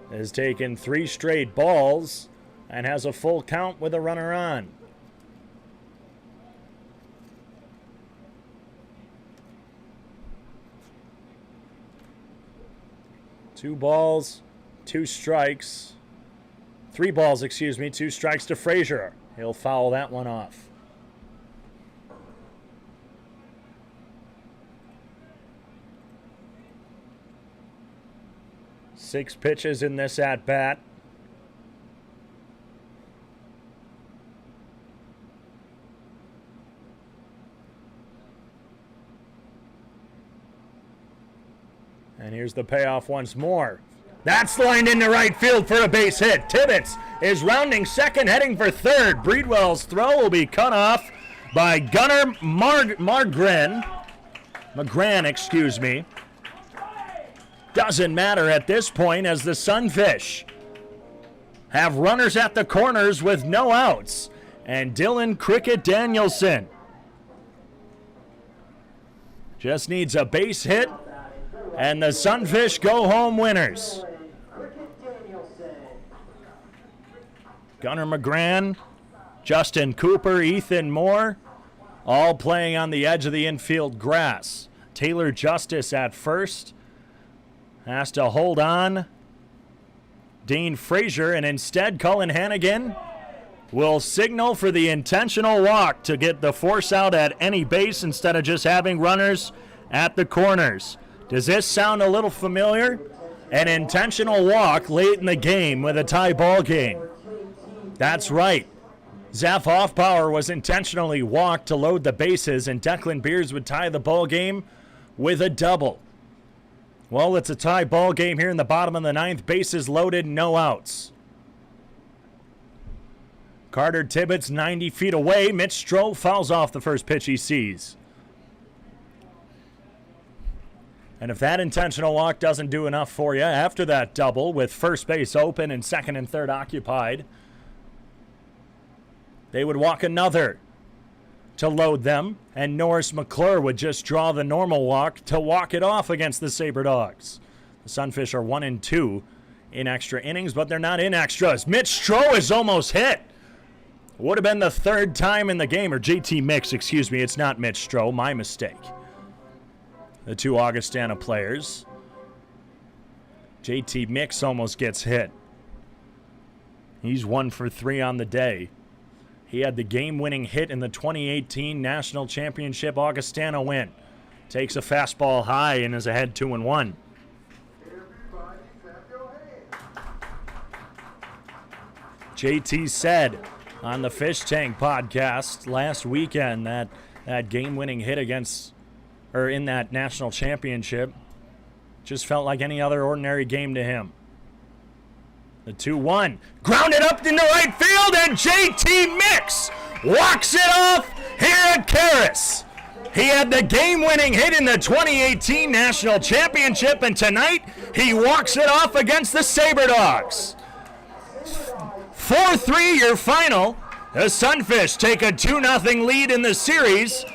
has taken 3 straight balls and has a full count with a runner on. Two balls, 2 strikes. 3 balls, 2 strikes to Frazier. He'll foul that one off. Six pitches in this at-bat. And here's the payoff once more. That's lined into right field for a base hit. Tibbetts is rounding second, heading for third. Breedwell's throw will be cut off by Gunnar McGran, excuse me. Doesn't matter at this point as the Sunfish have runners at the corners with no outs. And Dylan Cricket Danielson just needs a base hit, and the Sunfish go home winners. Gunnar McGran, Justin Cooper, Ethan Moore, all playing on the edge of the infield grass. Taylor Justice at first has to hold on. Dane Frazier, and instead Cullen Hannigan will signal for the intentional walk to get the force out at any base instead of just having runners at the corners. Does this sound a little familiar? An intentional walk late in the game with a tie ball game. That's right. Zeph Hoffpower was intentionally walked to load the bases, and Declan Beers would tie the ball game with a double. Well, it's a tie ball game here in the bottom of the 9th. Bases loaded, no outs. Carter Tibbetts 90 feet away. Mitch Stroh fouls off the first pitch he sees. And if that intentional walk doesn't do enough for you after that double with first base open and second and third occupied, they would walk another to load them, and Norris McClure would just draw the normal walk to walk it off against the Sabre Dogs. The Sunfish are 1-2 in extra innings, but they're not in extras. Mitch Stroh is almost hit. Would have been the third time in the game, or JT Mix, excuse me. It's not Mitch Stroh, my mistake. The two Augustana players. JT Mix almost gets hit. He's 1 for 3 on the day. He had the game-winning hit in the 2018 National Championship Augustana win. Takes a fastball high and is ahead 2-1. JT said on the Fish Tank podcast last weekend that game-winning hit in that national championship just felt like any other ordinary game to him. The 2-1, grounded up in the right field, and JT Mix walks it off here at Karras. He had the game-winning hit in the 2018 National Championship, and tonight he walks it off against the Sabre Dogs. 4-3 your final. The Sunfish take a 2-0 lead in the series,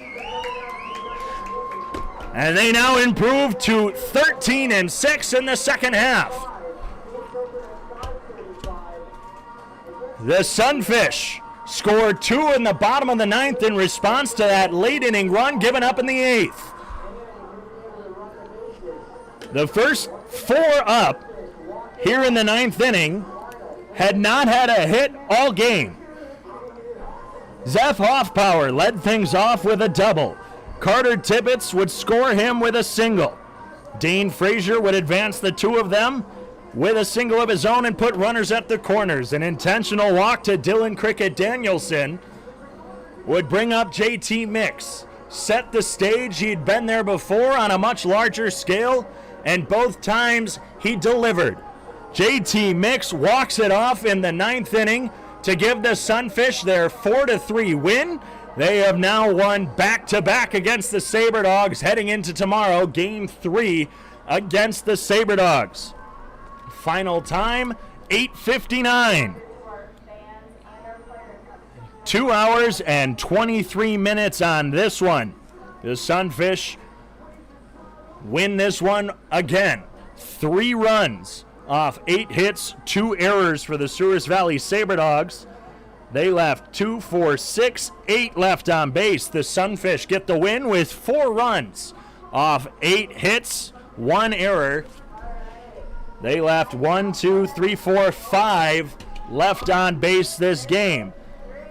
and they now improve to 13-6 in the second half. The Sunfish scored 2 in the bottom of the ninth in response to that late inning run given up in the eighth. The first 4 up here in the ninth inning had not had a hit all game. Zeph Hoffpower led things off with a double. Carter Tibbetts would score him with a single. Dane Frazier would advance the two of them with a single of his own and put runners at the corners. An intentional walk to Dylan Cricket Danielson would bring up JT Mix. Set the stage. He'd been there before on a much larger scale, and both times he delivered. JT Mix walks it off in the ninth inning to give the Sunfish their 4-3 win. They have now won back-to-back against the Sabre Dogs heading into tomorrow, Game 3 against the Sabre Dogs. Final time, 8:59. 2 hours and 23 minutes on this one. The Sunfish win this one again. 3 runs off 8 hits, 2 errors for the Souris Valley Sabre Dogs. They left 2, 4, 6, 8 left on base. The Sunfish get the win with 4 runs off 8 hits, 1 error. They left 1, 2, 3, 4, 5 left on base this game.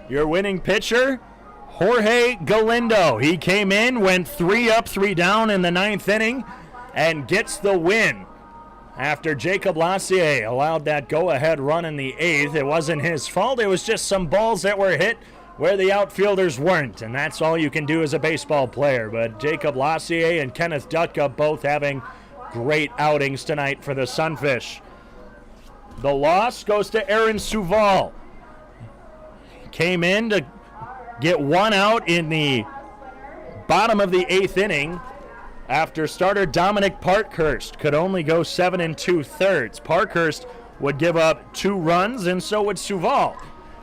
Your winning pitcher, Jorge Galindo. He came in, went 3 up, 3 down in the ninth inning, and gets the win. After Jacob Lassier allowed that go-ahead run in the eighth, it wasn't his fault. It was just some balls that were hit where the outfielders weren't, and that's all you can do as a baseball player. But Jacob Lassier and Kenneth Dutka both having great outings tonight for the Sunfish. The loss goes to Aaron Suval. Came in to get 1 out in the bottom of the 8th inning after starter Dominic Parkhurst could only go 7 2/3. Parkhurst would give up 2 runs, and so would Suval.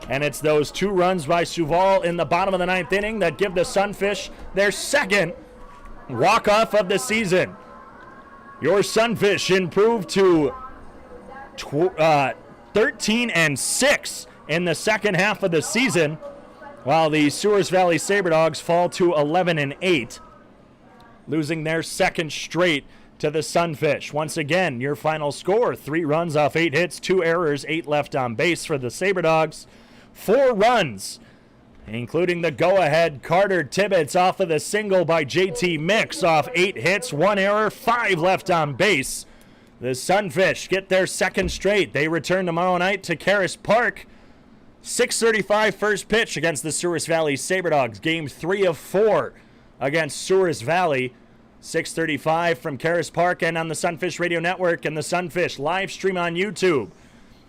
And it's those 2 runs by Suval in the bottom of the 9th inning that give the Sunfish their second walk-off of the season. Your Sunfish improved to 13-6 in the second half of the season, while the Souris Valley Sabre Dogs fall to 11-8, losing their second straight to the Sunfish. Once again, your final score, 3 runs off 8 hits, 2 errors, 8 left on base for the Sabre Dogs. 4 runs, including the go-ahead Carter Tibbetts off of the single by JT Mix off 8 hits, 1 error, 5 left on base. The Sunfish get their second straight. They return tomorrow night to Karras Park. 6:35 first pitch against the Souris Valley Sabre Dogs. Game 3 of 4 against Souris Valley. 6:35 from Karras Park and on the Sunfish Radio Network and the Sunfish live stream on YouTube.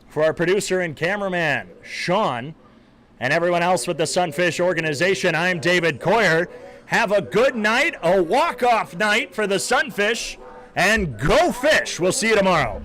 For our producer and cameraman, Sean, and everyone else with the Sunfish organization, I'm David Coyer. Have a good night, a walk-off night for the Sunfish, and go fish. We'll see you tomorrow.